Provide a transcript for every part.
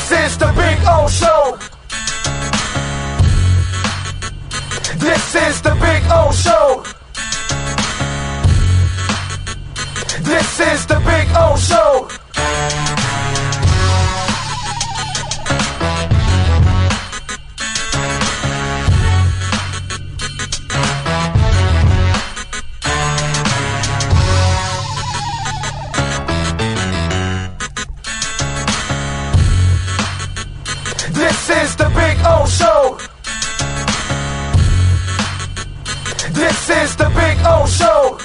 This is the Big O Show. This is the Big O Show. This is the Big O Show. This is the Big O Show. This is the Big O Show.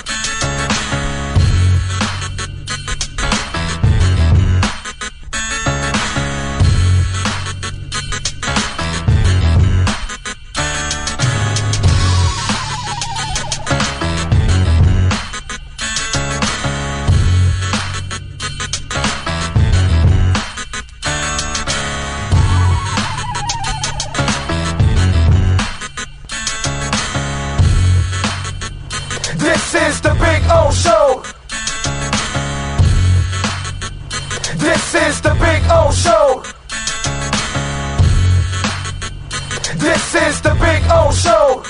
This is the Big O Show. This is the Big O Show. This is the Big O Show.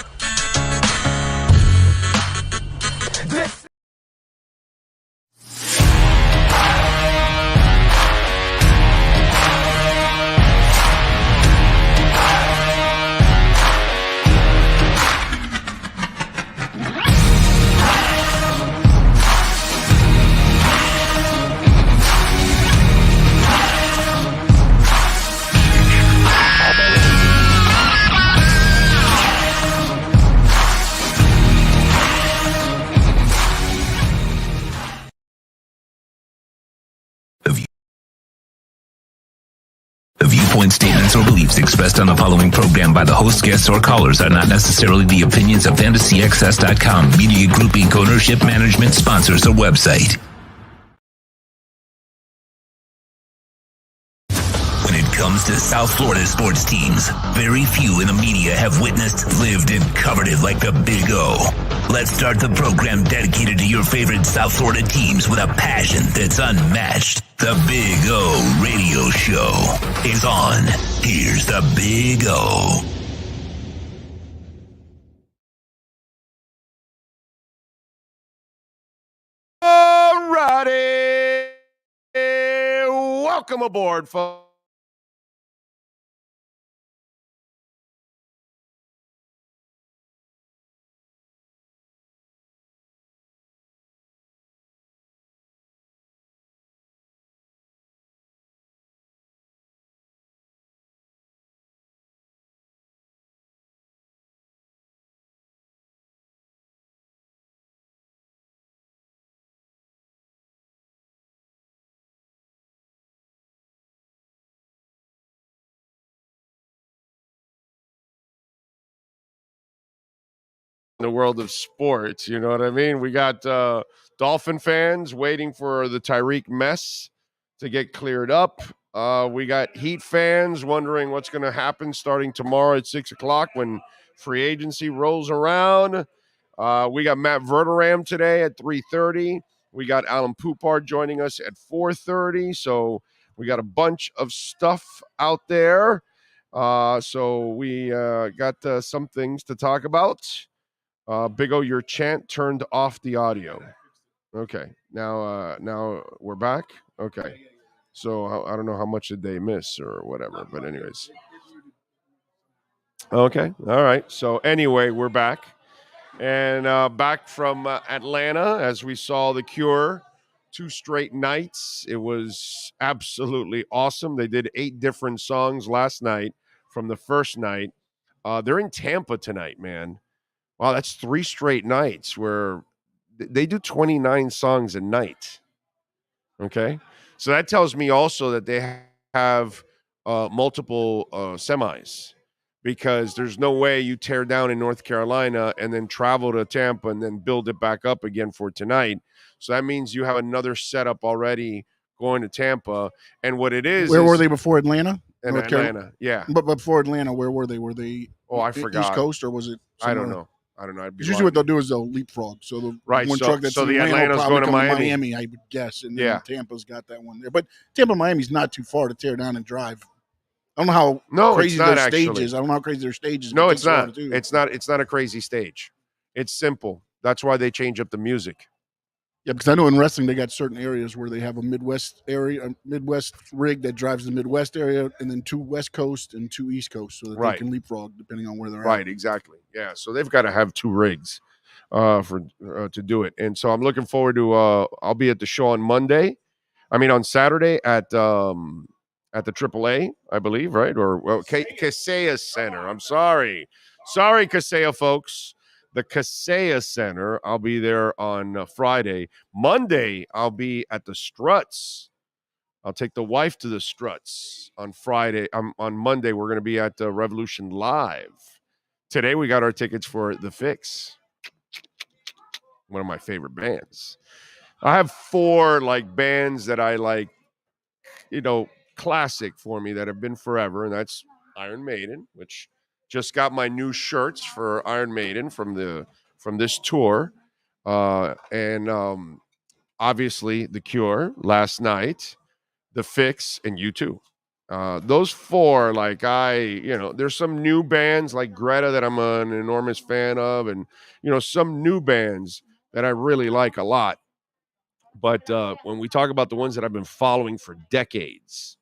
This The viewpoint, statements, or beliefs expressed on the following program by the host, guests, or callers are not necessarily the opinions of FantasyXS.com, Media Group Inc., ownership, management, sponsors, or website. When it comes to South Florida sports teams, very few in the media have witnessed, lived, and covered it like the Big O. Let's start the program dedicated to your favorite South Florida teams with a passion that's unmatched. The Big O Radio Show is on. Here's the Big O. All righty. Welcome aboard, folks. The world of sports, you know what I mean? We got Dolphin fans waiting for the Tyreek mess to get cleared up. We got Heat fans wondering what's going to happen starting tomorrow at 6 o'clock when free agency rolls around. We got Matt Verderame today at 3:30. We got Alan Poupart joining us at 4:30. So we got a bunch of stuff out there. So we got some things to talk about. Big O, your chant turned off the audio. Okay, now we're back. Okay, so I don't know how much did they miss or whatever, but anyways. Okay, all right. So anyway, we're back, and back from Atlanta as we saw The Cure 2 straight nights. It was absolutely awesome. They did 8 different songs last night from the first night. They're in Tampa tonight, man. Wow, that's 3 straight nights where they do 29 songs a night. Okay. So that tells me also that they have multiple semis, because there's no way you tear down in North Carolina and then travel to Tampa and then build it back up again for tonight. So that means you have another setup already going to Tampa. And what it is. Where were they before Atlanta? In Atlanta. Yeah. But before Atlanta, where were they? Were they I forgot. East Coast, or was it somewhere? I don't know. Usually what they'll do is they'll leapfrog. So the one truck that's in the Atlanta Atlanta's will probably going to come Miami. I would guess. And then Tampa's got that one there. But Tampa, Miami's not too far to tear down and drive. I don't know how crazy it's not their stage actually. is. I don't know how crazy their stage is. No, it's not. It's not. It's not a crazy stage. It's simple. That's why they change up the music. Yeah, because I know in wrestling they got certain areas where they have a Midwest rig that drives the Midwest area, and then 2 West Coast and 2 East Coast, so that they can leapfrog depending on where they're at. Right, exactly. Yeah, so they've got to have 2 rigs to do it, and so I'm looking forward to. I'll be at the show on Saturday at the AAA, I believe, right? Or Kaseya Center. I'm sorry, Kaseya folks. The Kaseya Center. I'll be there on Friday. Monday, I'll be at the Struts. I'll take the wife to the Struts on Friday. On Monday, we're going to be at Revolution Live. Today, we got our tickets for The Fix, one of my favorite bands. I have 4 bands that I like, classic for me that have been forever, and that's Iron Maiden, which just got my new shirts for Iron Maiden from this tour, and obviously The Cure last night, The Fix, and U2. Those 4, there's some new bands like Greta that I'm an enormous fan of, and some new bands that I really like a lot. But when we talk about the ones that I've been following for decades,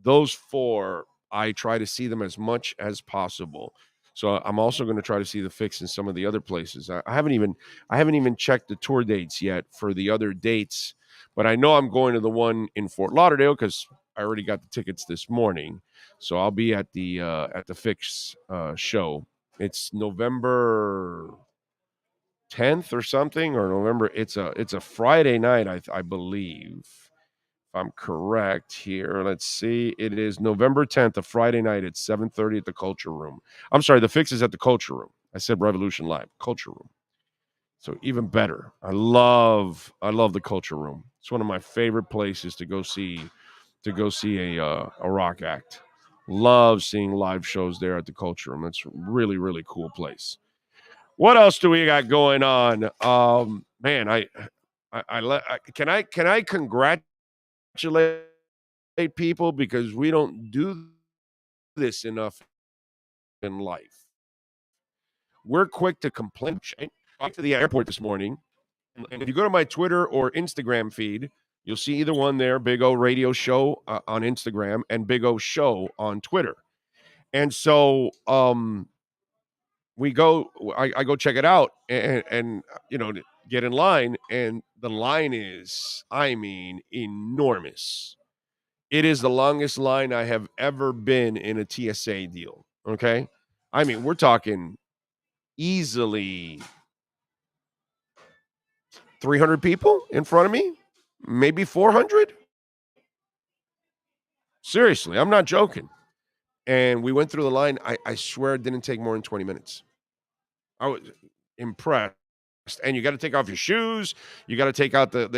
those 4, I try to see them as much as possible. So I'm also going to try to see The Fix in some of the other places. I haven't even checked the tour dates yet for the other dates, but I know I'm going to the one in Fort Lauderdale because I already got the tickets this morning. So I'll be at the Fix show. It's November 10th or something, or November. It's a Friday night, I believe. I'm correct here. Let's see. It is November 10th, a Friday night at 7:30 at the Culture Room. I'm sorry, The Fix is at the Culture Room. I said Revolution Live, Culture Room. So even better. I love the Culture Room. It's one of my favorite places to go see a rock act. Love seeing live shows there at the Culture Room. It's a really, really cool place. What else do we got going on? Man, can I congratulate people because we don't do this enough in life. We're quick to complain. I went to the airport this morning, and if you go to my Twitter or Instagram feed, you'll see either one there, Big O Radio Show on Instagram and Big O Show on Twitter. And so I go check it out and get in line, and the line is, enormous. It is the longest line I have ever been in a TSA deal. Okay. We're talking easily 300 people in front of me, maybe 400. Seriously, I'm not joking. And we went through the line. I swear it didn't take more than 20 minutes. I was impressed. And you got to take off your shoes. You got to take out the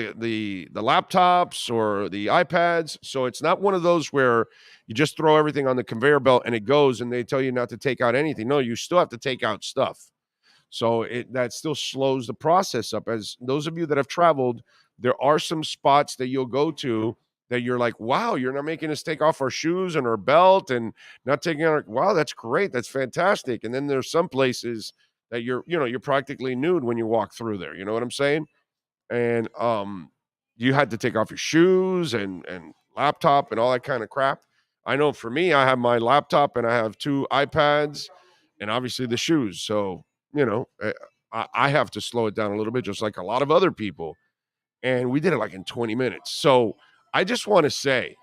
laptops or the iPads. So it's not one of those where you just throw everything on the conveyor belt and it goes and they tell you not to take out anything. No, you still have to take out stuff. So that still slows the process up. As those of you that have traveled, there are some spots that you'll go to that you're like, wow, you're not making us take off our shoes and our belt and not taking out. Wow, that's great. That's fantastic. And then there's some places that you're practically nude when you walk through there. You know what I'm saying? And you had to take off your shoes and laptop and all that kind of crap. I know for me, I have my laptop and I have 2 iPads and obviously the shoes. So, I have to slow it down a little bit, just like a lot of other people. And we did it in 20 minutes. So I just want to say,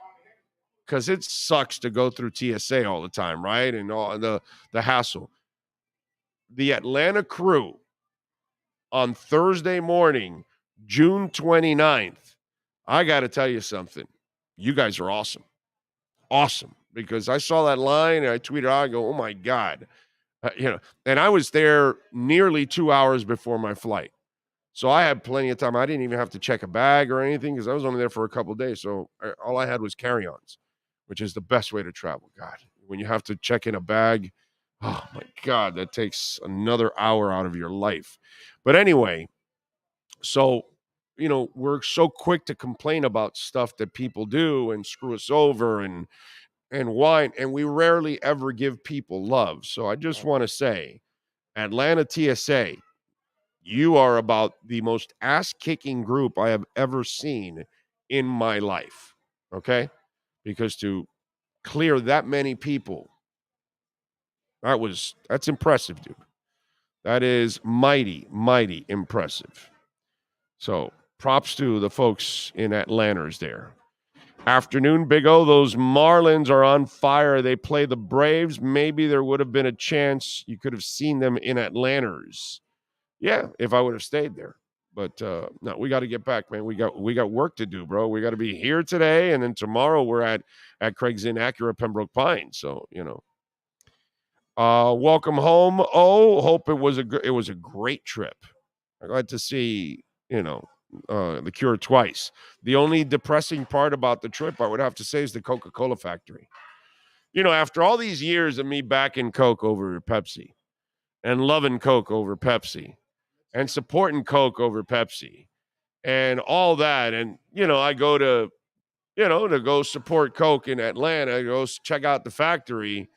because it sucks to go through TSA all the time, right? And all the hassle. The Atlanta crew on Thursday morning, June 29th, I got to tell you something. You guys are awesome. Awesome. Because I saw that line and I tweeted out, I go, oh my God. And I was there nearly 2 hours before my flight. So I had plenty of time. I didn't even have to check a bag or anything because I was only there for a couple of days. So all I had was carry-ons, which is the best way to travel. God, when you have to check in a bag, oh my God, that takes another hour out of your life. But anyway, so, we're so quick to complain about stuff that people do and screw us over and and wine, and we rarely ever give people love. So I just want to say, Atlanta TSA, you are about the most ass-kicking group I have ever seen in my life, okay? Because to clear that many people, that's impressive, dude. That is mighty, mighty impressive. So props to the folks in Atlanta's there. Afternoon, Big O. Those Marlins are on fire. They play the Braves. Maybe there would have been a chance you could have seen them in Atlanta's. Yeah, if I would have stayed there. But no, we got to get back, man. We got work to do, bro. We got to be here today, and then tomorrow we're at Craig's Inn Acura Pembroke Pines. So welcome home. Oh, hope it was a great trip. I got to see the Cure twice. The only depressing part about the trip, I would have to say, is the Coca-Cola factory. After all these years of me backing Coke over Pepsi and loving Coke over Pepsi and supporting Coke over Pepsi and all that, and I go to go support Coke in Atlanta, go check out the factory,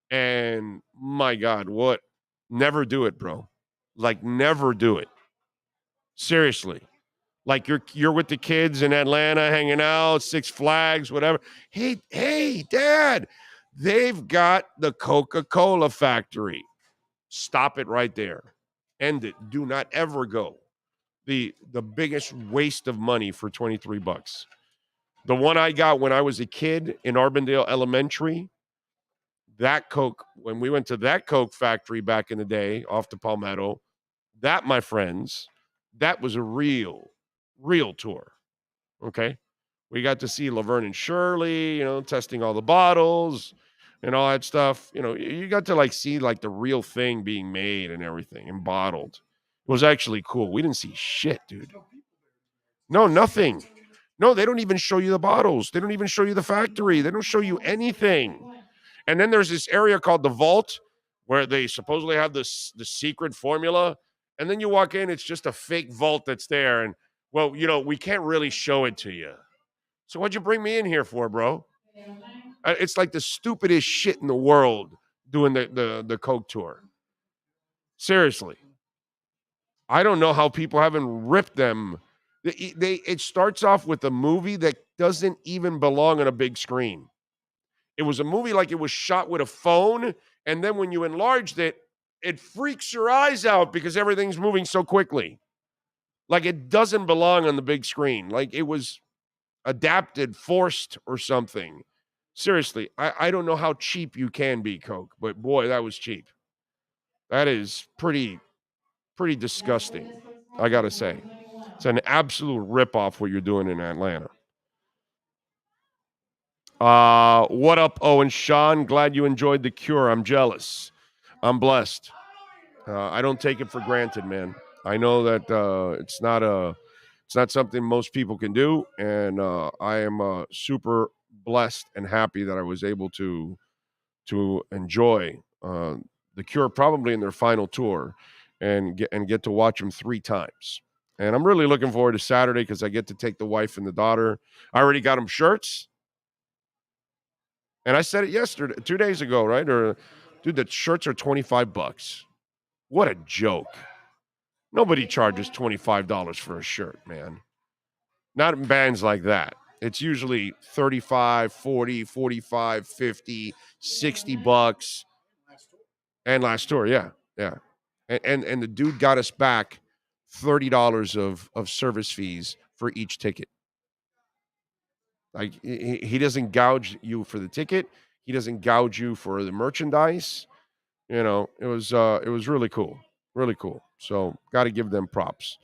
and my God, never do it, bro. Like, never do it. Seriously. Like, you're with the kids in Atlanta hanging out, Six Flags, whatever. Hey, Dad, they've got the Coca-Cola factory. Stop it right there. End it. Do not ever go. The biggest waste of money for $23. The one I got when I was a kid in Arbondale Elementary, that Coke, when we went to that Coke factory back in the day off the Palmetto, that, my friends, that was a real tour. Okay. We got to see Laverne and Shirley, testing all the bottles and all that stuff. You got to see the real thing being made and everything and bottled. It was actually cool. We didn't see shit, dude. No, nothing. No, they don't even show you the bottles. They don't even show you the factory. They don't show you anything. And then there's this area called the Vault where they supposedly have the secret formula. And then you walk in, it's just a fake vault that's there. And, well, we can't really show it to you. So what'd you bring me in here for, bro? It's like the stupidest shit in the world doing the Coke tour. Seriously. I don't know how people haven't ripped them. It starts off with a movie that doesn't even belong on a big screen. It was a movie like it was shot with a phone, and then when you enlarged it, it freaks your eyes out because everything's moving so quickly. Like, it doesn't belong on the big screen. Like, it was adapted, forced, or something. Seriously, I don't know how cheap you can be, Coke, but boy, that was cheap. That is pretty disgusting, I gotta say. It's an absolute ripoff what you're doing in Atlanta. What up, Owen Sean? Glad you enjoyed the Cure. I'm jealous. I'm blessed. I don't take it for granted, man. I know that it's not something most people can do, and I am super blessed and happy that I was able to enjoy the Cure probably in their final tour and get to watch them 3 times. And I'm really looking forward to Saturday because I get to take the wife and the daughter. I already got them shirts. And I said it 2 days ago, right? Dude, the shirts are $25. What a joke. Nobody charges $25 for a shirt, man. Not in bands like that. It's usually 35, 40, 45, 50, 60 bucks. And last tour, yeah. And the dude got us back $30 of service fees for each ticket. Like, he doesn't gouge you for the ticket. He doesn't gouge you for the merchandise. It was really cool. Really cool. So got to give them props.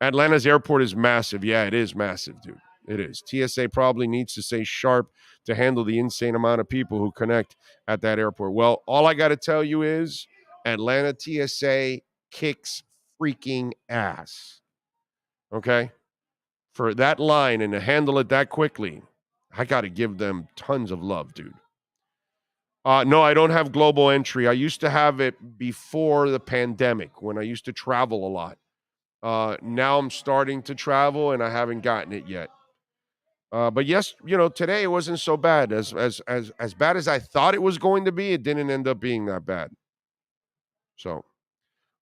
Atlanta's airport is massive. Yeah, it is massive, dude. It is. TSA probably needs to stay sharp to handle the insane amount of people who connect at that airport. Well, all I got to tell you is Atlanta TSA kicks freaking ass. Okay? For that line and to handle it that quickly, I got to give them tons of love, dude. No, I don't have global entry. I used to have it before the pandemic when I used to travel a lot. Now I'm starting to travel and I haven't gotten it yet. But yes, today it wasn't so bad. As bad as I thought it was going to be, it didn't end up being that bad. So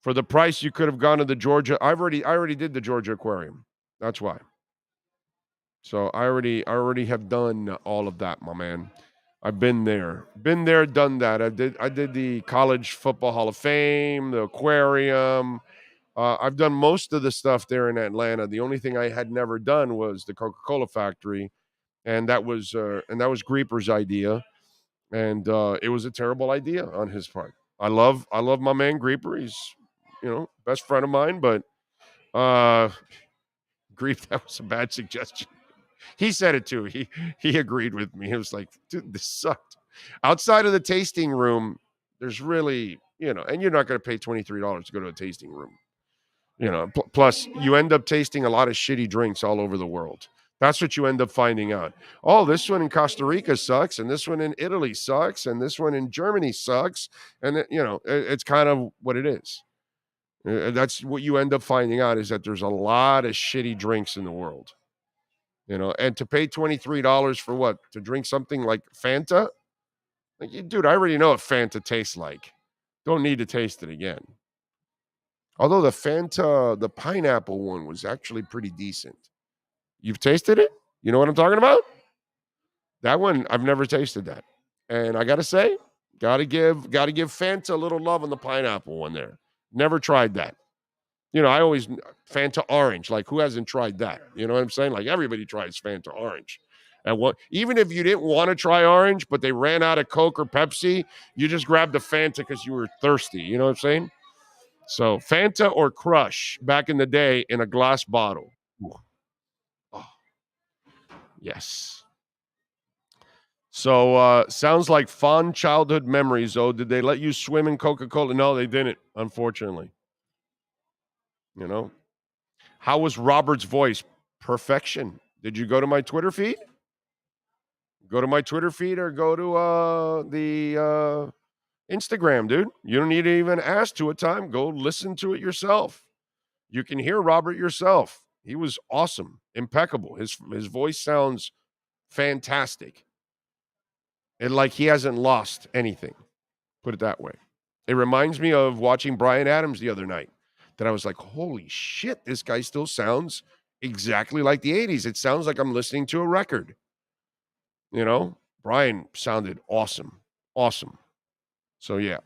for the price, you could have gone to the Georgia. I already did the Georgia Aquarium. That's why. So I already have done all of that, my man. I've been there, done that. I did the College Football Hall of Fame, the aquarium. I've done most of the stuff there in Atlanta. The only thing I had never done was the Coca-Cola factory, and that was Grieper's idea, and it was a terrible idea on his part. I love my man Grieper. He's best friend of mine, but Grief, that was a bad suggestion. He said it too. He agreed with me. He was like, dude, this sucked. Outside of the tasting room, there's really, and you're not going to pay $23 to go to a tasting room. Plus you end up tasting a lot of shitty drinks all over the world. That's what you end up finding out. Oh, this one in Costa Rica sucks, and this one in Italy sucks, and this one in Germany sucks. And, it's kind of what it is. That's what you end up finding out, is that there's a lot of shitty drinks in the world. And to pay $23 for what? To drink something like Fanta? Like, dude, I already know what Fanta tastes like. Don't need to taste it again. Although the pineapple one was actually pretty decent. You've tasted it? You know what I'm talking about? That one, I've never tasted that. And I got to say, got to give Fanta a little love on the pineapple one there. Never tried that. I always Fanta orange. Like, who hasn't tried that? You know what I'm saying? Like, everybody tries Fanta orange. And even if you didn't want to try orange, but they ran out of Coke or Pepsi, you just grabbed the Fanta because you were thirsty. You know what I'm saying? So Fanta or Crush back in the day in a glass bottle. Oh, yes. So sounds like fond childhood memories. Oh, did they let you swim in Coca-Cola? No, they didn't, unfortunately. How was Robert's voice? Perfection. Did you go to my Twitter feed? Go to my Twitter feed or go to the Instagram, dude. You don't need to even ask to a time. Go listen to it yourself. You can hear Robert yourself. He was awesome, impeccable. His voice sounds fantastic. And like he hasn't lost anything. Put it that way. It reminds me of watching Bryan Adams the other night. That I was like, holy shit, this guy still sounds exactly like the 80s. It sounds like I'm listening to a record. Bryan sounded awesome. Awesome. So, yeah.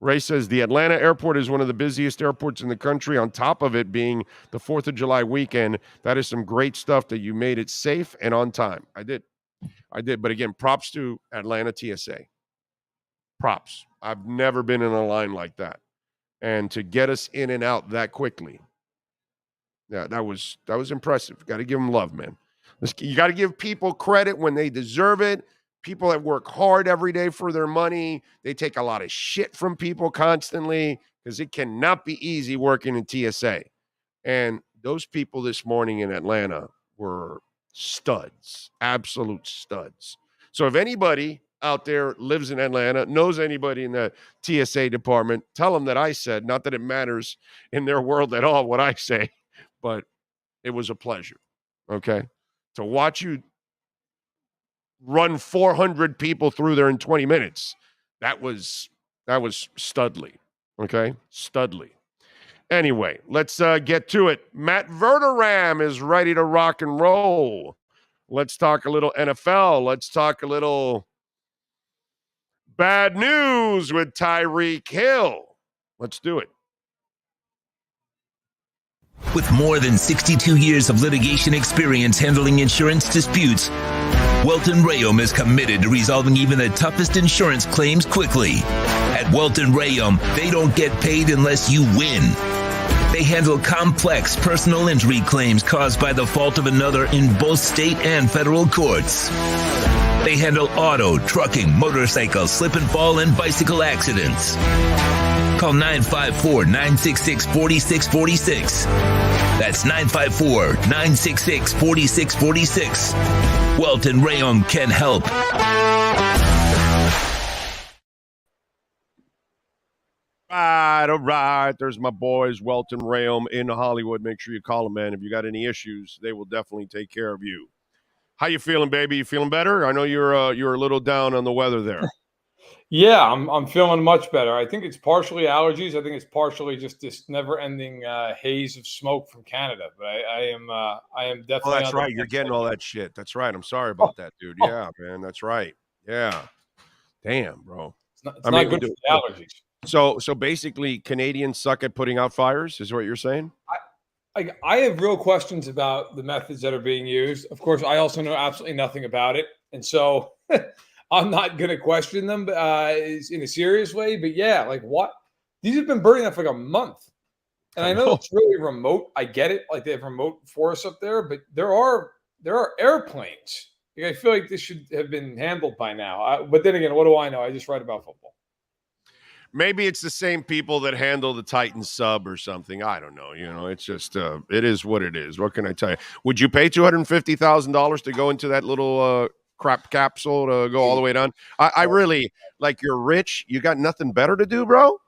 Ray says the Atlanta airport is one of the busiest airports in the country. On top of it being the 4th of July weekend, that is some great stuff that you made it safe and on time. I did. But again, props to Atlanta TSA. Props. I've never been in a line like that. And to get us in and out that quickly. Yeah, that was impressive. Got to give them love, man. You got to give people credit when they deserve it. People that work hard every day for their money, they take a lot of shit from people constantly because it cannot be easy working in TSA. And those people this morning in Atlanta were studs, absolute studs. So if anybody out there lives in Atlanta, knows anybody in the TSA department, tell them that I said, not that it matters in their world at all what I say, but it was a pleasure, okay? To watch you run 400 people through there in 20 minutes, that was studly, okay? Studly. Anyway, let's get to it. Matt Verderame is ready to rock and roll. Let's talk a little NFL. Let's talk a little bad news with Tyreek Hill. Let's do it. With more than 62 years of litigation experience handling insurance disputes, Welton Rayom is committed to resolving even the toughest insurance claims quickly. At Welton Rayom, they don't get paid unless you win. They handle complex personal injury claims caused by the fault of another in both state and federal courts. They handle auto, trucking, motorcycle, slip and fall, and bicycle accidents. Call 954-966-4646. That's 954-966-4646. Welton Rayom can help. All right. There's my boys, Welton Rayom in Hollywood. Make sure you call them, man. If you got any issues, they will definitely take care of you. How you feeling, baby? You feeling better? I know you're a little down on the weather there. Yeah, I'm feeling much better. I think it's partially allergies. I think it's partially just this never-ending haze of smoke from Canada. But I am definitely. Oh, that's on the right. You're getting all that shit. That's right. I'm sorry about that, dude. Oh, Yeah, man. That's right. Yeah. Damn, bro. it's not good for the allergies. So basically, Canadians suck at putting out fires. Is what you're saying? I have real questions about the methods that are being used. Of course, I also know absolutely nothing about it, and so I'm not going to question them in a serious way. But yeah, like what? These have been burning up for like a month, and I know it's really remote. I get it, like they have remote forests up there, but there are airplanes. Like, I feel like this should have been handled by now. But then again, what do I know? I just write about football. Maybe it's the same people that handle the Titan sub or something. I don't know. You know, it's just it is what it is. What can I tell you? Would you pay $250,000 to go into that little crap capsule to go all the way down? I really like. You're rich. You got nothing better to do, bro.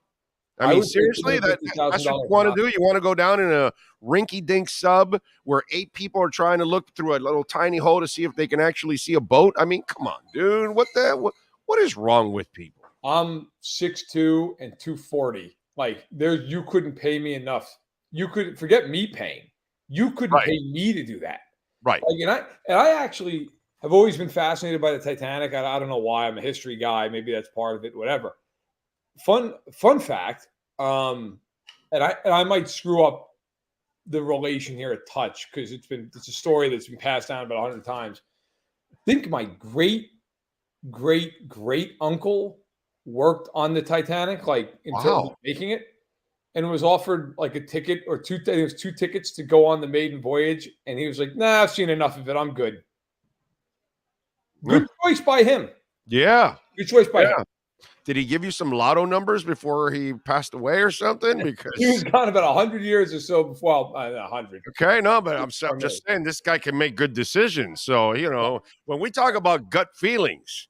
I mean, seriously, that's what you want to do. You want to go down in a rinky-dink sub where 8 people are trying to look through a little tiny hole to see if they can actually see a boat. I mean, come on, dude. What is wrong with people? I'm 6'2" and 240. Like you couldn't pay me enough. You could forget me paying. You couldn't pay me to do that. Right. Like, and I actually have always been fascinated by the Titanic. I don't know why. I'm a history guy. Maybe that's part of it. Whatever. Fun fact. And I might screw up the relation here a touch because it's a story that's been passed down about 100 times. I think my great uncle worked on the Titanic, like in terms of making it, and was offered like a ticket or two. It was 2 tickets to go on the maiden voyage, and he was like, "Nah, I've seen enough of it. I'm good." Good choice by him. Yeah, good choice by him. Did he give you some lotto numbers before he passed away or something? Because he was gone about 100 years or so before. 100. Okay, no, but I'm just saying this guy can make good decisions. So when we talk about gut feelings.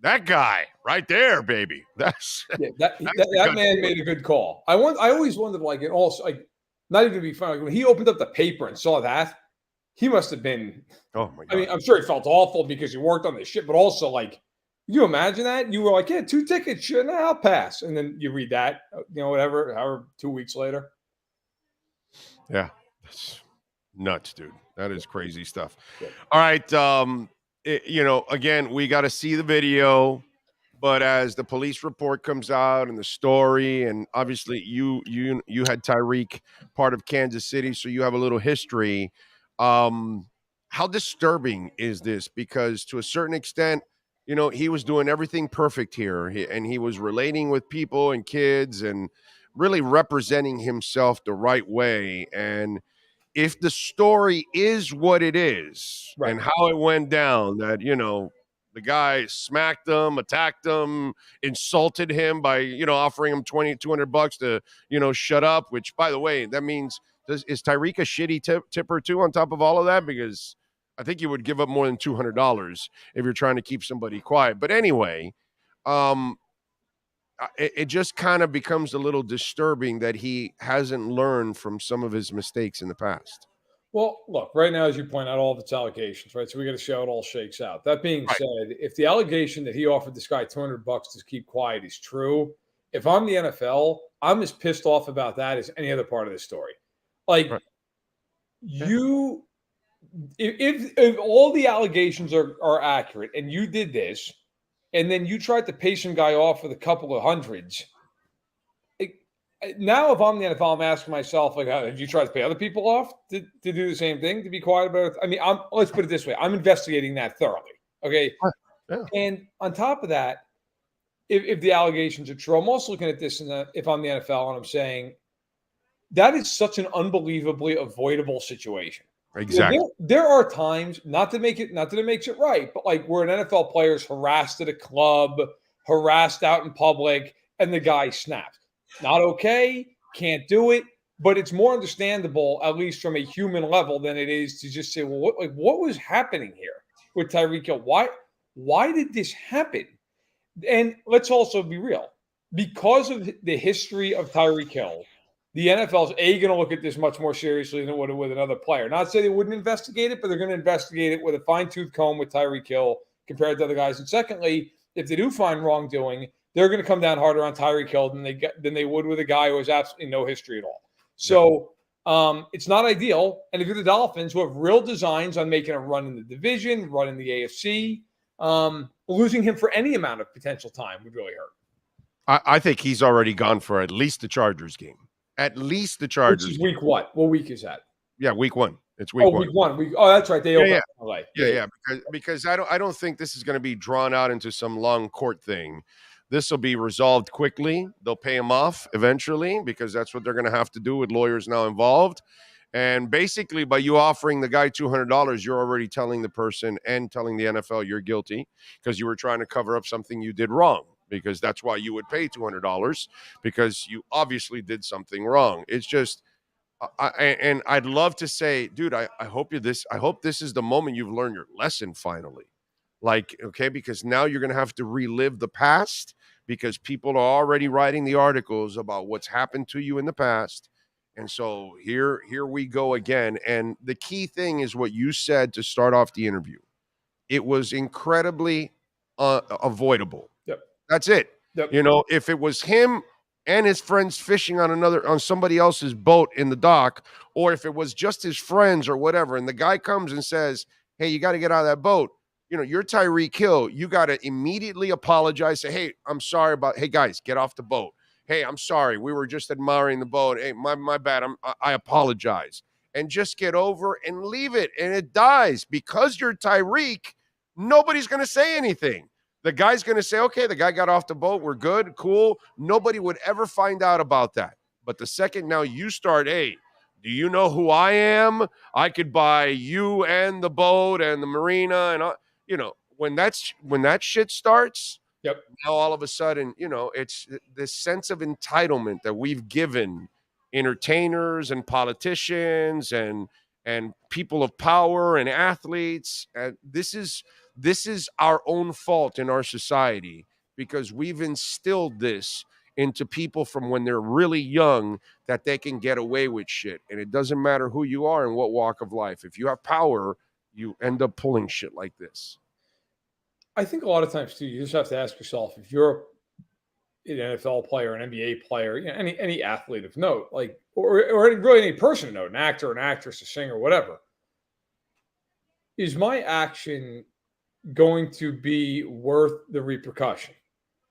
That guy right there, baby. That man made a good call. I always wondered, like, it also, like, not even to be funny, when he opened up the paper and saw that, he must have been. Oh my God! I mean, I'm sure he felt awful because he worked on this shit, but also, like, can you imagine that? You were like, yeah, 2 tickets, sure, nah, I'll pass, and then you read that, however, 2 weeks later. Yeah, that's nuts, dude. That is crazy stuff. Yeah. All right. Again, we got to see the video, but as the police report comes out and the story, and obviously you had Tyreek part of Kansas City, so you have a little history. How disturbing is this? Because to a certain extent, he was doing everything perfect here, and he was relating with people and kids and really representing himself the right way. And if the story is what it is and how it went down, that, the guy smacked him, attacked him, insulted him by, offering him $200 to, shut up, which, by the way, that means, is Tyreek a shitty tipper too on top of all of that? Because I think you would give up more than $200 if you're trying to keep somebody quiet. But anyway, it just kind of becomes a little disturbing that he hasn't learned from some of his mistakes in the past. Well, look, right now, as you point out, all of its allegations, right? So we got to see how it all shakes out. That being said, if the allegation that he offered this guy $200 to keep quiet is true, if I'm the NFL, I'm as pissed off about that as any other part of this story. Like, if all the allegations are accurate and you did this, and then you tried to pay some guy off with a couple of hundreds. Now, if I'm the NFL, I'm asking myself, like, have you tried to pay other people off to do the same thing, to be quiet about it? I mean, let's put it this way. I'm investigating that thoroughly, okay? Yeah. And on top of that, if the allegations are true, I'm also looking at this if I'm the NFL, and I'm saying that is such an unbelievably avoidable situation. Exactly. There are times, not that it makes it right, but like where an NFL player is harassed at a club, harassed out in public, and the guy snaps. Not okay, can't do it, but it's more understandable, at least from a human level, than it is to just say, well, what was happening here with Tyreek Hill? Why did this happen? And let's also be real. Because of the history of Tyreek Hill, the NFL's going to look at this much more seriously than it would with another player. Not to say they wouldn't investigate it, but they're going to investigate it with a fine-tooth comb with Tyreek Hill compared to other guys. And secondly, if they do find wrongdoing, they're going to come down harder on Tyreek Hill than they would with a guy who has absolutely no history at all. So it's not ideal. And if you're the Dolphins, who have real designs on making a run in the division, run in the AFC, losing him for any amount of potential time would really hurt. I think he's already gone for at least the Chargers game. At least the Chargers. Which is week what? What week is that? Yeah, week 1. It's week 1. Week 1. That's right. They open LA. Yeah. Because I don't think this is going to be drawn out into some long court thing. This will be resolved quickly. They'll pay him off eventually because that's what they're going to have to do with lawyers now involved. And basically, by you offering the guy $200, you're already telling the person and telling the NFL you're guilty because you were trying to cover up something you did wrong. Because that's why you would pay $200 because you obviously did something wrong. It's just, and I'd love to say, dude, I hope this is the moment you've learned your lesson finally. Like, okay, because now you're going to have to relive the past because people are already writing the articles about what's happened to you in the past. And so here we go again. And the key thing is what you said to start off the interview. It was incredibly avoidable. Yep. That's it. Yep. You know, if it was him and his friends fishing on somebody else's boat in the dock, or if it was just his friends or whatever, and the guy comes and says, hey, you got to get out of that boat. You know, you're Tyreek Hill. You got to immediately apologize. Say, hey, I'm sorry hey, guys, get off the boat. Hey, I'm sorry. We were just admiring the boat. Hey, my bad. I apologize. And just get over and leave it. And it dies. Because you're Tyreek, nobody's going to say anything. The guy's going to say, okay, the guy got off the boat. We're good. Cool. Nobody would ever find out about that. But the second now you start, hey, do you know who I am? I could buy you and the boat and the marina. And, you know, when that shit starts, yep. Now all of a sudden, you know, it's this sense of entitlement that we've given entertainers and politicians and people of power and athletes. And this is our own fault in our society because we've instilled this into people from when they're really young that they can get away with shit. And it doesn't matter who you are and what walk of life. If you have power, you end up pulling shit like this. I think a lot of times, too, you just have to ask yourself, if you're an NFL player, an NBA player, you know, any athlete of note, like, or really any person of note, an actor, an actress, a singer, whatever, is my action going to be worth the repercussion?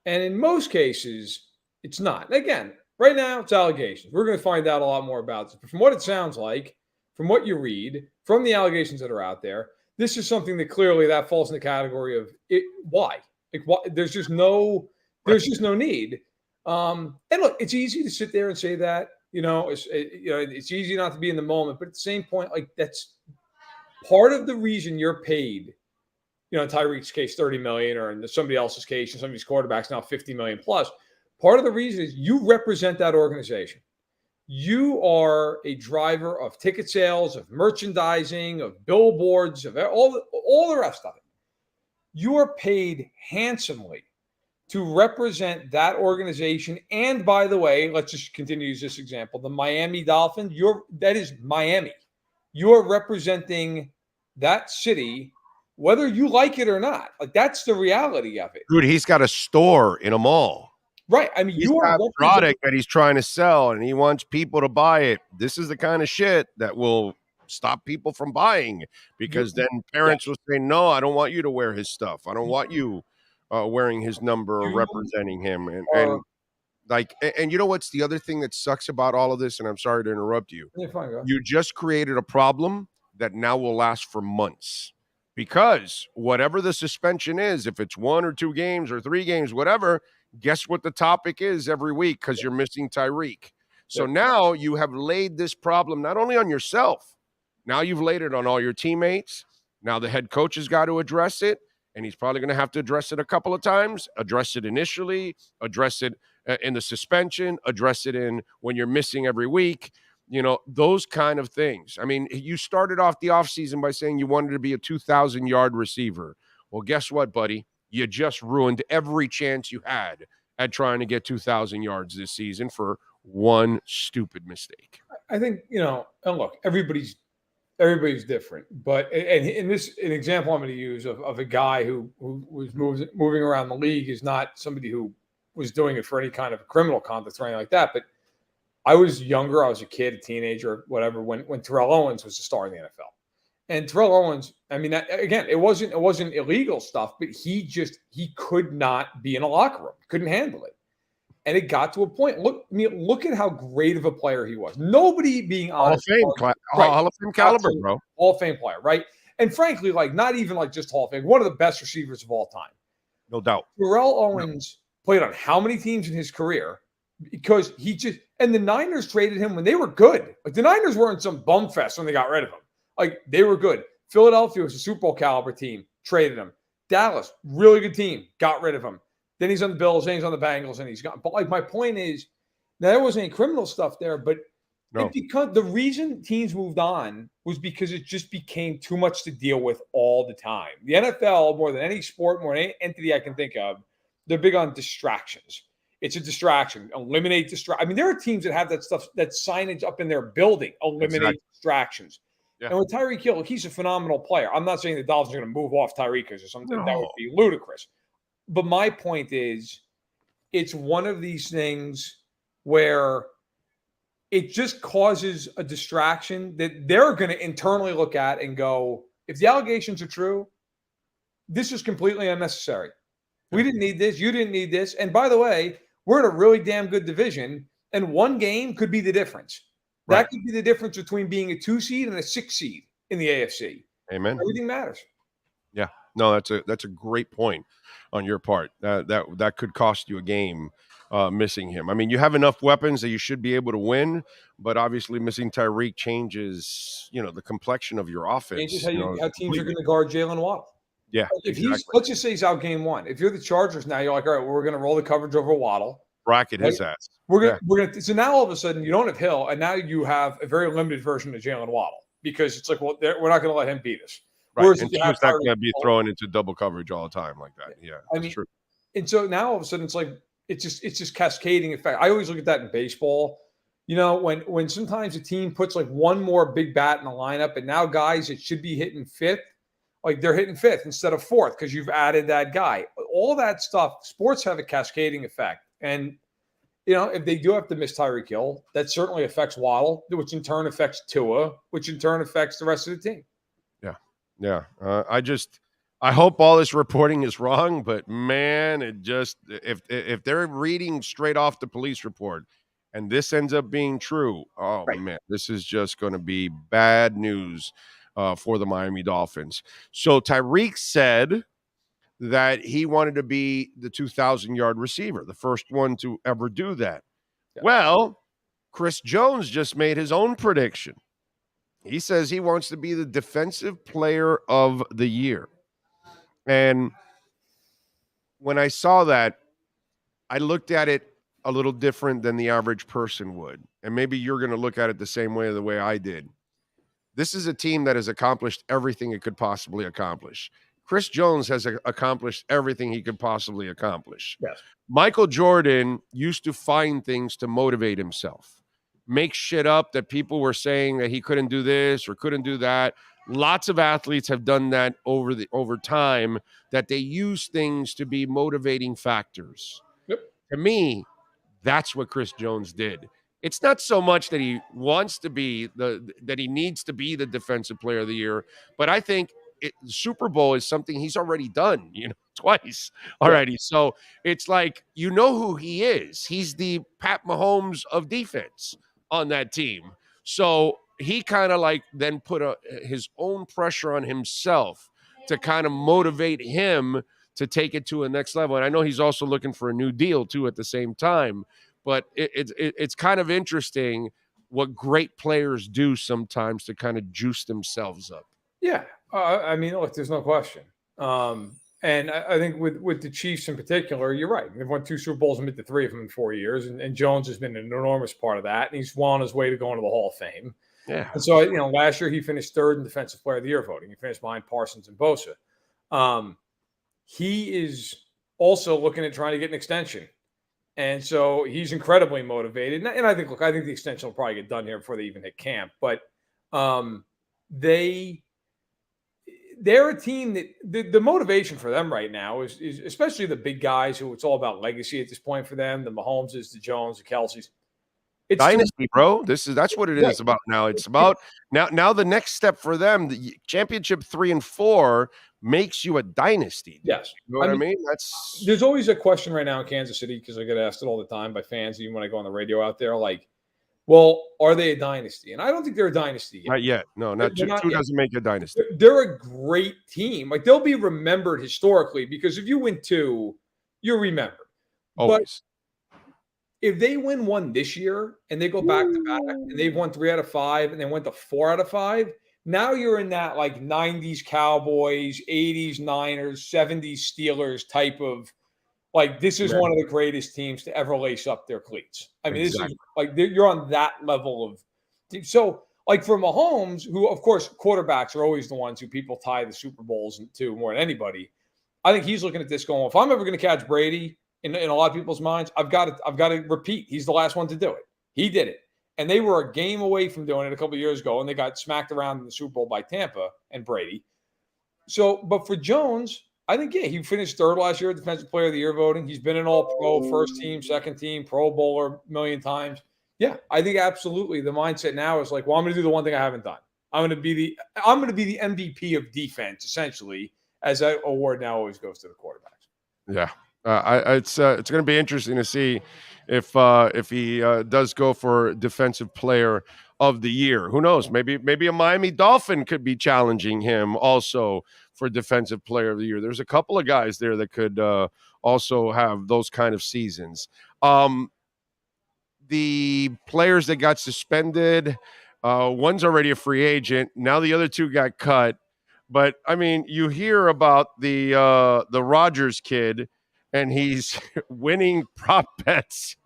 And in most cases, it's not. Again, right now, it's allegations. We're going to find out a lot more about this. But from what it sounds like, from what you read, from the allegations that are out there, this is something that clearly that falls in the category of it. Why? Like, why? There's just no need. And look, it's easy to sit there and say that. It's easy not to be in the moment. But at the same point, like, that's part of the reason you're paid. You know, in Tyreek's case, $30 million, or in somebody else's case, and some of these quarterbacks now $50 million plus. Part of the reason is you represent that organization. You are a driver of ticket sales, of merchandising, of billboards, of all the rest of it. You are paid handsomely to represent that organization. And by the way, let's just continue to use this example. The Miami Dolphins, that is Miami. You're representing that city, whether you like it or not. Like, that's the reality of it. Dude, he's got a store in a mall. Right. I mean, he's got a product that he's trying to sell and he wants people to buy it. This is the kind of shit that will stop people from buying because then parents will say, no, I don't want you to wear his stuff. I don't want you wearing his number or representing him. And you know what's the other thing that sucks about all of this? And I'm sorry to interrupt you. You just created a problem that now will last for months. Because whatever the suspension is, if it's 1 or 2 games or 3 games, whatever, guess what the topic is every week because you're missing Tyreek. So now you have laid this problem not only on yourself, now you've laid it on all your teammates. Now the head coach has got to address it, and he's probably going to have to address it a couple of times, address it initially, address it in the suspension, address it in when you're missing every week. You know, those kind of things. I mean, you started off the offseason by saying you wanted to be a 2,000-yard receiver. Well, guess what, buddy? You just ruined every chance you had at trying to get 2,000 yards this season for one stupid mistake. I think, and look, everybody's different, but and this an example I'm going to use of a guy who was moving around the league is not somebody who was doing it for any kind of criminal conduct or anything like that. But I was younger, I was a kid, a teenager, whatever, when Terrell Owens was a star in the NFL. And Terrell Owens, I mean, again, it wasn't illegal stuff, but he could not be in a locker room, couldn't handle it. And it got to a point. Look at how great of a player he was. Nobody being honest. Hall of Fame caliber, bro. Hall of Fame player, right? And frankly, not even just Hall of Fame, one of the best receivers of all time. No doubt. Terrell Owens played on how many teams in his career? Because and the Niners traded him when they were good. Like, the Niners weren't some bum fest when they got rid of him. Like, they were good. Philadelphia was a Super Bowl caliber team, traded him. Dallas, really good team, got rid of him. Then he's on the Bills, then he's on the Bengals, and he's gone. But my point is, now there wasn't any criminal stuff there, but because the reason teams moved on was because it just became too much to deal with all the time. The NFL, more than any sport, more than any entity I can think of, they're big on distractions. It's a distraction. Eliminate distraction. I mean, there are teams that have that stuff, that signage up in their building. Eliminate distractions. Yeah. And with Tyreek Hill, he's a phenomenal player. I'm not saying the Dolphins are going to move off Tyreek or something. No. That would be ludicrous. But my point is, it's one of these things where it just causes a distraction that they're going to internally look at and go, if the allegations are true, this is completely unnecessary. We didn't need this. You didn't need this. And by the way, we're in a really damn good division, and one game could be the difference. Right. That could be the difference between being a 2 seed and a 6 seed in the AFC. Amen. Everything matters. Yeah. No, that's a great point on your part. That could cost you a game, missing him. I mean, you have enough weapons that you should be able to win, but obviously missing Tyreek changes, the complexion of your offense. Changes how teams are going to guard Jalen Waddle. Yeah, if let's just say he's out game one. If you're the Chargers now, you're like, all right, we're going to roll the coverage over Waddle. Bracket his ass. We're gonna. So now all of a sudden you don't have Hill, and now you have a very limited version of Jalen Waddle, because it's like, well, we're not going to let him beat us. Right. Whereas and he's not going to be throwing into double coverage all the time like that. Yeah, that's true. And so now all of a sudden it's like it's just cascading effect. I always look at that in baseball. When sometimes a team puts like one more big bat in the lineup, and now guys that should be hitting fifth, like they're hitting fifth instead of fourth because you've added that guy. All that stuff, sports have a cascading effect. And, if they do have to miss Tyreek Hill, that certainly affects Waddle, which in turn affects Tua, which in turn affects the rest of the team. Yeah. Yeah. I hope all this reporting is wrong, but man, if they're reading straight off the police report and this ends up being true, man, this is just going to be bad news for the Miami Dolphins. So Tyreek said that he wanted to be the 2,000-yard receiver, the first one to ever do that. Yeah. Well, Chris Jones just made his own prediction. He says he wants to be the defensive player of the year. And when I saw that, I looked at it a little different than the average person would. And maybe you're going to look at it the way I did. This is a team that has accomplished everything it could possibly accomplish. Chris Jones has accomplished everything he could possibly accomplish. Yes. Michael Jordan used to find things to motivate himself, make shit up that people were saying that he couldn't do this or couldn't do that. Lots of athletes have done that over time, that they use things to be motivating factors. Yep. To me, that's what Chris Jones did. It's not so much that he wants to be that he needs to be the defensive player of the year, but I think the Super Bowl is something he's already done, twice already. Yeah. So it's like, who he is. He's the Pat Mahomes of defense on that team. So he kind of then put his own pressure on himself to kind of motivate him to take it to a next level. And I know he's also looking for a new deal too at the same time, but it's kind of interesting what great players do sometimes to kind of juice themselves up. Yeah. Look, there's no question. And I think with the Chiefs in particular, you're right. They've won 2 Super Bowls and made the 3 of them in 4 years. And Jones has been an enormous part of that. And he's well on his way to going to the Hall of Fame. Yeah. And so, last year he finished 3rd in Defensive Player of the Year voting. He finished behind Parsons and Bosa. He is also looking at trying to get an extension. And so he's incredibly motivated. And I think, look, I think the extension will probably get done here before they even hit camp. But they're a team that the motivation for them right now is especially the big guys who it's all about legacy at this point for them. The Mahomeses, the Jones, the Kelseys. It's dynasty, bro. That's what it is about now. It's about now the next step for them, the championship 3 and 4 makes you a dynasty. Yes. You know what I mean? There's always a question right now in Kansas City, because I get asked it all the time by fans, even when I go on the radio out there, like, well, are they a dynasty? And I don't think they're a dynasty yet. Not yet. No, not two doesn't make a dynasty. They're a great team. Like, they'll be remembered historically, because if you win 2, you're remembered. Always. But if they win 1 this year and they go back to back and they've won 3 out of 5 and they went to 4 out of 5, now you're in that like 90s Cowboys, 80s Niners, 70s Steelers type of, like, this is one of the greatest teams to ever lace up their cleats. I mean, This is like you're on that level of – so, like, for Mahomes, who, of course, quarterbacks are always the ones who people tie the Super Bowls to more than anybody. I think he's looking at this going, if I'm ever going to catch Brady in a lot of people's minds, I've got to repeat. He's the last one to do it. He did it. And they were a game away from doing it a couple of years ago, and they got smacked around in the Super Bowl by Tampa and Brady. So, but for Jones – I think, he finished 3rd last year at Defensive Player of the Year voting. He's been an all-pro, first team, second team, Pro Bowler a million times. Yeah, I think absolutely the mindset now is like, well, I'm going to do the one thing I haven't done. I'm going to be the MVP of defense, essentially, as that award now always goes to the quarterbacks. Yeah, it's going to be interesting to see if he does go for Defensive Player of the Year. Who knows? Maybe a Miami Dolphin could be challenging him also for Defensive Player of the Year. There's a couple of guys there that could also have those kind of seasons. The players that got suspended, one's already a free agent. Now the other 2 got cut. But I mean, you hear about the Rodgers kid, and he's winning prop bets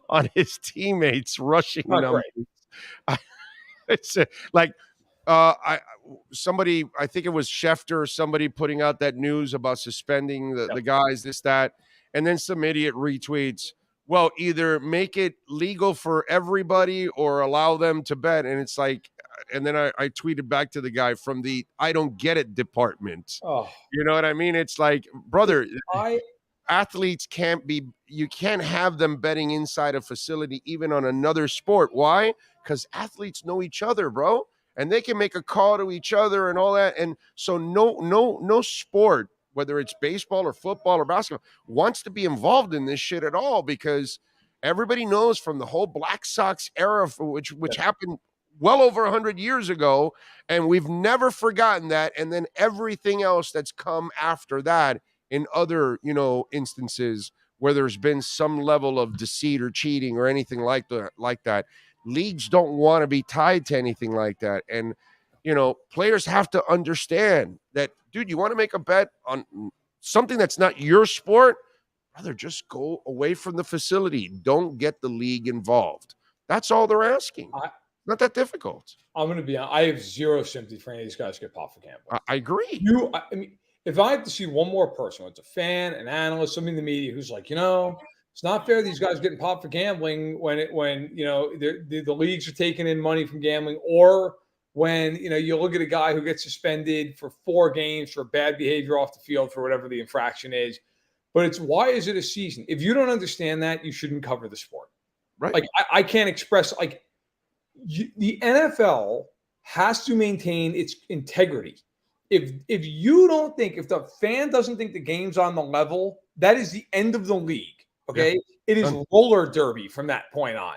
on his teammates rushing numbers. It's like I think it was Schefter or somebody putting out that news about suspending the guys, this, that, and then some idiot retweets, well, either make it legal for everybody or allow them to bet. And it's like, and then I tweeted back to the guy from the I don't get it department. Oh. You know what I mean? It's like, brother, athletes you can't have them betting inside a facility, even on another sport. Why? Because athletes know each other, bro. And they can make a call to each other and all that. And so no sport, whether it's baseball or football or basketball, wants to be involved in this shit at all, because everybody knows from the whole Black Sox era, which happened well over 100 years ago, and we've never forgotten that. And then everything else that's come after that in other, instances where there's been some level of deceit or cheating or anything like that. Leagues don't want to be tied to anything like that. And, players have to understand that, dude, you want to make a bet on something that's not your sport, brother, just go away from the facility. Don't get the league involved. That's all they're asking. Not that difficult. I'm going to be honest. I have zero sympathy for any of these guys who get popped for gambling. I agree. I mean, if I have to see one more person, it's a fan, an analyst, somebody in the media who's like, it's not fair these guys getting popped for gambling when the leagues are taking in money from gambling, or when you look at a guy who gets suspended for 4 games for bad behavior off the field for whatever the infraction is. But it's, why is it a season? If you don't understand that, you shouldn't cover the sport. Right. Like, I can't express, like, the NFL has to maintain its integrity. If you don't think, if the fan doesn't think the game's on the level, that is the end of the league. Okay. Yeah. It is roller derby from that point on.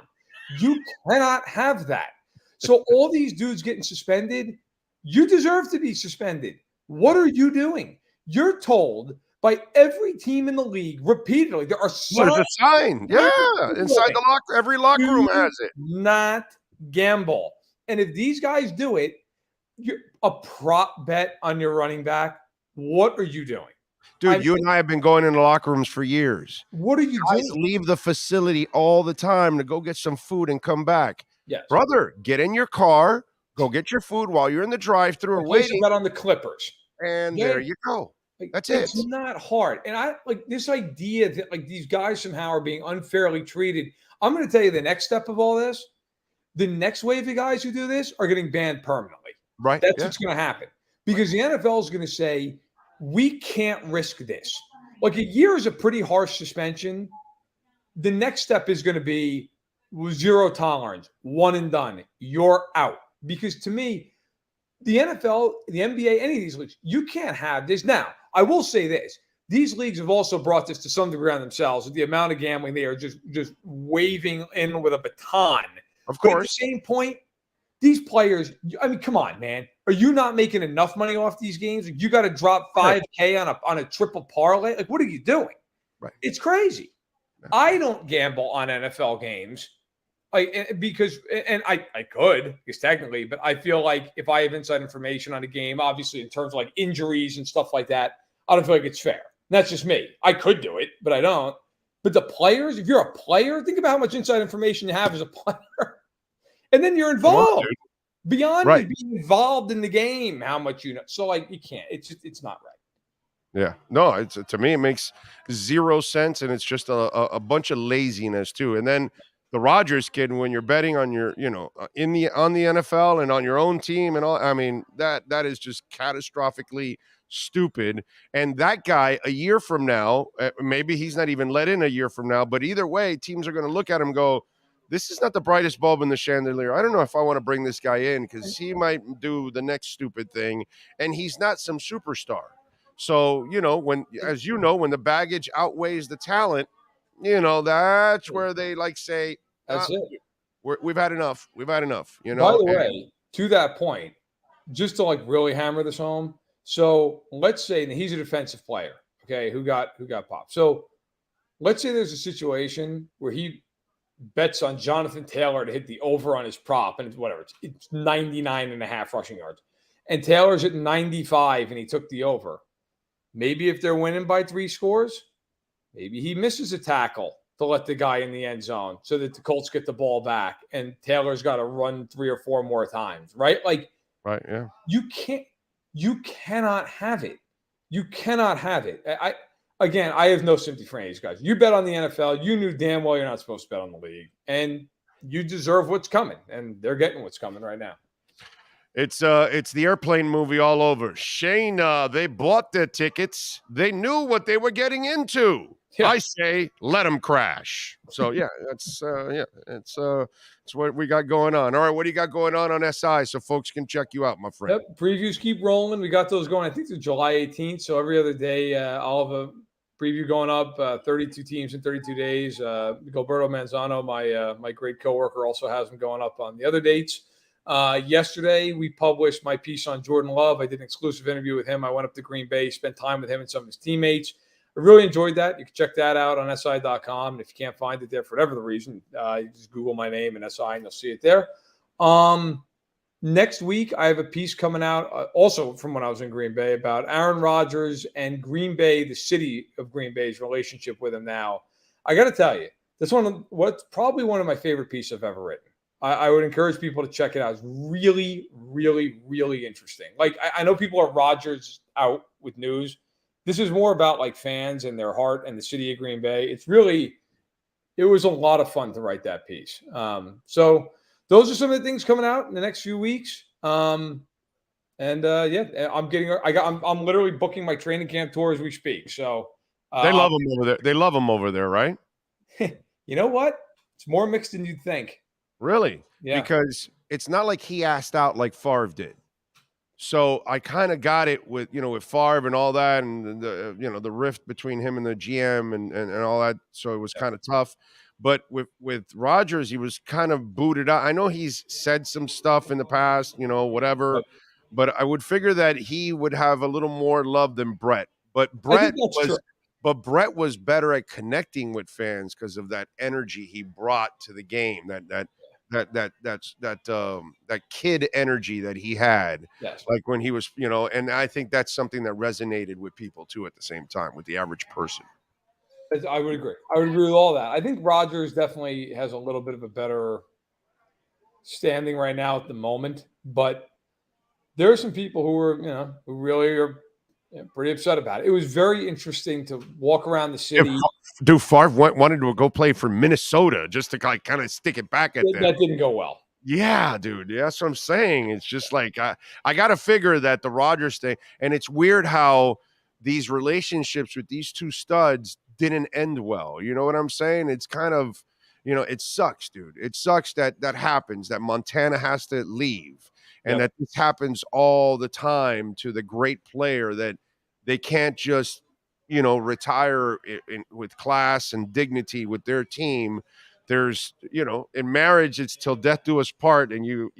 You cannot have that. So all these dudes getting suspended, you deserve to be suspended. What are you doing? You're told by every team in the league repeatedly. There are signs. There's a sign. Yeah. Inside the locker, every locker room has it. Not gamble. And if these guys do it, you're a prop bet on your running back. What are you doing? Dude, you and I have been going into locker rooms for years. What are you doing? Leave the facility all the time to go get some food and come back. Yes. Brother, get in your car, go get your food while you're in the drive-thru or waiting. Bet on the Clippers. And there you go. That's it's it. not hard. And I like this idea that like these guys somehow are being unfairly treated. I'm going to tell you the next step of all this. The next wave of guys who do this are getting banned permanently. Right. That's Yeah. what's going to happen because the NFL is going to say, we can't risk this. Like a year is a pretty harsh suspension. The next step is going to be zero tolerance, one and done. You're out. Because to me, the NFL, the NBA, any of these leagues, you can't have this. Now, I will say this. These leagues have also brought this to some degree on themselves with the amount of gambling they are just waving in with a baton. Of But at the course. same point, these players, I mean, come on, man. Are you not making enough money off these games? You got to drop $5K on a triple parlay? Like, what are you doing? Right. It's crazy. I don't gamble on NFL games. Because I could, because technically, but I feel like if I have inside information on a game, obviously in terms of like injuries and stuff like that, I don't feel like it's fair. And that's just me. I could do it, but I don't. But the players, if you're a player, think about how much inside information you have as a player. And then you're involved beyond just being involved in the game, how much you know. So like you can't, it's not right. Yeah. No, it's to me, it makes zero sense. And it's just a bunch of laziness too. And then the Rodgers kid, when you're betting on your, on the NFL and on your own team and all, I mean, that is just catastrophically stupid. And that guy, a year from now, maybe he's not even let in a year from now, but either way, teams are going to look at him and go, this is not the brightest bulb in the chandelier. I don't know if I want to bring this guy in because he might do the next stupid thing. And he's not some superstar. So, when the baggage outweighs the talent, that's where they like say, that's it. We've had enough. We've had enough. By the way, to that point, just to like really hammer this home. So let's say that he's a defensive player, okay, who got popped. So let's say there's a situation where he bets on Jonathan Taylor to hit the over on his prop, and it's 99.5 rushing yards. And Taylor's at 95 and he took the over. Maybe if they're winning by 3 scores, maybe he misses a tackle to let the guy in the end zone so that the Colts get the ball back and Taylor's got to run 3 or 4 more times, right? Like, right, yeah. You cannot have it. You cannot have it. I have no sympathy for any of these guys. You bet on the NFL, you knew damn well you're not supposed to bet on the league, and you deserve what's coming, and they're getting what's coming right now. It's the Airplane movie all over. Shane, they bought their tickets. They knew what they were getting into. Yeah. I say, let them crash. So yeah, it's what we got going on. All right, what do you got going on SI so folks can check you out, my friend? Yep, previews keep rolling. We got those going. I think through July 18th. So every other day, I'll have a preview going up. 32 teams in 32 days. Gilberto Manzano, my great coworker, also has them going up on the other dates. Yesterday, we published my piece on Jordan Love. I did an exclusive interview with him. I went up to Green Bay, spent time with him and some of his teammates. I really enjoyed that. You can check that out on SI.com. And if you can't find it there for whatever the reason, you just Google my name and SI and you'll see it there. Next week, I have a piece coming out also from when I was in Green Bay about Aaron Rodgers and Green Bay, the city of Green Bay's relationship with him now. I got to tell you, that's what's probably one of my favorite pieces I've ever written. I would encourage people to check it out. It's really, really, really interesting. Like, I know people are Rodgers out with news. This is more about like fans and their heart and the city of Green Bay. It was a lot of fun to write that piece. So those are some of the things coming out in the next few weeks. I'm literally booking my training camp tour as we speak. So they love them over there. They love them over there, right? You know what? It's more mixed than you'd think. Really? Yeah. Because it's not like he asked out like Favre did. So I kind of got it with Favre and all that, and the rift between him and the GM and all that. So it was kind of tough. But with Rodgers, he was kind of booted out. I know he's said some stuff in the past, whatever. But I would figure that he would have a little more love than Brett. But Brett was better at connecting with fans because of that energy he brought to the game. That kid energy that he had, yes. Like when he was, and I think that's something that resonated with people too at the same time with the average person. I would agree. I would agree with all that. I think Rodgers definitely has a little bit of a better standing right now at the moment, but there are some people who are, who really are Yeah, pretty upset about it. It was very interesting to walk around the city. Dude, Favre wanted to go play for Minnesota just to kind of stick it back at them. That didn't go well. Yeah, dude. Yeah, that's what I'm saying. It's just like I got to figure that the Rodgers thing, and it's weird how these relationships with these two studs didn't end well. You know what I'm saying? It's kind of, it sucks, dude. It sucks that happens, that Montana has to leave, and that this happens all the time to the great player, that they can't just, retire with class and dignity with their team. There's, in marriage, it's till death do us part, and you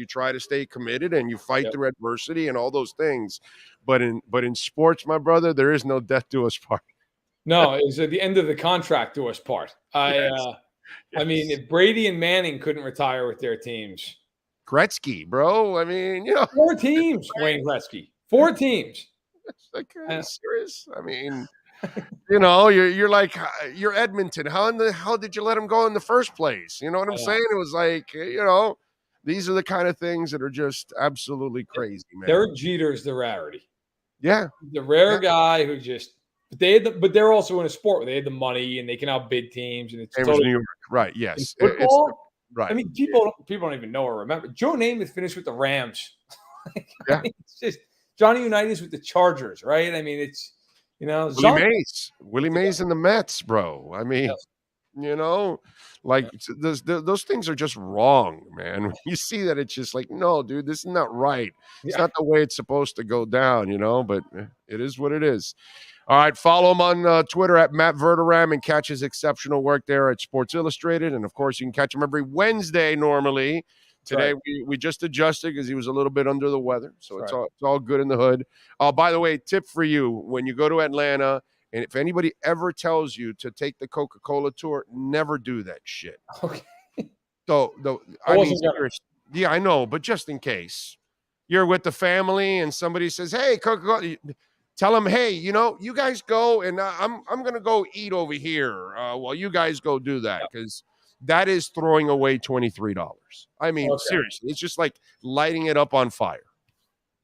try to stay committed and you fight through adversity and all those things. But in sports, my brother, there is no death do us part. No, it's at the end of the contract do us part. I mean, if Brady and Manning couldn't retire with their teams, Gretzky, bro. I mean, 4 teams, Wayne Gretzky, 4 teams. Like, are you serious? I mean, you're like, you're Edmonton. How in the hell did you let him go in the first place? You know what I'm saying? It was like, these are the kind of things that are just absolutely crazy, man. Derek Jeter's the rarity. Yeah. The rare guy who just, but they're also in a sport where they had the money and they can outbid teams. And it's totally, New York. Right. Yes. Football, right. I mean, people don't even know or remember. Joe Namath finished with the Rams. It's just Johnny Unitas with the Chargers, right? I mean, it's, Willie Mays and the Mets, bro. I mean, those things are just wrong, man. When you see that, it's just like, no, dude, this is not right. It's not the way it's supposed to go down, but it is what it is. All right, follow him on Twitter at Matt Verderame and catch his exceptional work there at Sports Illustrated. And, of course, you can catch him every Wednesday normally. Today we just adjusted because he was a little bit under the weather. So it's all good in the hood. By the way, tip for you, when you go to Atlanta, and if anybody ever tells you to take the Coca-Cola tour, never do that shit. Okay. So, I know, but just in case. You're with the family and somebody says, hey, Coca-Cola, tell them, hey, you guys go, and I'm going to go eat over here while you guys go do that, because that is throwing away $23. I mean, seriously, it's just like lighting it up on fire.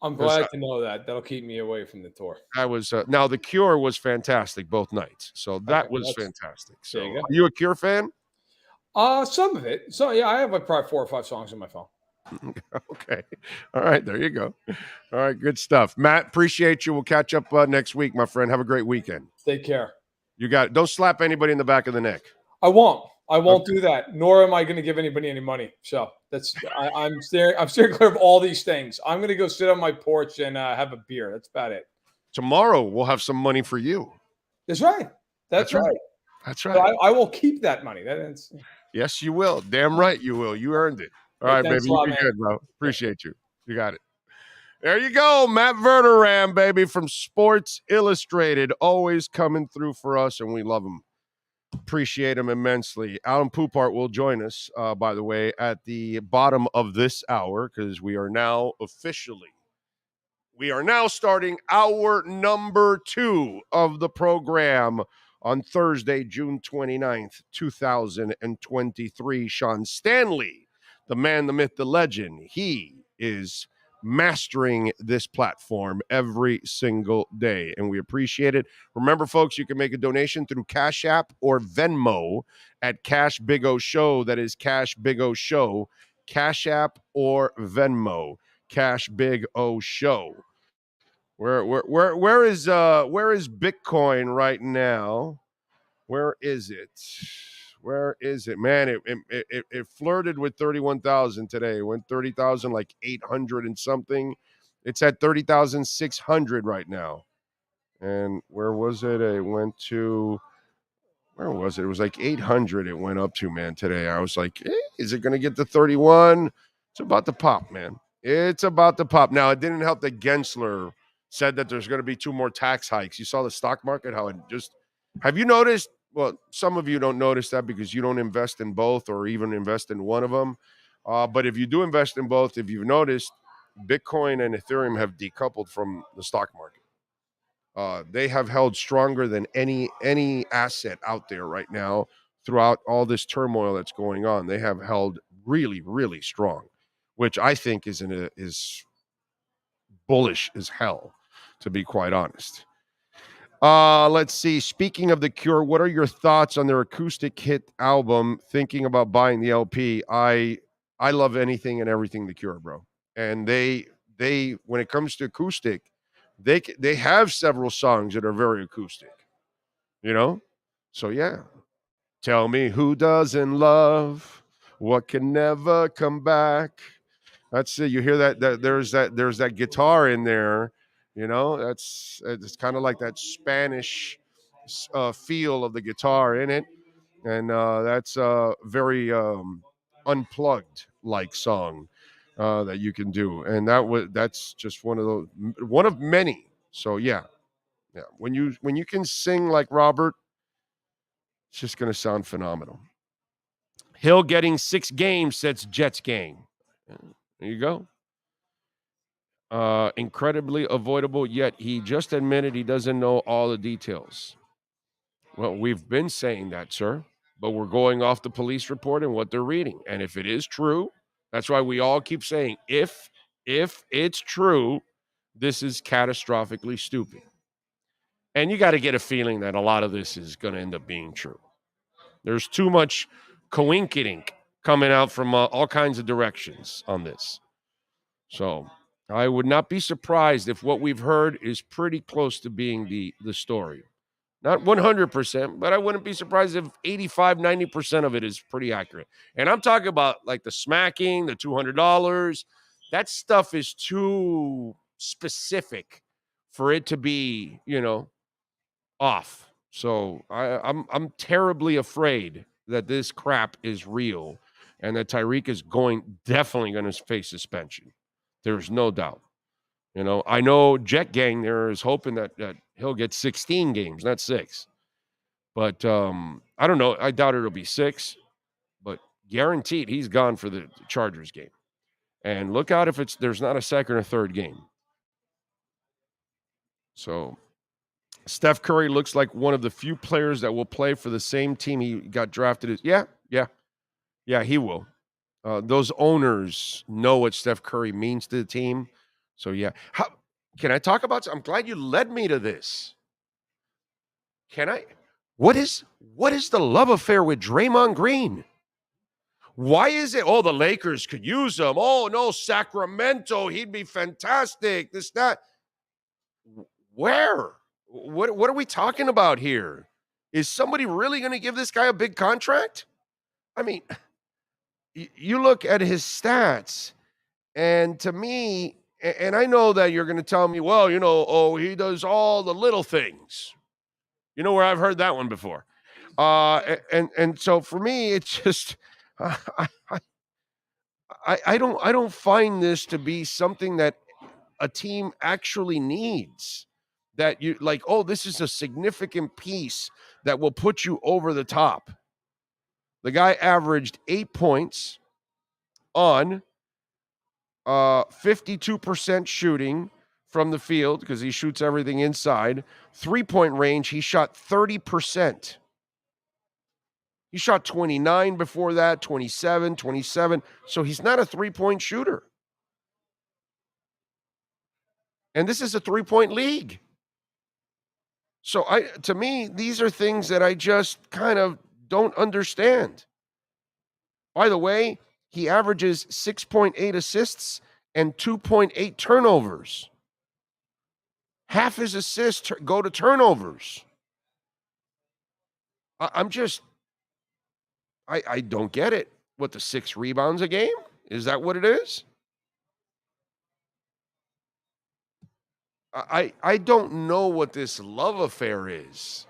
I'm glad to know that. That'll keep me away from the tour. I was now the Cure was fantastic both nights, so that was fantastic. So, are you a Cure fan? Some of it. So I have like probably 4 or 5 songs on my phone. Okay. All right, there you go. All right, good stuff. Matt, appreciate you. We'll catch up next week, my friend. Have a great weekend. Take care. You got it. Don't slap anybody in the back of the neck. I won't do that, nor am I going to give anybody any money. So that's I'm steering clear of all these things. I'm going to go sit on my porch and have a beer. That's about it. Tomorrow we'll have some money for you. That's right. That's right. That's right. So I will keep that money. Yes, you will. Damn right you will. You earned it. All right, baby. You be good, bro. Appreciate you. You got it. There you go. Matt Verderame, baby, from Sports Illustrated. Always coming through for us, and we love him. Appreciate him immensely. Alan Poupart will join us, by the way, at the bottom of this hour, because we are now starting hour number 2 of the program on Thursday, June 29th, 2023. Sean Stanley, the man, the myth, the legend, he is mastering this platform every single day, and we appreciate it. Remember, folks, you can make a donation through Cash App or Venmo at Cash Big O Show. That is Cash Big O Show. Cash App or Venmo, Cash Big O Show. Where is Bitcoin right now? Where is it? Man, it flirted with 31,000 today. It went 30,000, like 800 and something. It's at 30,600 right now. And where was it? It went to, where was it? It was like 800 it went up to, man, today. I was like, is it going to get to 31? It's about to pop, man. It's about to pop. Now, it didn't help that Gensler said that there's going to be 2 more tax hikes. You saw the stock market, how it just, have you noticed? Well, some of you don't notice that because you don't invest in both or even invest in one of them. But if you do invest in both, if you've noticed, Bitcoin and Ethereum have decoupled from the stock market. They have held stronger than any asset out there right now throughout all this turmoil that's going on. They have held really, really strong, which I think is bullish as hell to be quite honest. Let's see. Speaking of The Cure, what are your thoughts on their acoustic hit album? Thinking about buying the LP. I love anything and everything The Cure, bro. And they when it comes to acoustic, they have several songs that are very acoustic. You know? So yeah. Tell me who doesn't love what can never come back. That's it. You hear that there's that guitar in there, you know. It's kind of like that Spanish feel of the guitar in it, and that's a very unplugged like song that you can do, and that's just one of many. So yeah. When you can sing like Robert, it's just going to sound phenomenal. Hill getting 6 games sets Jets gang. There you go. Incredibly avoidable, yet he just admitted he doesn't know all the details. Well, we've been saying that, sir, but we're going off the police report and what they're reading. And if it is true, that's why we all keep saying, if it's true, this is catastrophically stupid. And you got to get a feeling that a lot of this is going to end up being true. There's too much coinkydink coming out from all kinds of directions on this. So I would not be surprised if what we've heard is pretty close to being the story. Not 100%, but I wouldn't be surprised if 85, 90% of it is pretty accurate. And I'm talking about like the smacking, the $200. That stuff is too specific for it to be, off. So I'm terribly afraid that this crap is real and that Tyreek is definitely going to face suspension. There's no doubt. I know Jet Gang there is hoping that he'll get 16 games, not 6. But I don't know. I doubt it'll be 6. But guaranteed he's gone for the Chargers game. And look out if there's not a second or third game. So Steph Curry looks like one of the few players that will play for the same team he got drafted as. Yeah, he will. Those owners know what Steph Curry means to the team. So, yeah. Can I talk about – I'm glad you led me to this. Can I – what is the love affair with Draymond Green? Why is it, the Lakers could use him. Oh, no, Sacramento, he'd be fantastic. This, that. Where? What are we talking about here? Is somebody really going to give this guy a big contract? I mean, you look at his stats, and to me, and I know that you're going to tell me, well, he does all the little things. You know where I've heard that one before. And so for me, it's just I don't find this to be something that a team actually needs. That you like, this is a significant piece that will put you over the top. The guy averaged 8 points on 52% shooting from the field because he shoots everything inside. 3-point range, he shot 30%. He shot 29 before that, 27. So he's not a 3-point shooter. And this is a 3-point league. So to me, these are things that I just kind of don't understand. By the way, he averages 6.8 assists and 2.8 turnovers. Half his assists go to turnovers. I don't get it. What, the 6 rebounds a game? Is that what it is? I don't know what this love affair is.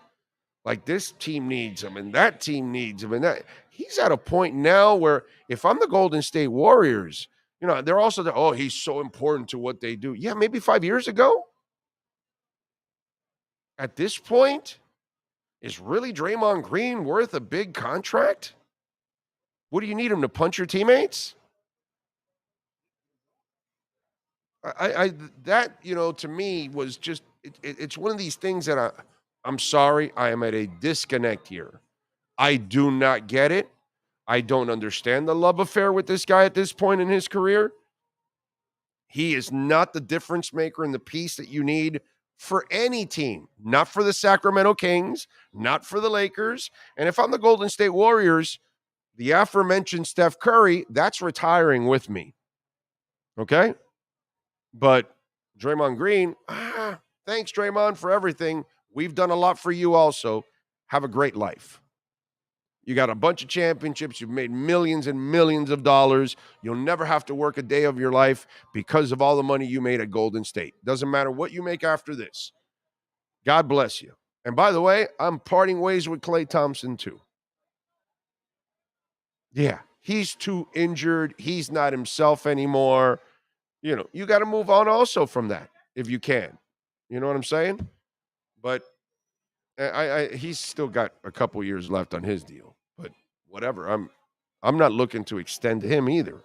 Like, this team needs him and that team needs him and that. He's at a point now where if I'm the Golden State Warriors, they're also he's so important to what they do. Yeah, maybe 5 years ago. At this point, is really Draymond Green worth a big contract? What do you need him to punch your teammates? That to me was just it's one of these things that I'm sorry, I am at a disconnect here. I do not get it. I don't understand the love affair with this guy at this point in his career. He is not the difference maker and the piece that you need for any team, not for the Sacramento Kings, not for the Lakers. And if I'm the Golden State Warriors, the aforementioned Steph Curry, that's retiring with me. Okay? But Draymond Green, thanks, Draymond, for everything. We've done a lot for you also. Have a great life. You got a bunch of championships. You've made millions and millions of dollars. You'll never have to work a day of your life because of all the money you made at Golden State. Doesn't matter what you make after this. God bless you. And by the way, I'm parting ways with Klay Thompson too. Yeah, he's too injured. He's not himself anymore. You know, you got to move on also from that if you can. You know what I'm saying? But he's still got a couple years left on his deal. But whatever. I'm not looking to extend him either.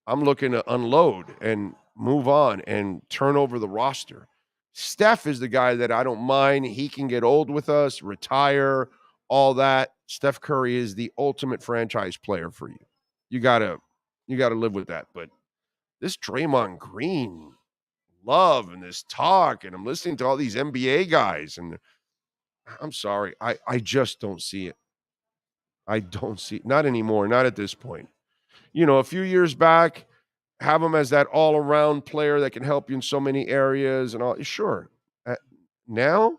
I'm looking to unload and move on and turn over the roster. Steph is the guy that I don't mind. He can get old with us, retire, all that. Steph Curry is the ultimate franchise player for you. You gotta live with that. But this Draymond Green love and this talk, and I'm listening to all these NBA guys, and I'm sorry, I just don't see it. I don't see it. Not anymore, not at this point. You know, a few years back, have him as that all-around player that can help you in so many areas and all. Sure. Now?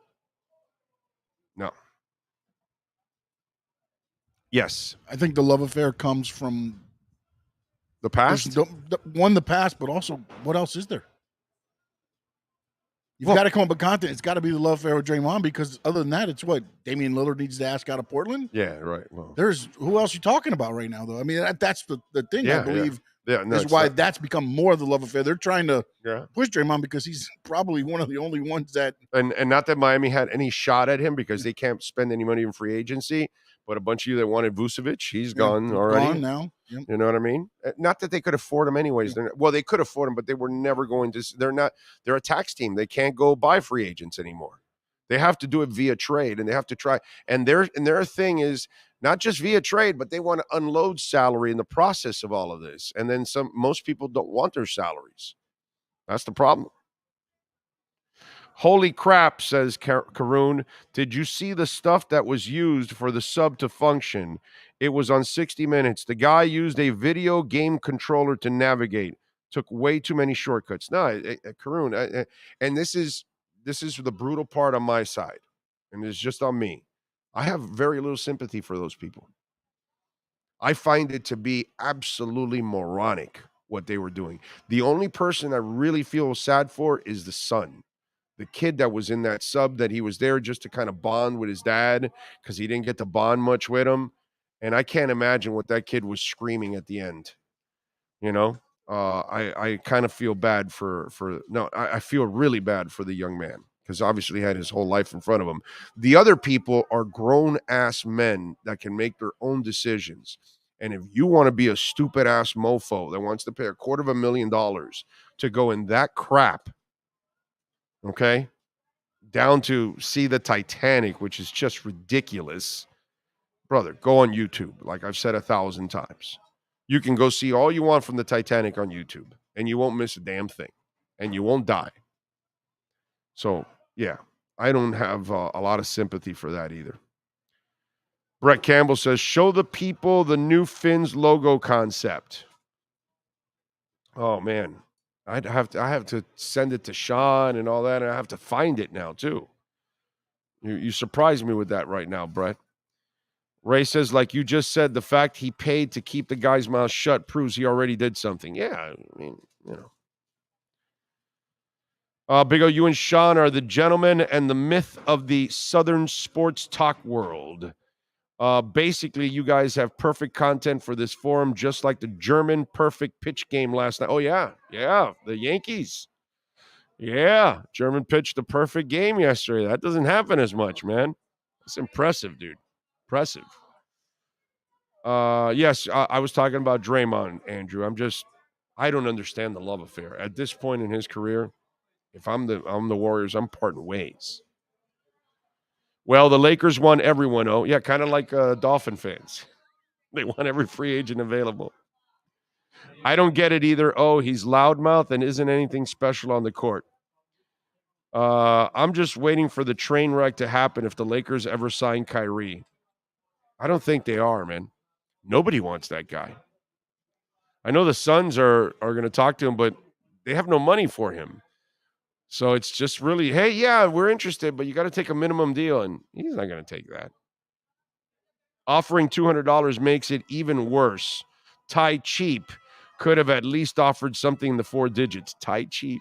No. Yes. I think the love affair comes from the past. The past, but also what else is there? You've got to come up with content. It's got to be the love affair with Draymond, because other than that, it's what Damian Lillard needs to ask out of Portland. Yeah, right. Well, there's who else you talking about right now, though? I mean, that's the thing. Yeah, I believe no, is why that's become more of the love affair. They're trying to push Draymond because he's probably one of the only ones that. And not that Miami had any shot at him, because they can't spend any money in free agency. But a bunch of you that wanted Vucevic, he's gone already. Gone now. Yep. You know what I mean? Not that they could afford him anyways. They could afford him, but they were never going to. They're a tax team. They can't go buy free agents anymore. They have to do it via trade, and they have to try. And their thing is not just via trade, but they want to unload salary in the process of all of this. And then most people don't want their salaries. That's the problem. Holy crap, says Karoon. Did you see the stuff that was used for the sub to function? It was on 60 Minutes. The guy used a video game controller to navigate. Took way too many shortcuts. No, Karoon, and this is the brutal part on my side, and it's just on me. I have very little sympathy for those people. I find it to be absolutely moronic what they were doing. The only person I really feel sad for is the son. The kid that was in that sub, that he was there just to kind of bond with his dad, because he didn't get to bond much with him. And I can't imagine what that kid was screaming at the end. You know, I kind of feel bad I feel really bad for the young man, because obviously he had his whole life in front of him. The other people are grown-ass men that can make their own decisions. And if you want to be a stupid-ass mofo that wants to pay $250,000 to go in that crap, okay, down to see the Titanic, which is just ridiculous, brother, go on YouTube. Like I've said 1,000 times, you can go see all you want from the Titanic on YouTube, and you won't miss a damn thing, and you won't die. So yeah, I don't have a lot of sympathy for that either. Brett Campbell says, show the people the new Fins logo concept. Oh man, I have to send it to Sean and all that, and I have to find it now too. You surprised me with that right now, Brett. Ray says, like you just said, the fact he paid to keep the guy's mouth shut proves he already did something. Yeah, I mean, you know. Big O, you and Sean are the gentlemen and the myth of the Southern sports talk world. Basically, you guys have perfect content for this forum, just like the German perfect pitch game last night. Oh, yeah, the Yankees. Yeah, German pitched a perfect game yesterday. That doesn't happen as much, man. It's impressive, dude. Impressive. Yes, I was talking about Draymond, Andrew. I don't understand the love affair. At this point in his career, if I'm the Warriors, I'm parting ways. Well, the Lakers want everyone. Oh, yeah, kind of like Dolphin fans. They want every free agent available. I don't get it either. Oh, he's loudmouth and isn't anything special on the court. I'm just waiting for the train wreck to happen if the Lakers ever sign Kyrie. I don't think they are, man. Nobody wants that guy. I know the Suns are going to talk to him, but they have no money for him. So it's just really, hey, yeah, we're interested, but you got to take a minimum deal, and he's not going to take that. Offering $200 makes it even worse. Ty Cheap could have at least offered something in the 4 digits. Ty Cheap.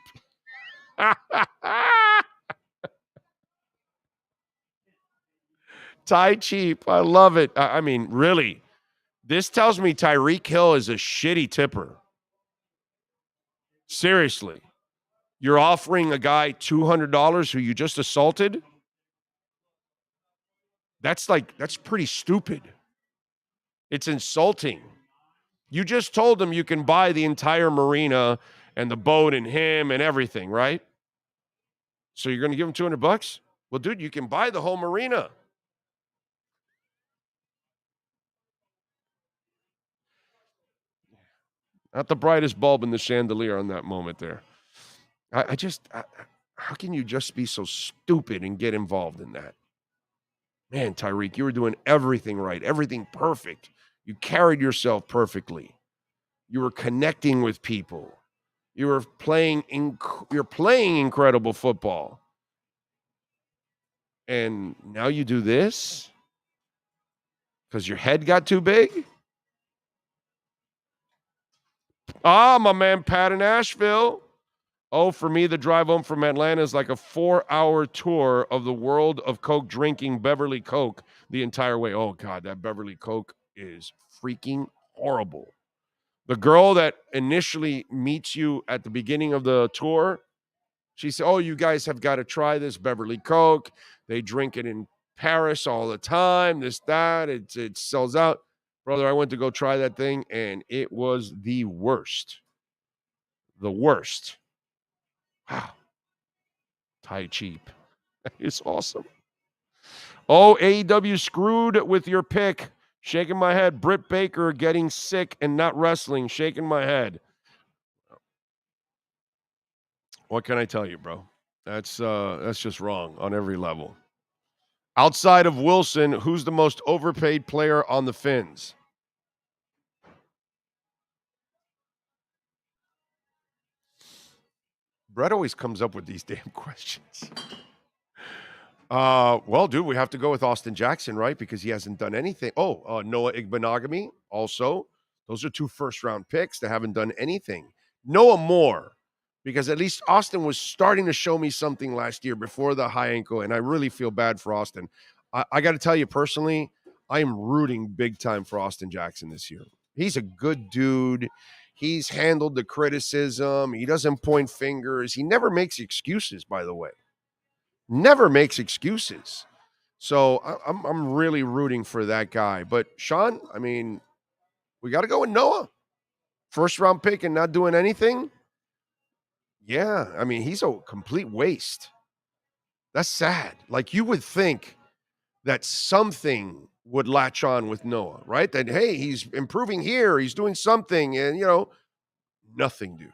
Ty Cheap. I love it. I mean, really. This tells me Tyreek Hill is a shitty tipper. Seriously. You're offering a guy $200 who you just assaulted? That's pretty stupid. It's insulting. You just told him you can buy the entire marina and the boat and him and everything, right? So you're going to give him $200? Well, dude, you can buy the whole marina. Not the brightest bulb in the chandelier on that moment there. How can you just be so stupid and get involved in that? Man, Tyreek, you were doing everything right, everything perfect. You carried yourself perfectly. You were connecting with people. You're playing incredible football. And now you do this? Because your head got too big? My man Pat in Asheville. Oh, for me, the drive home from Atlanta is like a 4-hour tour of the world of Coke, drinking Beverly Coke the entire way. Oh, God, that Beverly Coke is freaking horrible. The girl that initially meets you at the beginning of the tour, she said, oh, you guys have got to try this Beverly Coke. They drink it in Paris all the time, this, that. It sells out. Brother, I went to go try that thing, and it was the worst. The worst. Wow. Ty Cheap. It's awesome. Oh, AEW screwed with your pick. Shaking my head. Britt Baker getting sick and not wrestling. Shaking my head. What can I tell you, bro? That's just wrong on every level. Outside of Wilson, who's the most overpaid player on the Fins? Brett always comes up with these damn questions. Well, dude, we have to go with Austin Jackson, right? Because he hasn't done anything. Noah Igbenogany also. Those are 2 first-round picks that haven't done anything. Noah Moore, because at least Austin was starting to show me something last year before the high ankle, and I really feel bad for Austin. I got to tell you personally, I am rooting big time for Austin Jackson this year. He's a good dude. He's handled the criticism. He doesn't point fingers. He never makes excuses, by the way. Never makes excuses. So I'm really rooting for that guy. But Sean, I mean, we got to go with Noah. First round pick and not doing anything. Yeah, I mean, he's a complete waste. That's sad. Like, you would think that something would latch on with Noah, right? That, hey, he's improving here. He's doing something. And, nothing, dude.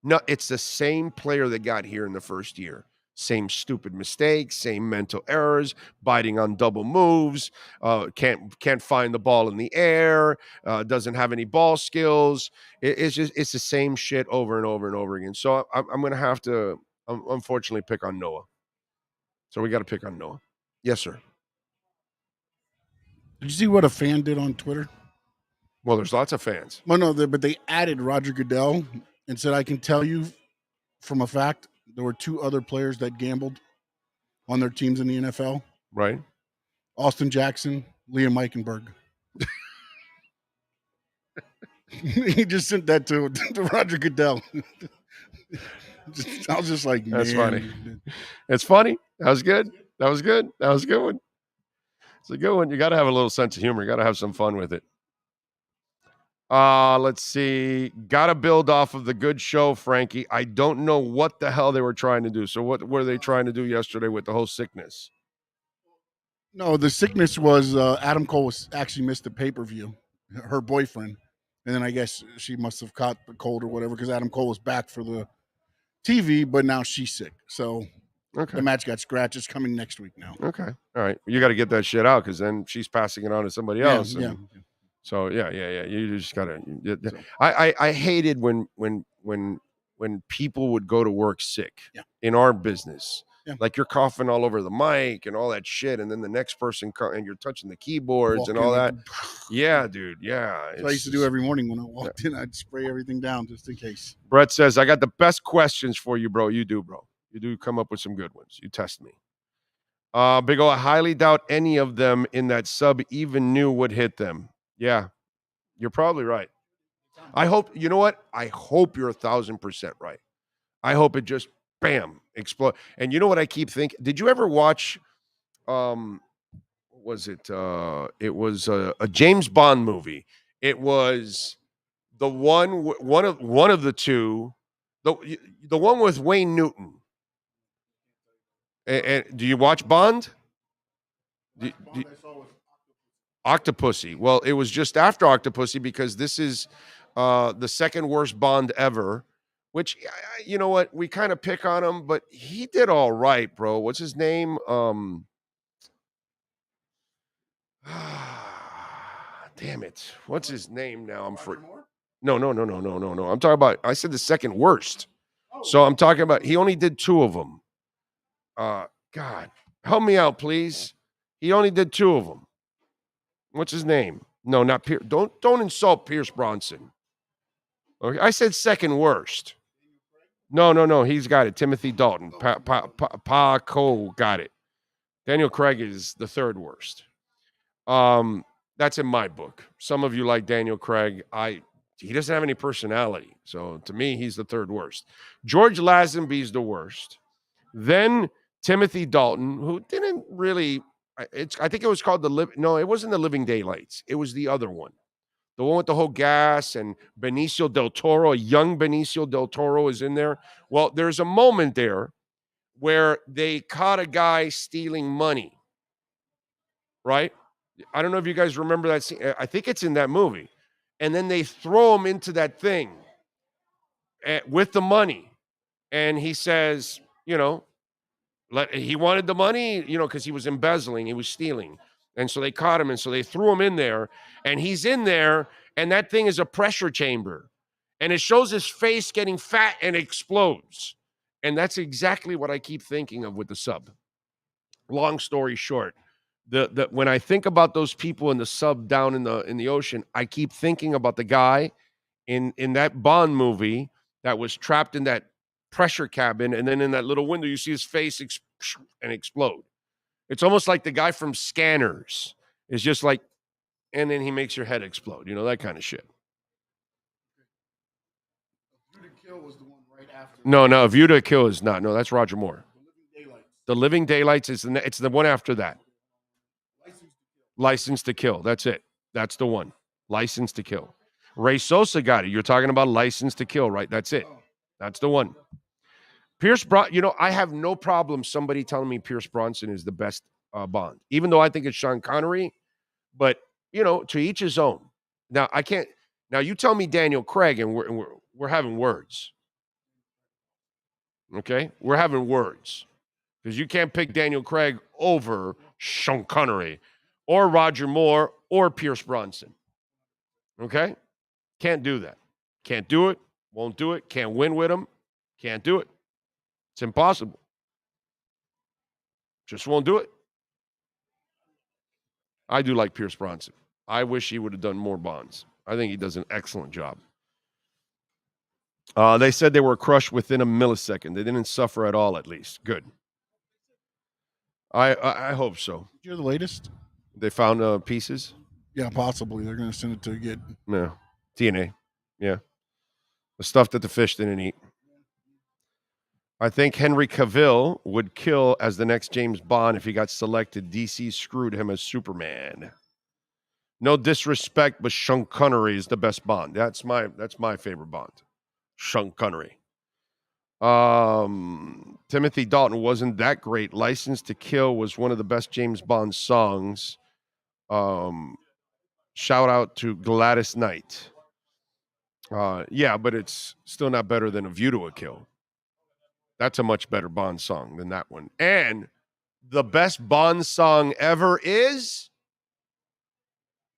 No, it's the same player that got here in the first year. Same stupid mistakes, same mental errors, biting on double moves, can't find the ball in the air, doesn't have any ball skills. It's the same shit over and over and over again. So I'm going to have to, unfortunately, pick on Noah. So we got to pick on Noah. Yes, sir. Did you see what a fan did on Twitter? Well, there's lots of fans. Well, no, but they added Roger Goodell and said, I can tell you from a fact, there were 2 other players that gambled on their teams in the NFL. Right. Austin Jackson, Liam Eichenberg. He just sent that to Roger Goodell. I was just like, that's man. Funny. It's funny. That was good. That was good. That was a good one. It's a good one. You got to have a little sense of humor. You got to have some fun with it. Let's see. Got to build off of the good show, Frankie. I don't know what the hell they were trying to do. So what were they trying to do yesterday with the whole sickness? No, the sickness was Adam Cole actually missed the pay-per-view, her boyfriend. And then I guess she must have caught the cold or whatever because Adam Cole was back for the TV, but now she's sick. So Okay. The match got scratched. It's coming next week now. Okay. All right. You got to get that shit out because then she's passing it on to somebody else. Yeah. So yeah. You just gotta. I hated when people would go to work sick in our business. Yeah. Like you're coughing all over the mic and all that shit, and then the next person and you're touching the keyboards and all that. Yeah, dude. Yeah. That's what I used to do every morning when I walked in. I'd spray everything down just in case. Brett says, "I got the best questions for you, bro. You do, bro. You do come up with some good ones. You test me." Big O, I highly doubt any of them in that sub even knew what hit them. Yeah, you're probably right. I hope, you know what? I hope you're 1,000% right. I hope it just, bam, explode. And you know what I keep thinking? Did you ever watch, what was it? It was a James Bond movie. It was the one of the two, the one with Wayne Newton. And do you watch Bond? Octopussy. Well, it was just after Octopussy because this is the second worst Bond ever, which, you know what, we kind of pick on him, but he did all right, bro. What's his name? Damn it. What's his name now? I'm for No. I'm talking about, I said the second worst. So I'm talking about, he only did 2 of them. God, help me out, please. He only did 2 of them. What's his name? No, not Pierce. Don't insult Pierce Bronson. Okay, I said second worst. No. He's got it. Timothy Dalton. Paco got it. Daniel Craig is the third worst. That's in my book. Some of you like Daniel Craig. He doesn't have any personality. So to me, he's the third worst. George Lazenby's the worst. Then Timothy Dalton, who didn't really. I think it was called No, it wasn't the Living Daylights. It was the other one. The one with the whole gas and Benicio del Toro, a young Benicio del Toro is in there. Well, there's a moment there where they caught a guy stealing money, right? I don't know if you guys remember that scene. I think it's in that movie. And then they throw him into that thing with the money. And he says, he wanted the money, because he was embezzling, he was stealing. And so they caught him, and so they threw him in there, and he's in there, and that thing is a pressure chamber. And it shows his face getting fat and explodes. And that's exactly what I keep thinking of with the sub. Long story short, when I think about those people in the sub down in the ocean, I keep thinking about the guy in that Bond movie that was trapped in that pressure cabin, and then in that little window you see his face and explode. It's almost like the guy from Scanners is just like, and then he makes your head explode, that kind of shit. View to Kill was the one right after. No, View to Kill is not. No, that's Roger Moore. The Living Daylights is it's the one after that. License to Kill. That's it. That's the one. License to Kill. Ray Sosa got it. You're talking about License to Kill, right? That's it. That's the one. Pierce Bronson, I have no problem somebody telling me Pierce Bronson is the best Bond, even though I think it's Sean Connery. But, to each his own. Now, I can't. Now, you tell me Daniel Craig, and we're having words. Okay? We're having words. Because you can't pick Daniel Craig over Sean Connery or Roger Moore or Pierce Bronson. Okay? Can't do that. Can't do it. Won't do it. Can't win with him. Can't do it. It's impossible. Just won't do it. I do like Pierce Bronson. I wish he would have done more Bonds. I think he does an excellent job. They said they were crushed within a millisecond. They didn't suffer at all, at least. Good. I hope so. You're the latest? They found pieces? Yeah, possibly. They're going to send it to get... Yeah. DNA. Yeah. The stuff that the fish didn't eat. I think Henry Cavill would kill as the next James Bond if he got selected. DC screwed him as Superman. No disrespect, but Sean Connery is the best Bond. That's my favorite Bond. Sean Connery. Timothy Dalton wasn't that great. License to Kill was one of the best James Bond songs. Shout out to Gladys Knight. Yeah, but it's still not better than A View to a Kill. That's a much better Bond song than that one. And the best Bond song ever is?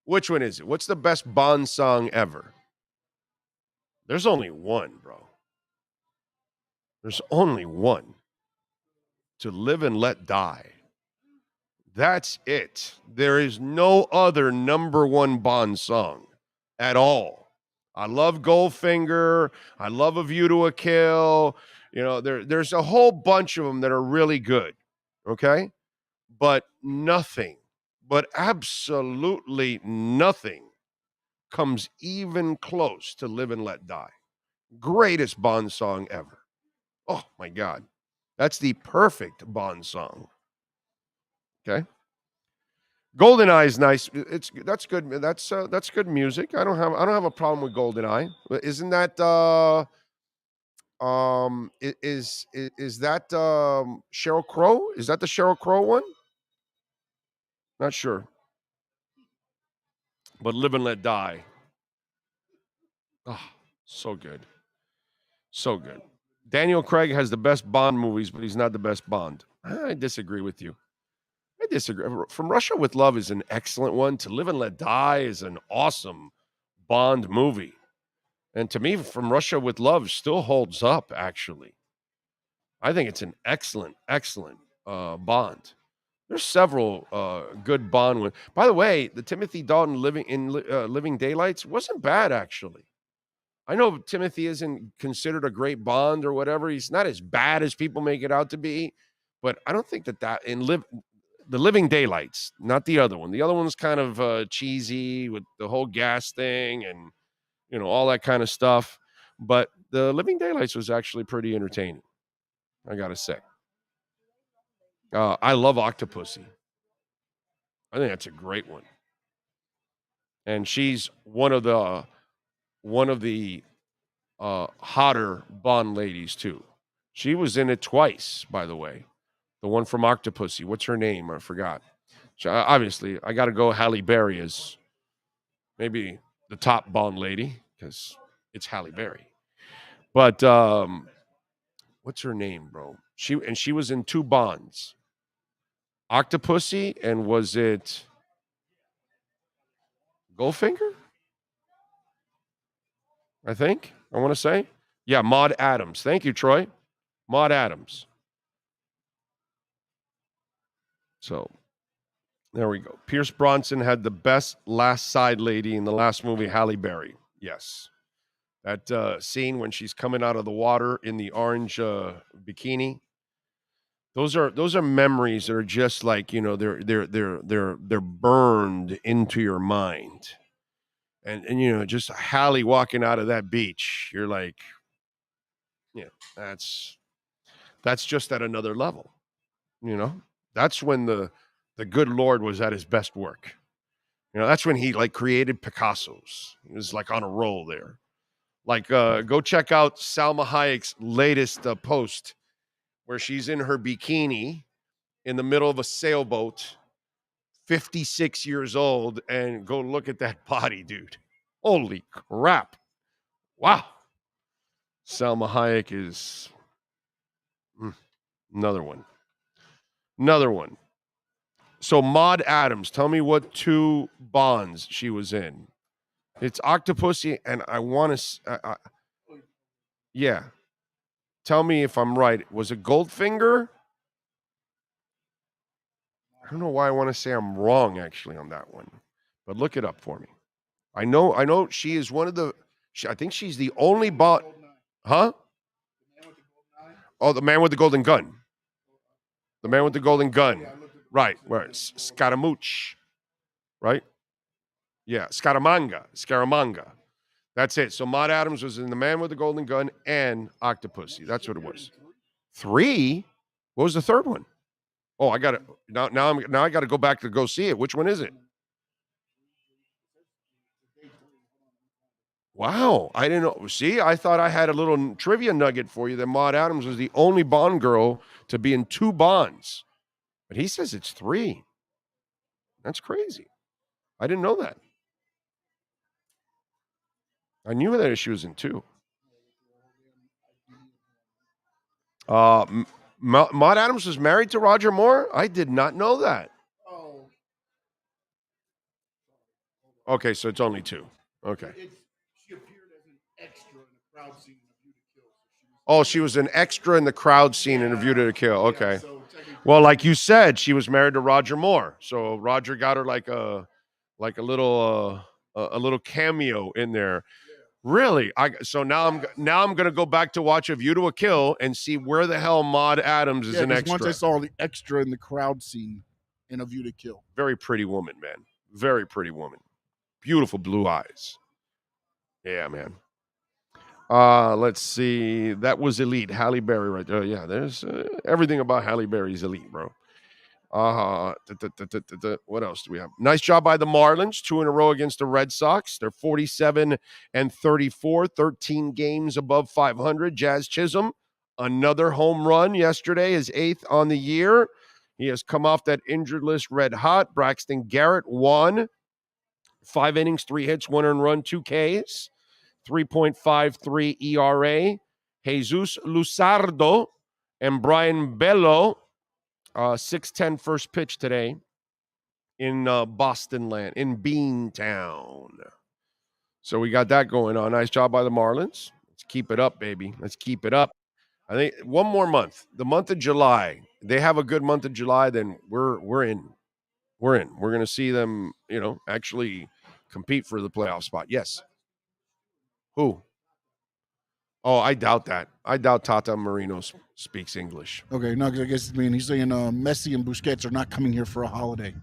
Which one is it? What's the best Bond song ever? There's only one, bro. There's only one. To Live and Let Die. That's it. There is no other number one Bond song at all. I love Goldfinger. I love A View to a Kill. You know, there's a whole bunch of them that are really good. Okay? But nothing, but absolutely nothing comes even close to Live and Let Die. Greatest Bond song ever. Oh my God. That's the perfect Bond song. Okay. GoldenEye is nice. That's good. That's good music. I don't have a problem with GoldenEye. Isn't that is that Sheryl Crow? Is that the Sheryl Crow one? Not sure. But Live and Let Die. Oh, so good. So good. Daniel Craig has the best Bond movies, but he's not the best Bond. I disagree with you. I disagree. From Russia with Love is an excellent one. To Live and Let Die is an awesome Bond movie. And to me, From Russia with Love still holds up, actually. I think it's an excellent, excellent Bond. There's several good Bond ones. By the way, the Timothy Dalton Living Daylights wasn't bad, actually. I know Timothy isn't considered a great Bond or whatever. He's not as bad as people make it out to be. But I don't think that the Living Daylights, not the other one. The other one's kind of cheesy with the whole gas thing and, you know, all that kind of stuff. But the Living Daylights was actually pretty entertaining, I got to say. I love Octopussy. I think that's a great one. And she's one of the hotter Bond ladies, too. She was in it twice, by the way. The one from Octopussy. What's her name? I forgot. Obviously, I got to go Halle Berry as maybe the top Bond lady because it's Halle Berry. But what's her name, bro? She was in two Bonds. Octopussy, and was it Goldfinger? I think. I want to say. Yeah, Maud Adams. Thank you, Troy. Maud Adams. So there we go. Pierce Bronson had the best last side lady in the last movie, Halle Berry. Yes. That scene when she's coming out of the water in the orange bikini. Those are memories that are just like, you know, they're burned into your mind. And you know, just Halle walking out of that beach, you're like, yeah, that's just at another level, you know. That's when the good Lord was at his best work. You know, that's when he like created Picasso's. He was like on a roll there. Like, go check out Salma Hayek's latest post where she's in her bikini in the middle of a sailboat, 56 years old, and go look at that body, dude. Holy crap. Wow. Salma Hayek is another one. Another one. So Maud Adams, tell me what two Bonds she was in. It's Octopussy, and I want to... yeah. Tell me if I'm right. Was it Goldfinger? I don't know why I want to say I'm wrong, actually, on that one. But look it up for me. I know she is one of the... I think she's the only Bond... Huh? Oh, the man with the golden gun. The man with the golden gun. Right. Scaramouche. Right? Yeah. Scaramanga. That's it. So Maud Adams was in The Man with the Golden Gun and Octopussy. That's what it was. 3? What was the third one? Oh, I got it. Now I got to go back to go see it. Which one is it? Wow. I didn't know. See, I thought I had a little trivia nugget for you that Maud Adams was the only Bond girl to be in 2 Bonds. But he says it's 3. That's crazy. I didn't know that. I knew that she was in 2. Maud Adams was married to Roger Moore? I did not know that. Oh. Okay, so it's only 2. Okay. She appeared as an extra in the crowd scene in A View to Kill. Oh, she was an extra in the crowd scene in A View to Kill. Okay. Well, like you said, she was married to Roger Moore, so Roger got her like a little cameo in there. Really? So now I'm gonna go back to watch A View to a Kill and see where the hell Maud Adams is an extra. Once I saw the extra in the crowd scene in A View to Kill. Very pretty woman, man. Very pretty woman. Beautiful blue eyes. Yeah, man. Let's see. That was elite. Halle Berry right there. Yeah, there's everything about Halle Berry's elite, bro. What else do we have? Nice job by the Marlins. 2 in a row against the Red Sox. They're 47 and 34, 13 games above 500. Jazz Chisholm, another home run yesterday, his 8th on the year. He has come off that injured list red hot. Braxton Garrett, 1. 5 innings, 3 hits, 1 earned run, 2 Ks. 3.53 ERA. Jesus Luzardo and Brian Bello, 6:10 first pitch today in Boston land, in Beantown. So we got that going on. Nice job by the Marlins. Let's keep it up, baby. Let's keep it up. I think one more month, the month of July. They have a good month of July, then we're in. We're in. We're going to see them, actually compete for the playoff spot. Yes. Who? Oh, I doubt that. I doubt Tata Marino speaks English. Okay, no, because I guess he's saying Messi and Busquets are not coming here for a holiday.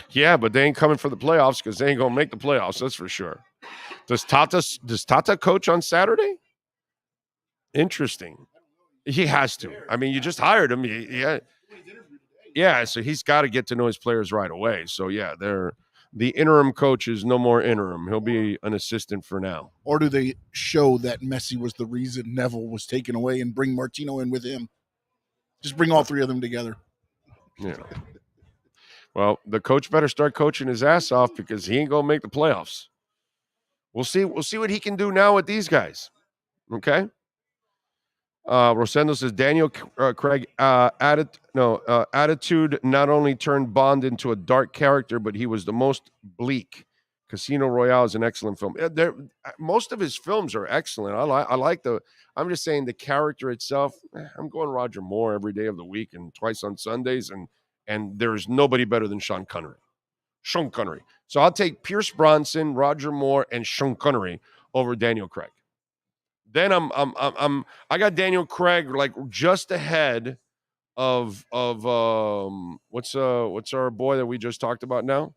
Yeah, but they ain't coming for the playoffs because they ain't gonna make the playoffs. That's for sure. Does Tata coach on Saturday? Interesting. He has to. I mean, you just hired him. Yeah. So he's got to get to know his players right away. So yeah, the interim coach is no more interim. He'll be an assistant for now. Or do they show that Messi was the reason Neville was taken away and bring Martino in with him? Just bring all 3 of them together. Yeah. Well, the coach better start coaching his ass off because he ain't gonna make the playoffs. We'll see. We'll see what he can do now with these guys. Okay. Rosendo says Daniel Craig attitude not only turned Bond into a dark character, but he was the most bleak. Casino Royale is an excellent film. Most of his films are excellent. I like I'm just saying the character itself. I'm going Roger Moore every day of the week and twice on Sundays, and there's nobody better than Sean Connery. Sean Connery. So I'll take Pierce Brosnan, Roger Moore, and Sean Connery over Daniel Craig. Then I got Daniel Craig like just ahead of what's our boy that we just talked about now?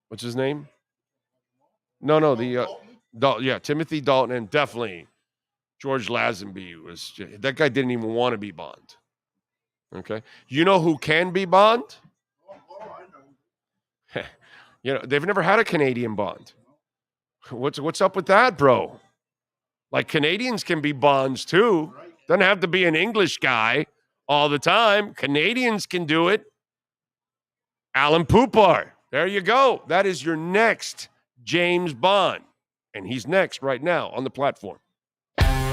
What's his name? No, Timothy Dalton, and definitely George Lazenby was. That guy didn't even want to be Bond. Okay, you know who can be Bond? They've never had a Canadian Bond. What's up with that, bro? Like Canadians can be Bonds too. Doesn't have to be an English guy all the time. Canadians can do it. Alan Poupart. There you go. That is your next James Bond. And he's next right now on the platform.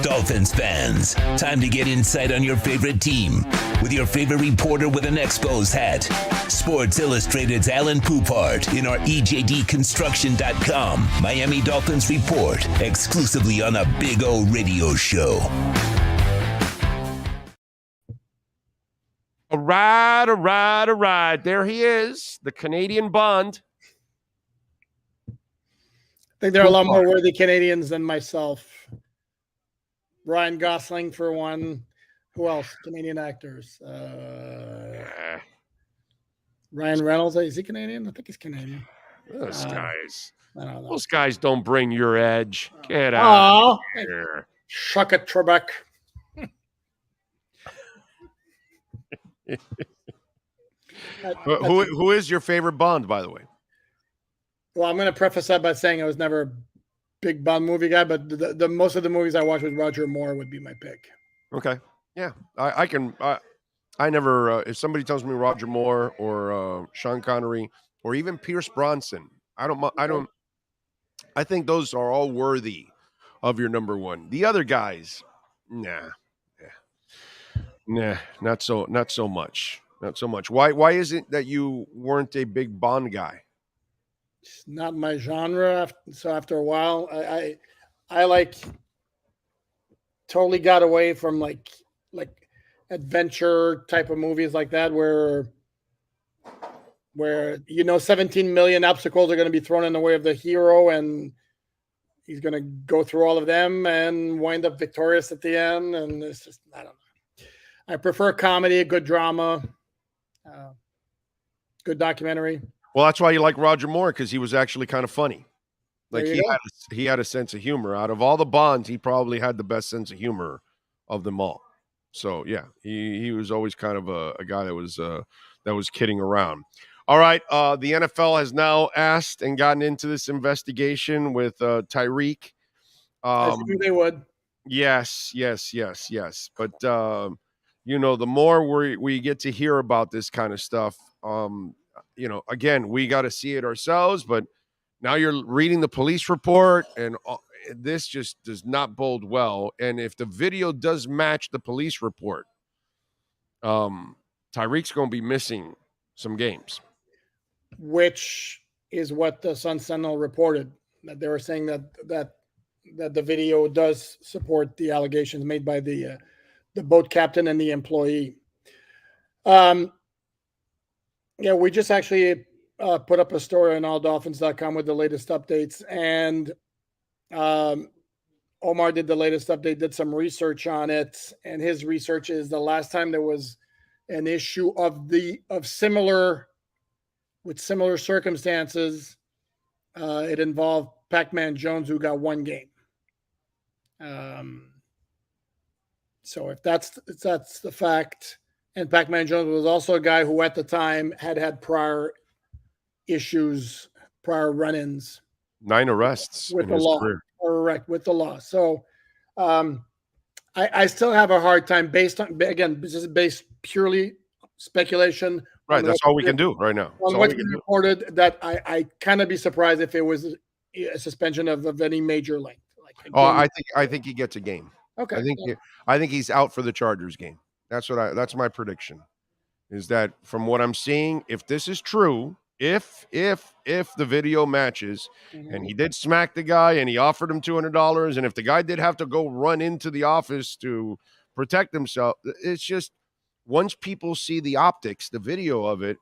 Dolphins fans, time to get insight on your favorite team with your favorite reporter with an Expos hat. Sports Illustrated's Alan Poupart in our EJDconstruction.com Miami Dolphins report, exclusively on a Big O radio show. All right. There he is, the Canadian Bond. I think there are a lot more worthy Canadians than myself. Ryan Gosling for one. Who else? Canadian actors. Ryan Reynolds. Is he Canadian? I think he's Canadian. Those guys don't bring your edge. Get out of here. Shuck it, Trebek. Who is your favorite Bond, by the way? Well, I'm going to preface that by saying I was never a big Bond movie guy, but the most of the movies I watched with Roger Moore would be my pick. Okay. Yeah. I never, if somebody tells me Roger Moore or Sean Connery or even Pierce Brosnan, I think those are all worthy of your number one. The other guys, Nah, not so much. Not so much. Why is it that you weren't a big Bond guy? It's not my genre. So after a while, I like totally got away from like adventure type of movies like that where 17 million obstacles are going to be thrown in the way of the hero and he's going to go through all of them and wind up victorious at the end. And it's just, I don't know. I prefer comedy, a good drama, good documentary. Well, that's why you like Roger Moore, because he was actually kind of funny. Like he had a sense of humor. Out of all the Bonds, he probably had the best sense of humor of them all. So yeah, he was always kind of a guy that was kidding around. All right, the NFL has now asked and gotten into this investigation with Tyreek. I think they would. Yes. But the more we get to hear about this kind of stuff, again, we got to see it ourselves. But now you're reading the police report, and this just does not bode well. And if the video does match the police report, Tyreek's going to be missing some games. Which is what the Sun Sentinel reported, that they were saying that the video does support the allegations made by the boat captain and the employee. We just actually put up a story on alldolphins.com with the latest updates, and Omar did the latest update, did some research on it, and his research is the last time there was an issue of similar circumstances, it involved Pac-Man Jones, who got one game. So if that's the fact, and Pac-Man Jones was also a guy who at the time had prior issues, prior run-ins. 9 arrests with in the his law. career. Correct, with the law. So I still have a hard time this is based purely speculation. Right, that's all we can do right now. On what's been reported, that I kind of be surprised if it was a suspension of any major length. I think he gets a game. Okay. I think he's out for the Chargers game. That's my prediction. Is that from what I'm seeing, if this is true, if the video matches, and he did smack the guy and he offered him $200, and if the guy did have to go run into the office to protect himself, it's just once people see the optics, the video of it,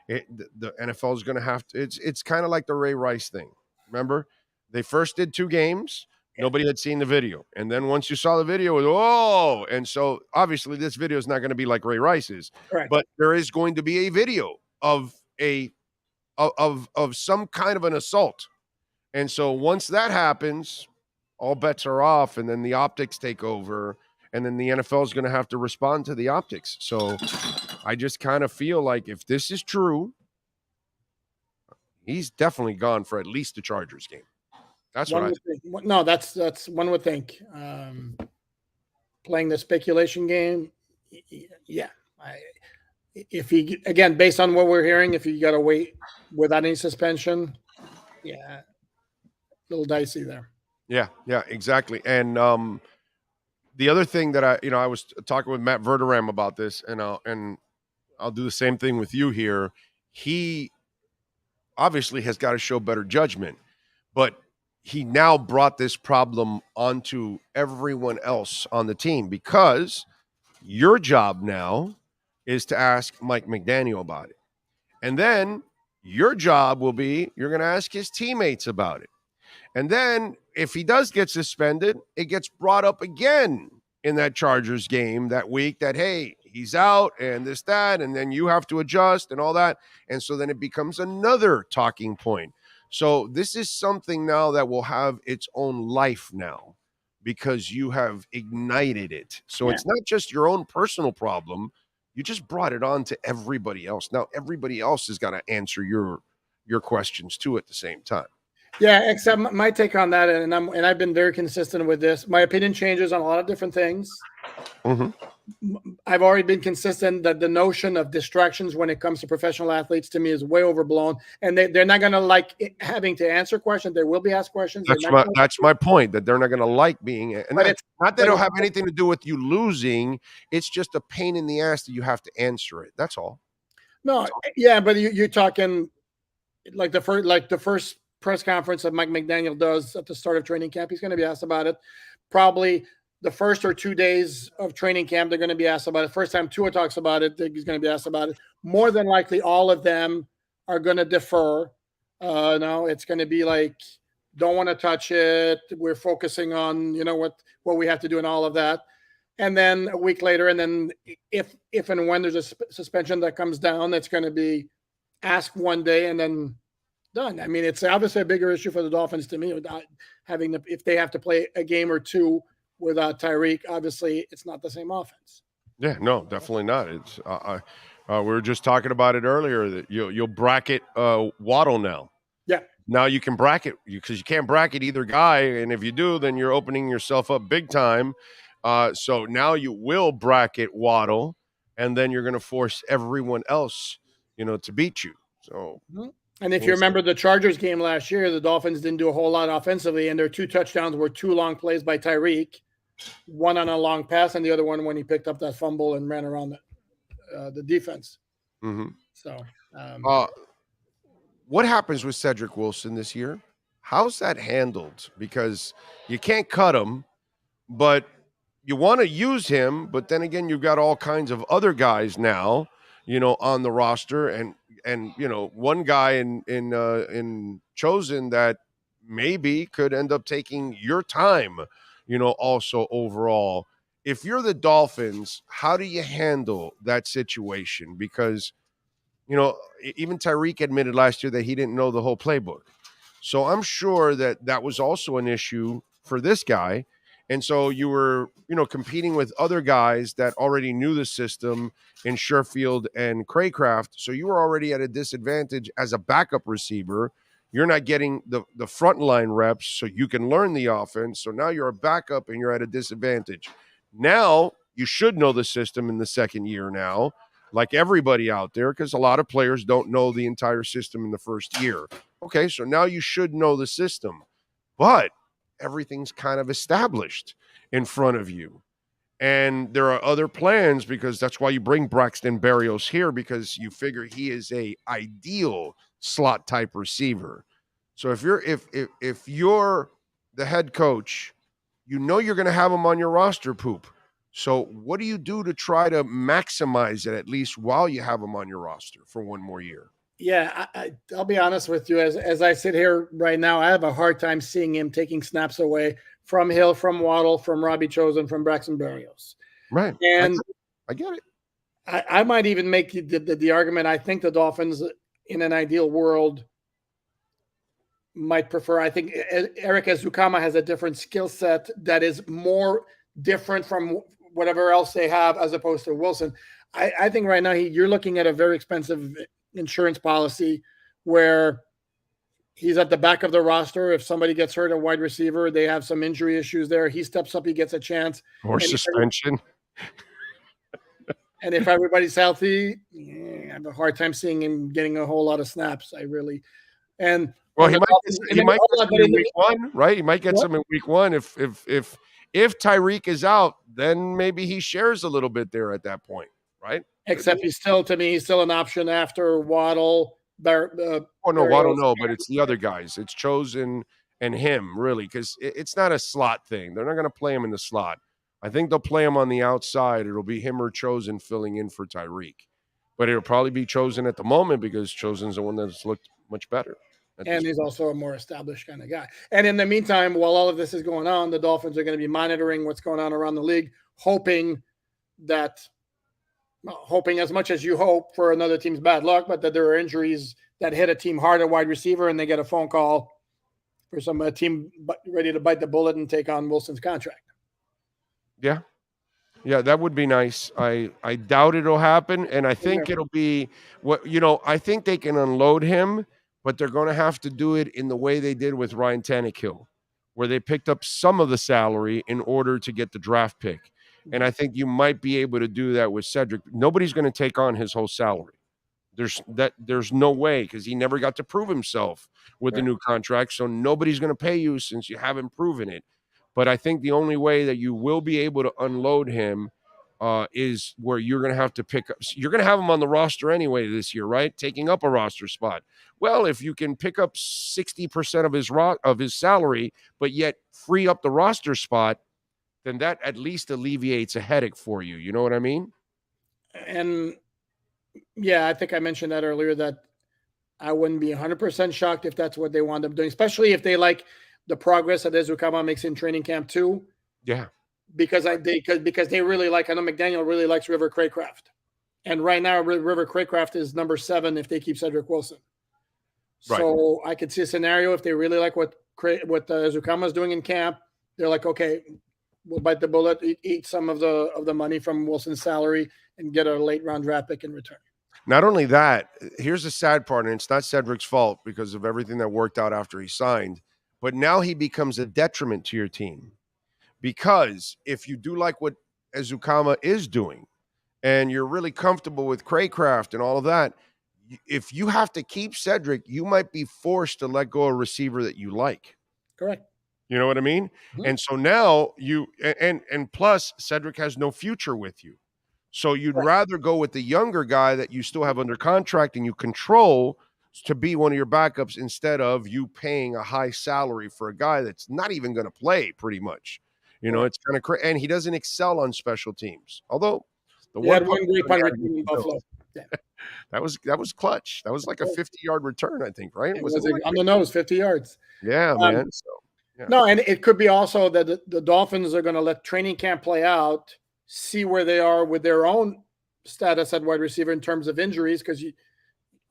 the NFL is going to have to. It's kind of like the Ray Rice thing. Remember, they first did 2 games. Nobody had seen the video. And then once you saw the video, it was, and so obviously this video is not going to be like Ray Rice's, correct. But there is going to be a video of some kind of an assault. And so once that happens, all bets are off, and then the optics take over, and then the NFL is going to have to respond to the optics. So I just kind of feel like if this is true, he's definitely gone for at least the Chargers game. That's what I think. No, that's one would think. Playing the speculation game, yeah. If he, again, based on what we're hearing, if you got to wait without any suspension, yeah, a little dicey there. Yeah, exactly. And the other thing that I was talking with Matt Verderame about this, and I'll do the same thing with you here. He obviously has got to show better judgment, but he now brought this problem onto everyone else on the team, because your job now is to ask Mike McDaniel about it. And then your job will be, you're going to ask his teammates about it. And then if he does get suspended, it gets brought up again in that Chargers game that week that, hey, he's out and this, that, and then you have to adjust and all that. And so then it becomes another talking point. So this is something now that will have its own life now, because you have ignited it. So It's not just your own personal problem. You just brought it on to everybody else. Now everybody else has got to answer your questions too at the same time. Yeah, except my take on that, and I've been very consistent with this. My opinion changes on a lot of different things. Mm-hmm. I've already been consistent that the notion of distractions when it comes to professional athletes to me is way overblown, and they're not going to like having to answer questions. They will be asked questions. That's my point, that they're not going to like being, and But it's not that it'll have anything to do with you losing. It's just a pain in the ass that you have to answer it. That's all. No, yeah, but you're talking like the first press conference that Mike McDaniel does at the start of training camp. He's going to be asked about it. Probably the first or 2 days of training camp, they're going to be asked about it. First time Tua talks about it, he's going to be asked about it. More than likely, all of them are going to defer. No, it's going to be like, don't want to touch it. We're focusing on, what we have to do and all of that. And then a week later, and then if and when there's a suspension that comes down, that's going to be asked one day and then done. I mean, it's obviously a bigger issue for the Dolphins to me without having if they have to play a game or two without Tyreek. Obviously, it's not the same offense. Yeah, no, definitely not. It's we were just talking about it earlier that you'll bracket Waddle now. Yeah. Now you can bracket because you can't bracket either guy, and if you do, then you're opening yourself up big time. So now you will bracket Waddle, and then you're going to force everyone else, to beat you. So, and if you remember the Chargers game last year, the Dolphins didn't do a whole lot offensively, and their 2 touchdowns were 2 long plays by Tyreek, one on a long pass, and the other one when he picked up that fumble and ran around the defense. Mm-hmm. So, what happens with Cedric Wilson this year? How's that handled? Because you can't cut him, but you want to use him, but then again, you've got all kinds of other guys now, on the roster, and one guy in Chosen that maybe could end up taking your time, also overall. If you're the Dolphins, how do you handle that situation? Because, even Tyreek admitted last year that he didn't know the whole playbook. So I'm sure that was also an issue for this guy. And so you were, competing with other guys that already knew the system in Sherfield and Craycraft. So you were already at a disadvantage as a backup receiver. You're not getting the frontline reps so you can learn the offense. So now you're a backup and you're at a disadvantage. Now you should know the system in the second year now, like everybody out there, because a lot of players don't know the entire system in the first year. Okay, so now you should know the system. But everything's kind of established in front of you. And there are other plans, because that's why you bring Braxton Berrios here, because you figure he is a ideal slot type receiver. So if you're the head coach, you're going to have him on your roster, Poop. So what do you do to try to maximize it, at least while you have him on your roster for one more year? Yeah, I'll be honest with you. As I sit here right now, I have a hard time seeing him taking snaps away from Hill, from Waddle, from Robbie Chosen, from Braxton Berrios. Right. And I get it. I might even make the argument. I think the Dolphins, in an ideal world, might prefer. I think Eric Ezukama has a different skill set that is more different from whatever else they have, as opposed to Wilson. I think right now you're looking at a very expensive insurance policy where he's at the back of the roster. If somebody gets hurt, a wide receiver, they have some injury issues there, he steps up, he gets a chance. Or suspension. And if everybody's healthy, I have a hard time seeing him getting a whole lot of snaps. I really. And well, he might get some in week one, right? He might get some in week one. If Tyreek is out, then maybe he shares a little bit there at that point, right? Except he's still an option after Waddle. Waddle, no, but it's the other guys. It's Chosen and him, really, because it's not a slot thing. They're not going to play him in the slot. I think they'll play him on the outside. It'll be him or Chosen filling in for Tyreek. But it'll probably be Chosen at the moment, because Chosen's the one that's looked much better. And he's also a more established kind of guy. And in the meantime, while all of this is going on, the Dolphins are going to be monitoring what's going on around the league, hoping as much as you hope for another team's bad luck, but that there are injuries that hit a team hard at wide receiver and they get a phone call for some team ready to bite the bullet and take on Wilson's contract. Yeah. Yeah, that would be nice. I doubt it'll happen. And I think it'll be I think they can unload him, but they're going to have to do it in the way they did with Ryan Tannehill, where they picked up some of the salary in order to get the draft pick. And I think you might be able to do that with Cedric. Nobody's going to take on his whole salary. There's no way, because he never got to prove himself with the new contract. So nobody's going to pay you since you haven't proven it. But I think the only way that you will be able to unload him is where you're going to have to pick up. You're going to have him on the roster anyway this year, right? Taking up a roster spot. Well, if you can pick up 60% of his salary, but yet free up the roster spot, then that at least alleviates a headache for you. You know what I mean? And yeah, I think I mentioned that earlier, that I wouldn't be 100% shocked if that's what they wound up doing, especially if they like the progress that Ezukanma makes in training camp too. Yeah. Because they really like, I know McDaniel really likes River Craycraft. And right now, River Craycraft is number 7 if they keep Cedric Wilson. Right. So I could see a scenario if they really like what Ezukanma is doing in camp. They're like, okay, we'll bite the bullet, eat some of the money from Wilson's salary, and get a late round draft pick in return. Not only that, here's the sad part, and it's not Cedric's fault because of everything that worked out after he signed, but now he becomes a detriment to your team. Because if you do like what Ezukanma is doing and you're really comfortable with Craycraft and all of that, if you have to keep Cedric, you might be forced to let go of a receiver that you like. Correct. You know what I mean? Mm-hmm. And so now and plus Cedric has no future with you. So you'd rather go with the younger guy that you still have under contract and you control to be one of your backups instead of you paying a high salary for a guy that's not even going to play pretty much. You know, it's kind of crazy. And he doesn't excel on special teams. Although the one great punt return in Buffalo. Yeah. That was clutch. That was like a 50-yard return, I think, right? Was it on the nose, 50 yards. Yeah, man. So, yeah. No, and it could be also that the Dolphins are going to let training camp play out, see where they are with their own status at wide receiver in terms of injuries, because you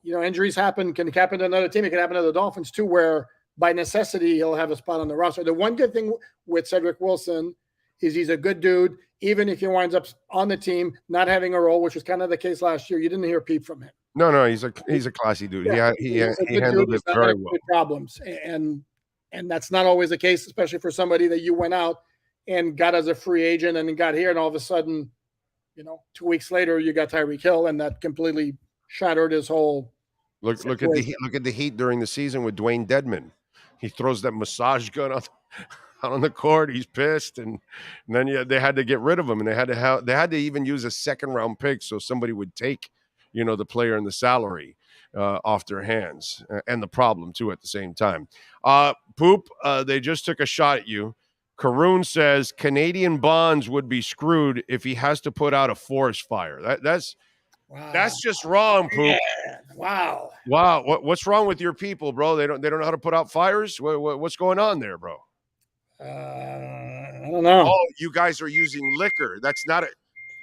know injuries can happen to another team. It can happen to the Dolphins too, where by necessity he'll have a spot on the roster. The one good thing with Cedric Wilson is he's a good dude. Even if he winds up on the team not having a role, which was kind of the case last year, you didn't hear a peep from him. No, he's a classy dude. Yeah, he handled it very well. Problems, and that's not always the case, especially for somebody that you went out and got as a free agent and then got here, and all of a sudden, 2 weeks later you got Tyreek Hill, and that completely shattered his whole. Look at the Heat during the season with Dwayne Dedman. He throws that massage gun out on the court. He's pissed, and then they had to get rid of him, and they had to even use a second round pick so somebody would take the player and the salary off their hands, and the problem too at the same time. Poop, they just took a shot at you. Karoon says Canadian bonds would be screwed if he has to put out a forest fire. That's just wrong, Poop. Yeah. Wow. What's wrong with your people, bro? They don't know how to put out fires. What's going on there, bro? I don't know. Oh, you guys are using liquor. That's not it.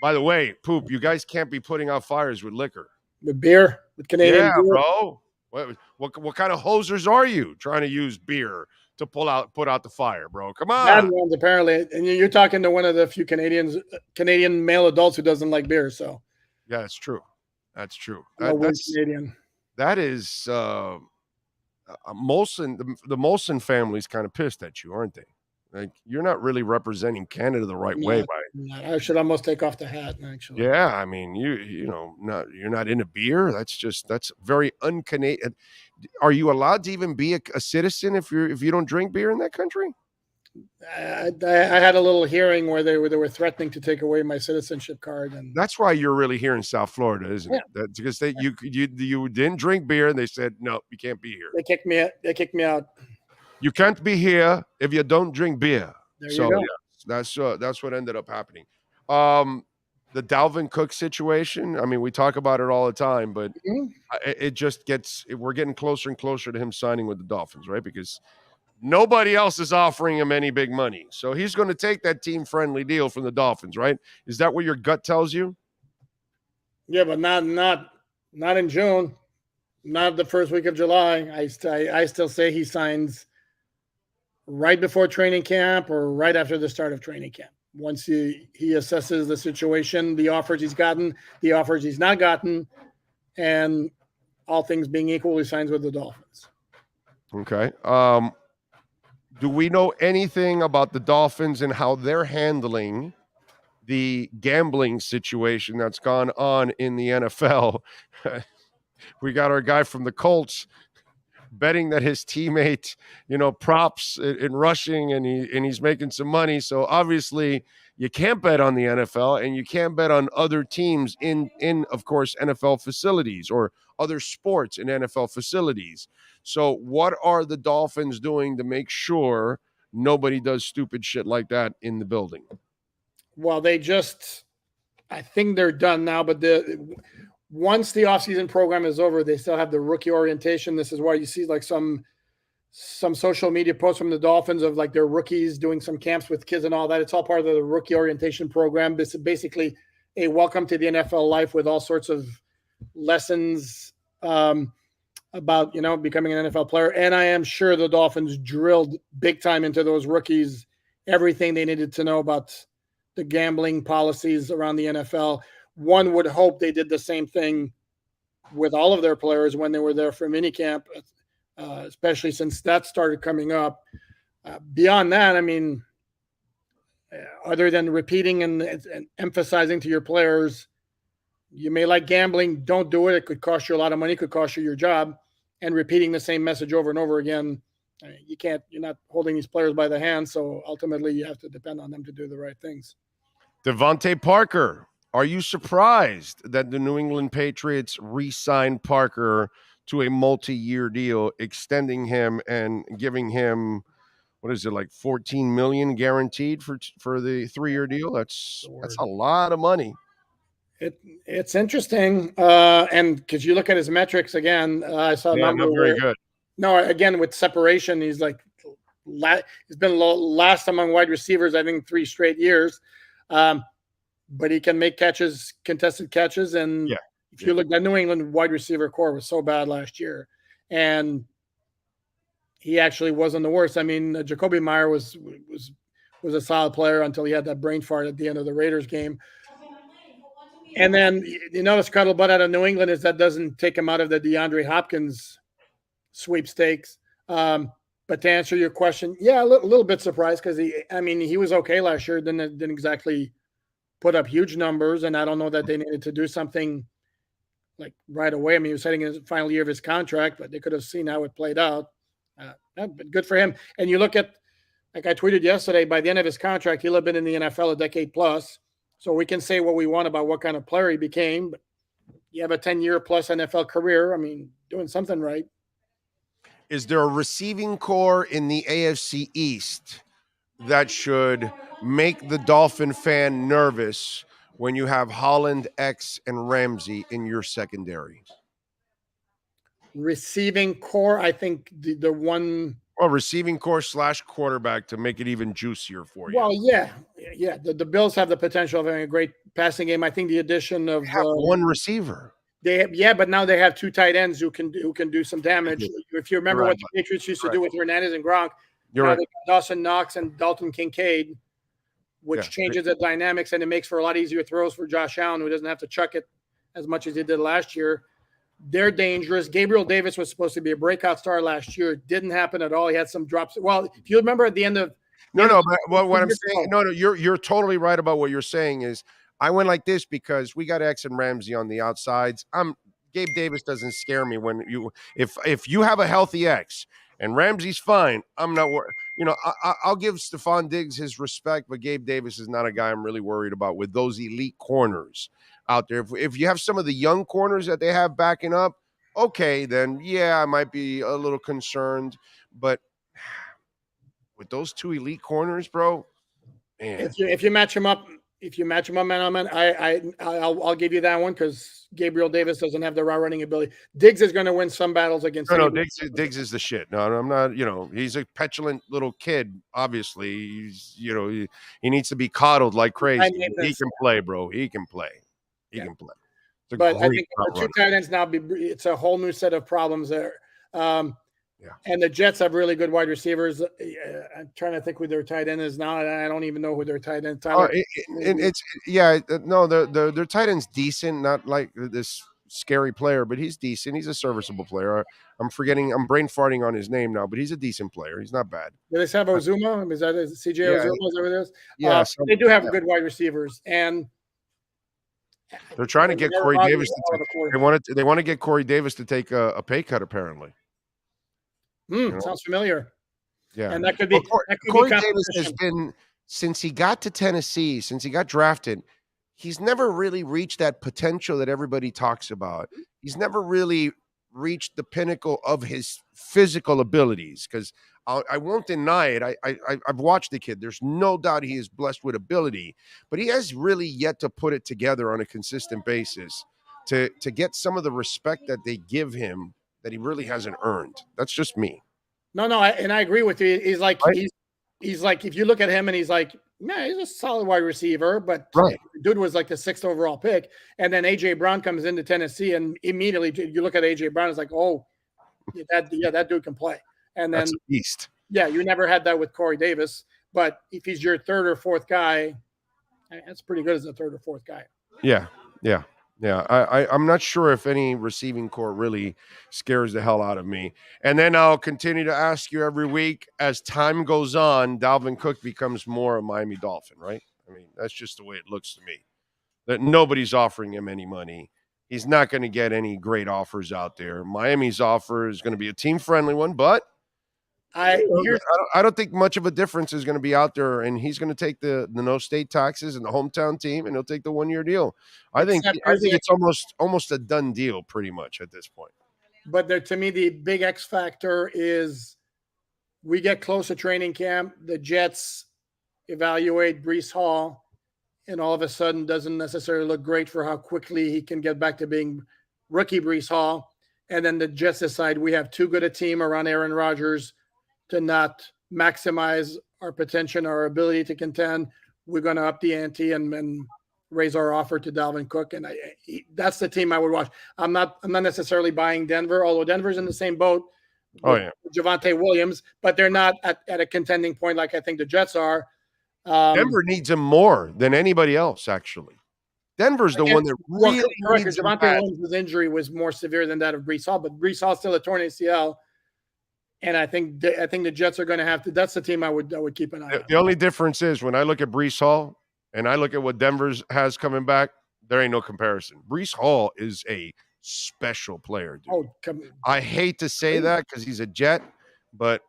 By the way, Poop, you guys can't be putting out fires with liquor. With beer, with Canadian beer. Bro. What kind of hosers are you trying to use beer to put out the fire, bro? Come on. Bad ones, apparently. And you're talking to one of the few Canadian male adults who doesn't like beer. So. Yeah, that's true. That's true. That's Canadian. That is Molson. The Molson family's kind of pissed at you, aren't they? Like, you're not really representing Canada the right way. I should almost take off the hat, actually. Yeah, I mean, you're not into beer. That's very un-Canadian. Are you allowed to even be a citizen if you don't drink beer in that country? I had a little hearing where they were threatening to take away my citizenship card, and that's why you're really here in South Florida, isn't it? That's because you didn't drink beer, and they said no, you can't be here. They kicked me out. You can't be here if you don't drink beer. There you go. Yeah, that's what ended up happening. The Dalvin Cook situation. I mean, we talk about it all the time, but it just we're getting closer and closer to him signing with the Dolphins, right? Because nobody else is offering him any big money. So he's going to take that team-friendly deal from the Dolphins, right? Is that what your gut tells you? Yeah, but not in June. Not the first week of July. I still say he signs right before training camp or right after the start of training camp. Once he assesses the situation, the offers he's gotten, the offers he's not gotten, and all things being equal, he signs with the Dolphins. Okay. Do we know anything about the Dolphins and how they're handling the gambling situation that's gone on in the NFL. We got our guy from the Colts betting that his teammate, props in rushing, and he's making some money. So obviously you can't bet on the NFL, and you can't bet on other teams in of course NFL facilities or other sports in NFL facilities. So what are the Dolphins doing to make sure nobody does stupid shit like that in the building? Well, I think they're done now, but once the offseason program is over, they still have the rookie orientation. This is why you see like some social media posts from the Dolphins of like their rookies doing some camps with kids and all that. It's all part of the rookie orientation program. This is basically a welcome to the NFL life with all sorts of lessons about, becoming an NFL player. And I am sure the Dolphins drilled big time into those rookies everything they needed to know about the gambling policies around the NFL. One would hope they did the same thing with all of their players when they were there for minicamp, especially since that started coming up. Beyond that, I mean, other than repeating and emphasizing to your players, you may like gambling, don't do it. It could cost you a lot of money, it could cost you your job. And repeating the same message over and over again, you're not holding these players by the hand. So ultimately, you have to depend on them to do the right things. Devontae Parker. Are you surprised that the New England Patriots re-signed Parker to a multi-year deal, extending him and giving him, what is it, like $14 million guaranteed for the 3-year deal? That's a lot of money. It's interesting, and because you look at his metrics again, I saw a number not very good. No, again with separation, he's like he's been last among wide receivers, I think 3 straight years. But he can make catches, contested catches. And if you look, that New England wide receiver core was so bad last year. And he actually wasn't the worst. I mean, Jacoby Meyer was a solid player until he had that brain fart at the end of the Raiders game. And then, the scuttlebutt out of New England is that doesn't take him out of the DeAndre Hopkins sweepstakes. But to answer your question, a little bit surprised because he was okay last year. Didn't exactly put up huge numbers, and I don't know that they needed to do something like right away. I mean, he was heading in his final year of his contract, but they could have seen how it played out. But good for him. And you look at, like I tweeted yesterday, by the end of his contract, he'll have been in the NFL a decade plus. So we can say what we want about what kind of player he became, but you have a 10-year plus NFL career. I mean, doing something right. Is there a receiving core in the AFC East that should make the Dolphin fan nervous when you have Holland, X, and Ramsey in your secondary? Receiving core, I think the one... Well, receiving core / quarterback to make it even juicier for you. Well, yeah. The Bills have the potential of having a great passing game. I think the addition of... one receiver. But now they have 2 tight ends who can do some damage. If you remember what the Patriots used to do with Hernandez and Gronk, they got Dawson Knox and Dalton Kincaid, which changes the dynamics, and it makes for a lot easier throws for Josh Allen, who doesn't have to chuck it as much as he did last year. They're dangerous. Gabriel Davis was supposed to be a breakout star last year. It didn't happen at all. He had some drops. Well, if you remember at the end of but what I'm saying, you're totally right about what you're saying. Is I went like this because we got X and Ramsey on the outsides. Gabe Davis doesn't scare me when if you have a healthy X and Ramsey's fine, I'm not worried. I'll give Stephon Diggs his respect, but Gabe Davis is not a guy I'm really worried about with those elite corners out there. If you have some of the young corners that they have backing up, okay, then I might be a little concerned. But with those 2 elite corners, bro, man. If you match him up man on man, I'll give you that one because Gabriel Davis doesn't have the route running ability. Diggs is going to win some battles against. No, Diggs is the shit. No, I'm not. He's a petulant little kid. Obviously, he's he needs to be coddled like crazy. He can play, bro. He can play. He can play. But I think the 2 tight ends now, it's a whole new set of problems there. And the Jets have really good wide receivers. I'm trying to think who their tight end is now. I don't even know who their tight end. Their tight end's decent, not like this scary player, but he's decent. He's a serviceable player. I'm brain farting on his name now, but he's a decent player. He's not bad. Do they have Ozuma? Is that CJ Yeah, Ozuma? Is that what it is? Yeah, they do have good wide receivers, and they're trying to get Corey Davis. They want to get Corey Davis to take a pay cut, apparently. Sounds familiar. Yeah, and that could be. Corey Davis has been, since he got to Tennessee, since he got drafted, he's never really reached that potential that everybody talks about. He's never really reached the pinnacle of his physical abilities, because I won't deny it. I've watched the kid. There's no doubt he is blessed with ability, but he has really yet to put it together on a consistent basis to get some of the respect that they give him that he really hasn't earned. That's just me. No, and I agree with you. He's like, right? he's like, if you look at him and he's like, man, he's a solid wide receiver, but right. Dude was like the 6th overall pick. And then AJ Brown comes into Tennessee, and immediately you look at AJ Brown, it's like, oh, that dude can play. And then that's a beast. Yeah, you never had that with Corey Davis, but if he's your 3rd or 4th guy, that's pretty good as a 3rd or 4th guy. Yeah. I'm not sure if any receiving core really scares the hell out of me. And then I'll continue to ask you every week as time goes on, Dalvin Cook becomes more a Miami Dolphin, right? I mean, that's just the way it looks to me. That nobody's offering him any money. He's not going to get any great offers out there. Miami's offer is going to be a team-friendly one, but I don't think much of a difference is going to be out there, and he's going to take the no state taxes and the hometown team, and he'll take the 1-year deal. I think it's almost a done deal pretty much at this point. But to me, the big X factor is we get close to training camp, the Jets evaluate Breece Hall, and all of a sudden doesn't necessarily look great for how quickly he can get back to being rookie Breece Hall. And then the Jets decide we have too good a team around Aaron Rodgers to not maximize our potential, our ability to contend. We're going to up the ante and raise our offer to Dalvin Cook. And that's the team I would watch. I'm not necessarily buying Denver, although Denver's in the same boat with Javonte Williams, but they're not at a contending point like I think the Jets are. Denver needs him more than anybody else, actually. Denver's the one that really needs him. Javonte Williams' injury was more severe than that of Breece Hall, but Breece Hall still a torn ACL. And I think the Jets are going to have to. That's the team I would keep an eye on. The only difference is when I look at Breece Hall and I look at what Denver's has coming back, there ain't no comparison. Breece Hall is a special player, dude. I hate to say that because he's a Jet, but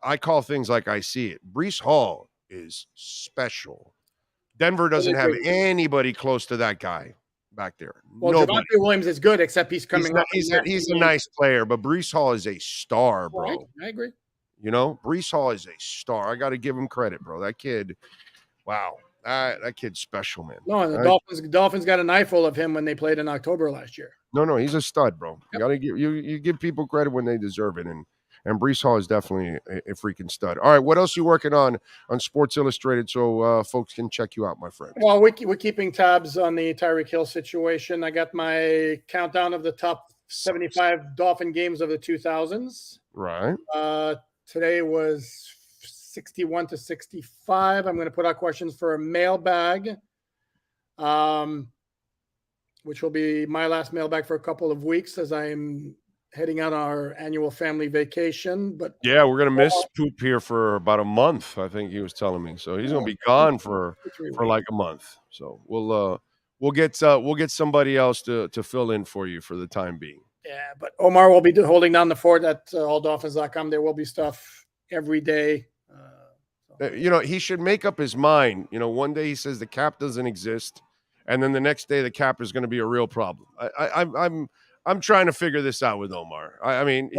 I call things like I see it. Breece Hall is special. Denver doesn't have anybody close to that guy back there. Well, Javonte Williams is good, except he's coming up. He's a nice player, but Breece Hall is a star, bro. Right. I agree. You know, Breece Hall is a star. I got to give him credit, bro. That kid, wow. That kid's special, man. No, and the Dolphins got an eyeful of him when they played in October last year. No, he's a stud, bro. You got to give you give people credit when they deserve it, and Breece Hall is definitely a freaking stud. All right, what else are you working on Sports Illustrated so folks can check you out, my friend? Well, we're keeping tabs on the Tyreek Hill situation. I got my countdown of the top 75 Dolphin games of the 2000s. Right. Today was 61 to 65. I'm going to put out questions for a mailbag, which will be my last mailbag for a couple of weeks as I'm heading out on our annual family vacation. But yeah, we're gonna miss Poop here for about a month. I think he was telling me. So he's gonna be gone for like a month. So we'll get somebody else to fill in for you for the time being. Yeah, but Omar will be holding down the fort at alldolphins.com. There will be stuff every day. You know, he should make up his mind. You know, one day he says the cap doesn't exist, and then the next day the cap is going to be a real problem. I'm trying to figure this out with Omar. I mean,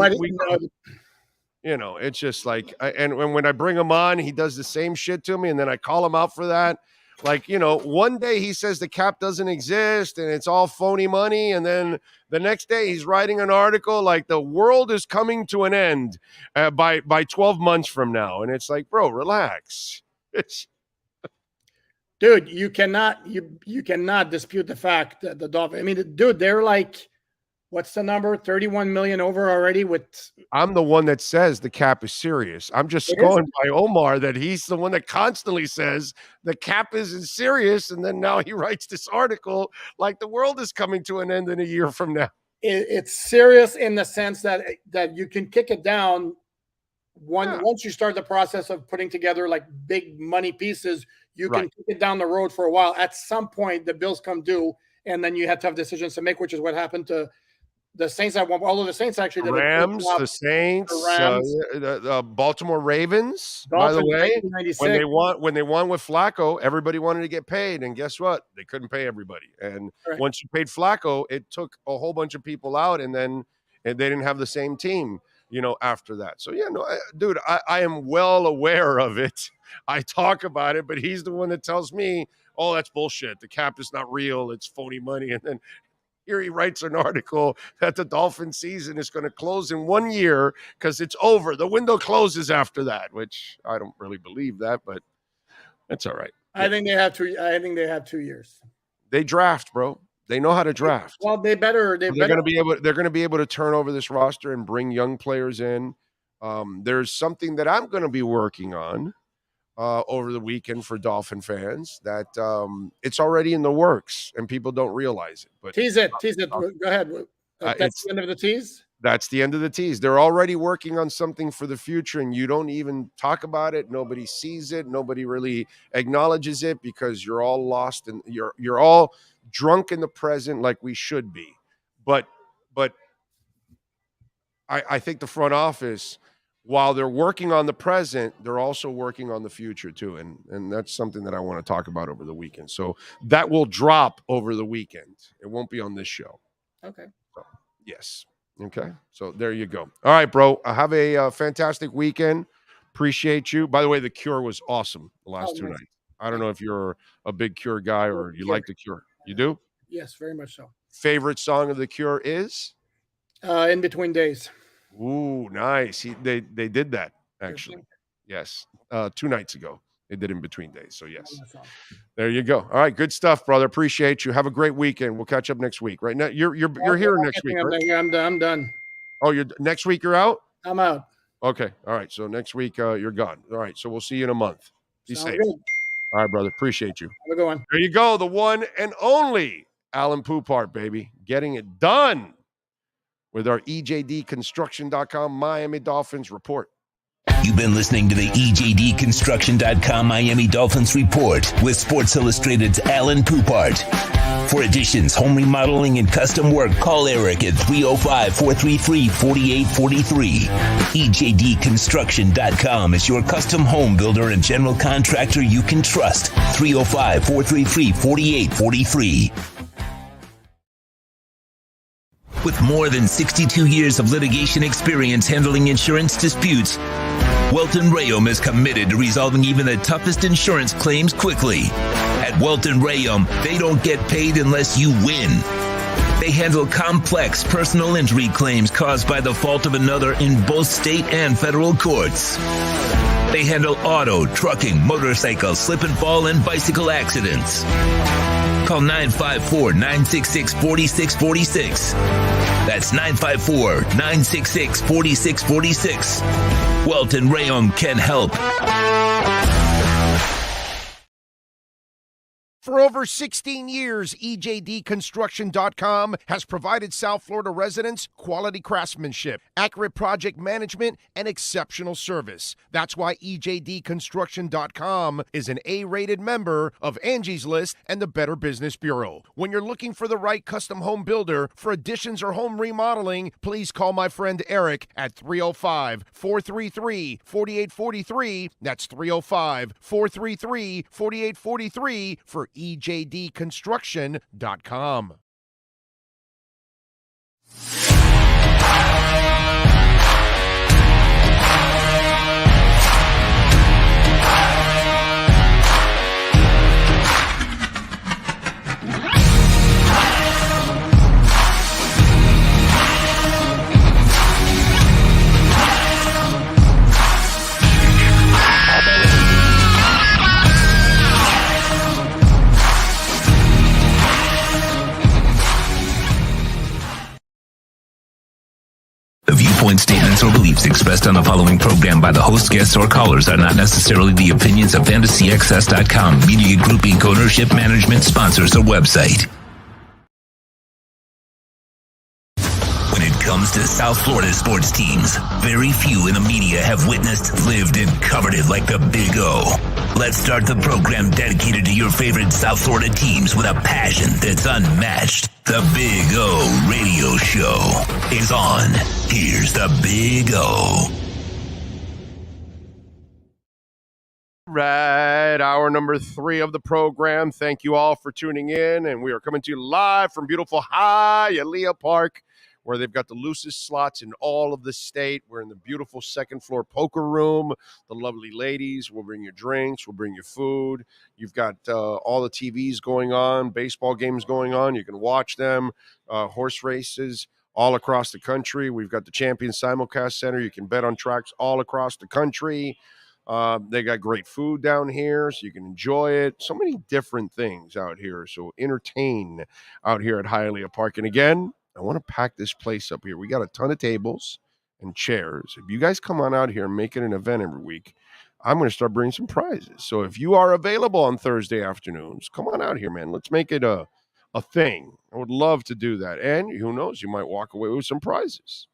you know, it's just like, and when I bring him on, he does the same shit to me, and then I call him out for that. Like, you know, one day he says the cap doesn't exist and it's all phony money, and then the next day he's writing an article like the world is coming to an end by 12 months from now, and it's like, bro, relax. Dude, you cannot dispute the fact that the Dolphins. I mean, dude, they're like What's the number? 31 million over already with. I'm the one that says the cap is serious. I'm just going by Omar that he's the one that constantly says the cap isn't serious. And then now he writes this article like the world is coming to an end in a year from now. It's serious in the sense that you can kick it down once you start the process of putting together like big money pieces, you can kick it down the road for a while. At some point, the bills come due, and then you have to have decisions to make, which is what happened to the Saints. Although the Saints actually did Rams, the Saints, the Baltimore Ravens. Dolphins, by the way, when they won with Flacco, everybody wanted to get paid, and guess what? They couldn't pay everybody. And once you paid Flacco, it took a whole bunch of people out, and they didn't have the same team, after that. So dude, I am well aware of it. I talk about it, but he's the one that tells me, "Oh, that's bullshit. The cap is not real. It's phony money." And then here he writes an article that the Dolphin season is going to close in 1 year because it's over. The window closes after that, which I don't really believe that, but that's all right. I think they have 2 years. They draft, bro. They know how to draft. Well, they're going to be able to turn over this roster and bring young players in. There's something that I'm going to be working on over the weekend for Dolphin fans that it's already in the works and people don't realize it. But tease it. Go ahead. That's the end of the tease? That's the end of the tease. They're already working on something for the future, and you don't even talk about it. Nobody sees it. Nobody really acknowledges it because you're all lost and you're all drunk in the present like we should be. But I think the front office, while they're working on the present, they're also working on the future too. And that's something that I want to talk about over the weekend. So that will drop over the weekend. It won't be on this show. Okay. So, yes. Okay. So there you go. All right, bro. Have a fantastic weekend. Appreciate you. By the way, the Cure was awesome the last 2 nights. I don't know if you're a big Cure guy or you like the Cure. You do? Yes, very much so. Favorite song of the Cure is? In Between Days. Ooh, nice. They did that, actually. Yes. 2 nights ago. They did In Between Days. So, yes. There you go. All right. Good stuff, brother. Appreciate you. Have a great weekend. We'll catch up next week. Right now, you're here next week, right? I'm done. Oh, next week you're out? I'm out. Okay. All right. So next week you're gone. All right. So we'll see you in a month. Be safe. Good. All right, brother. Appreciate you. Have a good one. There you go. The one and only Alan Poupart, baby. Getting it done with our EJDconstruction.com Miami Dolphins report. You've been listening to the EJDconstruction.com Miami Dolphins report with Sports Illustrated's Alan Poupart. For additions, home remodeling, and custom work, call Eric at 305-433-4843. EJDconstruction.com is your custom home builder and general contractor you can trust. 305-433-4843. With more than 62 years of litigation experience handling insurance disputes, Welton Rayom is committed to resolving even the toughest insurance claims quickly. At Welton Rayom, they don't get paid unless you win. They handle complex personal injury claims caused by the fault of another in both state and federal courts. They handle auto, trucking, motorcycle, slip and fall, and bicycle accidents. Call 954-966-4646. That's 954-966-4646. Welton Rayom can help. For over 16 years, EJDconstruction.com has provided South Florida residents quality craftsmanship, accurate project management, and exceptional service. That's why EJDconstruction.com is an A-rated member of Angie's List and the Better Business Bureau. When you're looking for the right custom home builder for additions or home remodeling, please call my friend Eric at 305-433-4843. That's 305-433-4843 for EJDconstruction.com. point statements or beliefs expressed on the following program by the host, guests, or callers are not necessarily the opinions of FantasyXS.com, Media Group Inc. ownership, management, sponsors, or website. When it comes to South Florida sports teams, very few in the media have witnessed, lived, and covered it like the Big O. Let's start the program dedicated to your favorite South Florida teams with a passion that's unmatched. The Big O Radio Show is on. Here's the Big O. Right, hour number 3 of the program. Thank you all for tuning in, and we are coming to you live from beautiful Hialeah Park, where they've got the loosest slots in all of the state. We're in the beautiful second floor poker room. The lovely ladies will bring you drinks, will bring you food. You've got all the TVs going on, baseball games going on. You can watch them, horse races all across the country. We've got the Champions Simulcast Center. You can bet on tracks all across the country. They got great food down here, so you can enjoy it. So many different things out here. So entertain out here at Hialeah Park. And again, I want to pack this place up here. We got a ton of tables and chairs. If you guys come on out here and make it an event every week, I'm going to start bringing some prizes. So if you are available on Thursday afternoons, come on out here, man. Let's make it a thing. I would love to do that. And who knows, you might walk away with some prizes.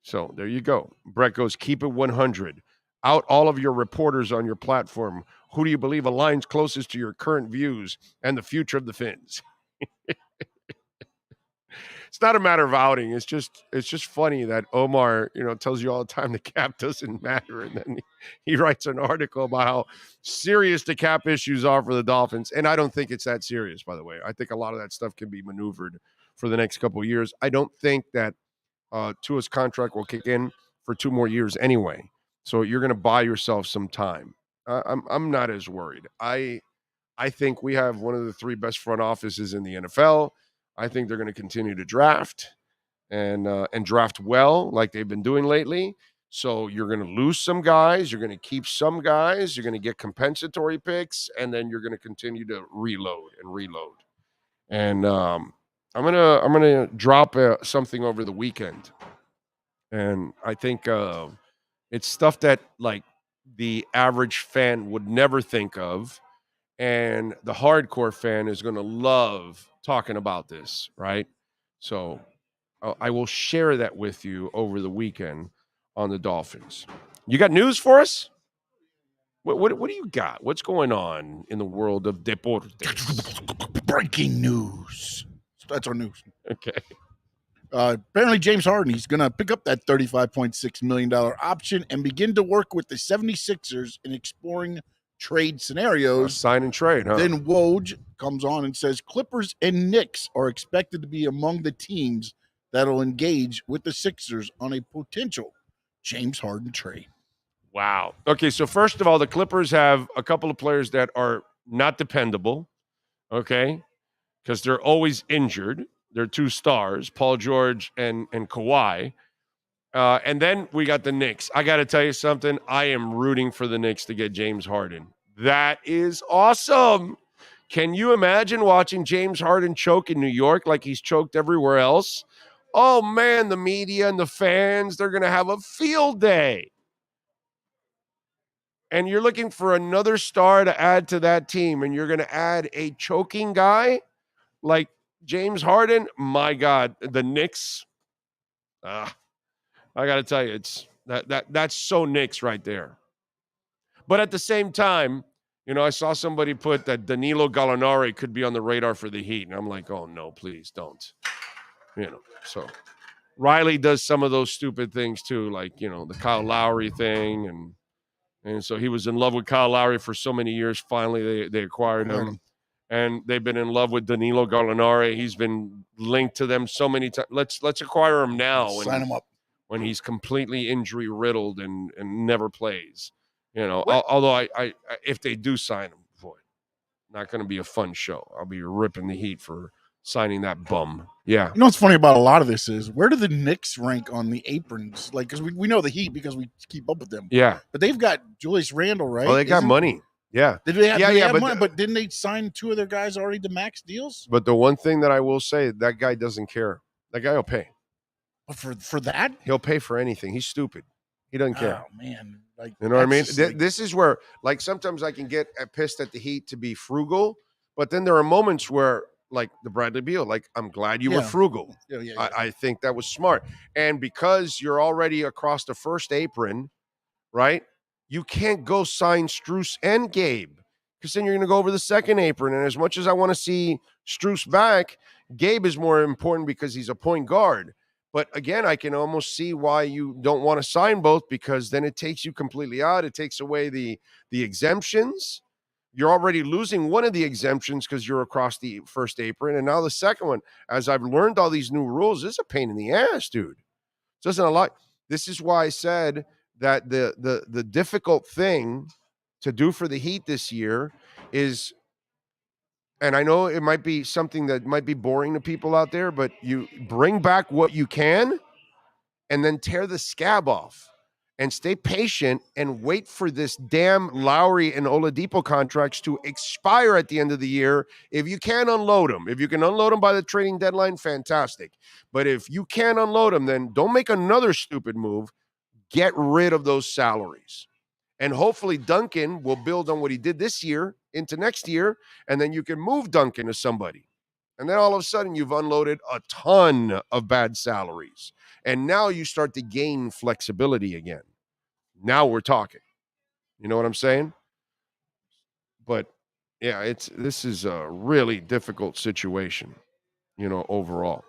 So there you go. Brett goes, keep it 100. Out all of your reporters on your platform. Who do you believe aligns closest to your current views and the future of the Fins? It's not a matter of outing. It's just funny that Omar, tells you all the time the cap doesn't matter, and then he writes an article about how serious the cap issues are for the Dolphins. And I don't think it's that serious, by the way. I think a lot of that stuff can be maneuvered for the next couple of years. I don't think that Tua's contract will kick in for 2 more years anyway. So you're going to buy yourself some time. I'm not as worried. I think we have one of the 3 best front offices in the NFL. I think they're going to continue to draft and draft well like they've been doing lately. So you're going to lose some guys. You're going to keep some guys. You're going to get compensatory picks, and then you're going to continue to reload. And I'm gonna drop something over the weekend, and I think it's stuff that like the average fan would never think of. And the hardcore fan is going to love talking about this, right? So I will share that with you over the weekend on the Dolphins. You got news for us? What do you got? What's going on in the world of deportes? Breaking news. That's our news. Okay. Apparently, James Harden, he's going to pick up that $35.6 million option and begin to work with the 76ers in exploring trade scenarios. Sign and trade, huh? Then Woj comes on and says Clippers and Knicks are expected to be among the teams that'll engage with the Sixers on a potential James Harden trade. Wow. Okay, so first of all, the Clippers have a couple of players that are not dependable, okay, because they're always injured. They're 2 stars, Paul George and Kawhi. And then we got the Knicks. I got to tell you something. I am rooting for the Knicks to get James Harden. That is awesome. Can you imagine watching James Harden choke in New York like he's choked everywhere else? Oh, man, the media and the fans, they're going to have a field day. And you're looking for another star to add to that team, and you're going to add a choking guy like James Harden? My God, the Knicks. I got to tell you, it's that's so Knicks right there. But at the same time, I saw somebody put that Danilo Gallinari could be on the radar for the Heat, and I'm like, oh no, please don't. So Riley does some of those stupid things too, like the Kyle Lowry thing, and so he was in love with Kyle Lowry for so many years. Finally, they acquired him. And they've been in love with Danilo Gallinari. He's been linked to them so many times. Let's acquire him now. Sign him up. When he's completely injury riddled and never plays. Although I if they do sign him, boy, not going to be a fun show. I'll be ripping the Heat for signing that bum. Yeah. You know what's funny about a lot of this is, where do the Knicks rank on the aprons? Like, because we know the Heat because we keep up with them. Yeah. But they've got Julius Randle, right? Oh, they got money. Yeah. Did they have money? But didn't they sign 2 of their guys already to max deals? But the one thing that I will say, that guy doesn't care. That guy will pay. For that, He'll pay for anything. He's stupid. He doesn't care. Oh man, like, you know what I mean? that's just like- This is where, like, sometimes I can get pissed at the Heat to be frugal, but then there are moments where, like the Bradley Beal, like, I'm glad you were Yeah. frugal. yeah. I think that was smart. And because you're already across the first apron, right? You can't go sign Strus and Gabe, because then you're going to go over the second apron. And as much as I want to see Strus back, Gabe is more important because he's a point guard. But again, I can almost see why you don't want to sign both, because then it takes you completely out. It takes away the exemptions. You're already losing one of the exemptions because you're across the first apron. And now the second one, as I've learned all these new rules, is a pain in the ass, dude. It doesn't allow. This is why I said that the difficult thing to do for the Heat this year is, and I know it might be something that might be boring to people out there, but you bring back what you can and then tear the scab off and stay patient and wait for this damn Lowry and Oladipo contracts to expire at the end of the year. If you can unload them, if you can unload them by the trading deadline, fantastic. But if you can't unload them, then don't make another stupid move. Get rid of those salaries. And hopefully Duncan will build on what he did this year into next year, and then you can move Duncan to somebody. And then all of a sudden you've unloaded a ton of bad salaries. And now you start to gain flexibility again. Now we're talking. You know what I'm saying? But yeah, this is a really difficult situation, overall.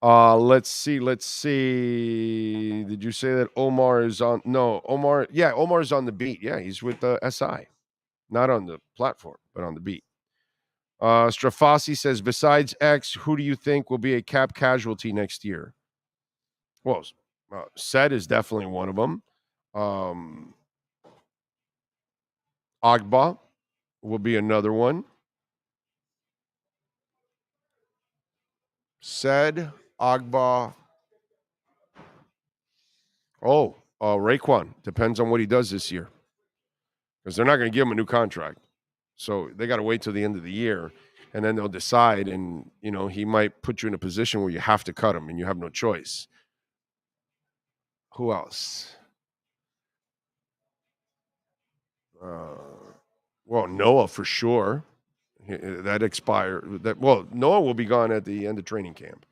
Let's see. Did you say that Omar is on? No, Omar. Yeah, Omar is on the beat. Yeah, he's with the SI, not on the platform, but on the beat. Strafasi says, besides X, who do you think will be a cap casualty next year? Well, Sed is definitely one of them. Agba will be another one. Sed, Agba. Raekwon. Depends on what he does this year, because they're not going to give him a new contract. So they got to wait till the end of the year, and then they'll decide. And, he might put you in a position where you have to cut him and you have no choice. Who else? Noah for sure. That expired. Noah will be gone at the end of training camp.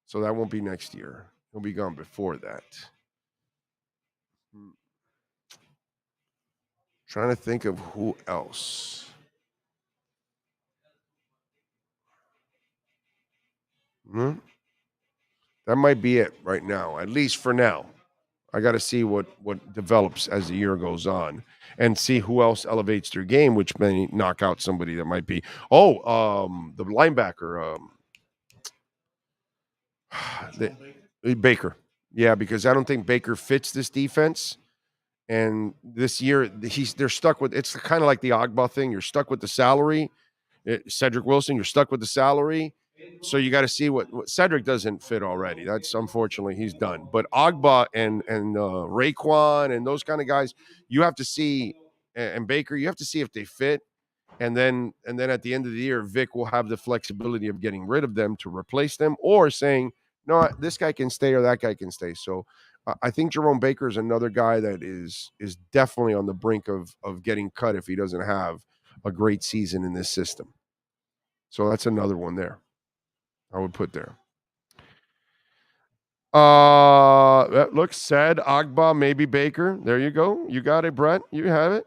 So that won't be next year. He'll be gone before that. Trying to think of who else. That might be it right now, at least for now. I got to see what develops as the year goes on and see who else elevates their game, which may knock out somebody that might be. The linebacker. Baker. Yeah, because I don't think Baker fits this defense. And this year, they're stuck with, it's kind of like the Agba thing. You're stuck with the salary. Cedric Wilson, you're stuck with the salary. So you got to see what Cedric doesn't fit already. That's unfortunately he's done. But Agba and Raekwon and those kind of guys, you have to see, and Baker, you have to see if they fit. And then at the end of the year, Vic will have the flexibility of getting rid of them to replace them, or saying, no, this guy can stay or that guy can stay. So I think Jerome Baker is another guy that is definitely on the brink of getting cut if he doesn't have a great season in this system. So that's another one there I would put there. Look, Said, Agba, maybe Baker. There you go. You got it, Brett. You have it.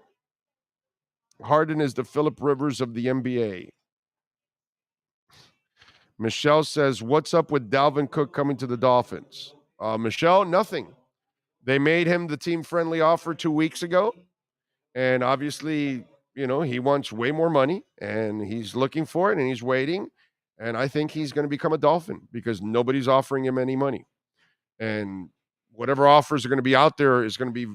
Harden is the Phillip Rivers of the NBA. Michelle says, what's up with Dalvin Cook coming to the Dolphins? Michelle, nothing. They made him the team-friendly offer 2 weeks ago. And obviously, he wants way more money, and he's looking for it, and he's waiting. And I think he's going to become a Dolphin because nobody's offering him any money. And whatever offers are going to be out there is going to be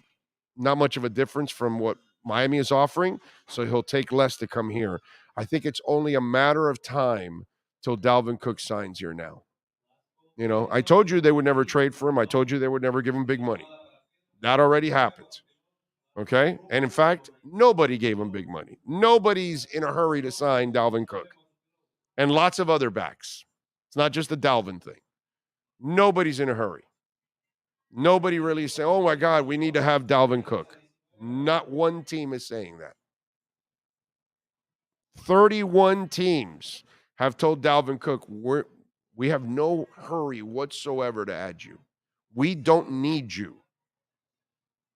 not much of a difference from what Miami is offering. So he'll take less to come here. I think it's only a matter of time till Dalvin Cook signs here now. I told you they would never trade for him. I told you they would never give him big money. That already happened. Okay? And in fact, nobody gave him big money. Nobody's in a hurry to sign Dalvin Cook. And lots of other backs. It's not just the Dalvin thing. Nobody's in a hurry. Nobody really is saying, oh, my God, we need to have Dalvin Cook. Not one team is saying that. 31 teams have told Dalvin Cook, we have no hurry whatsoever to add you. We don't need you.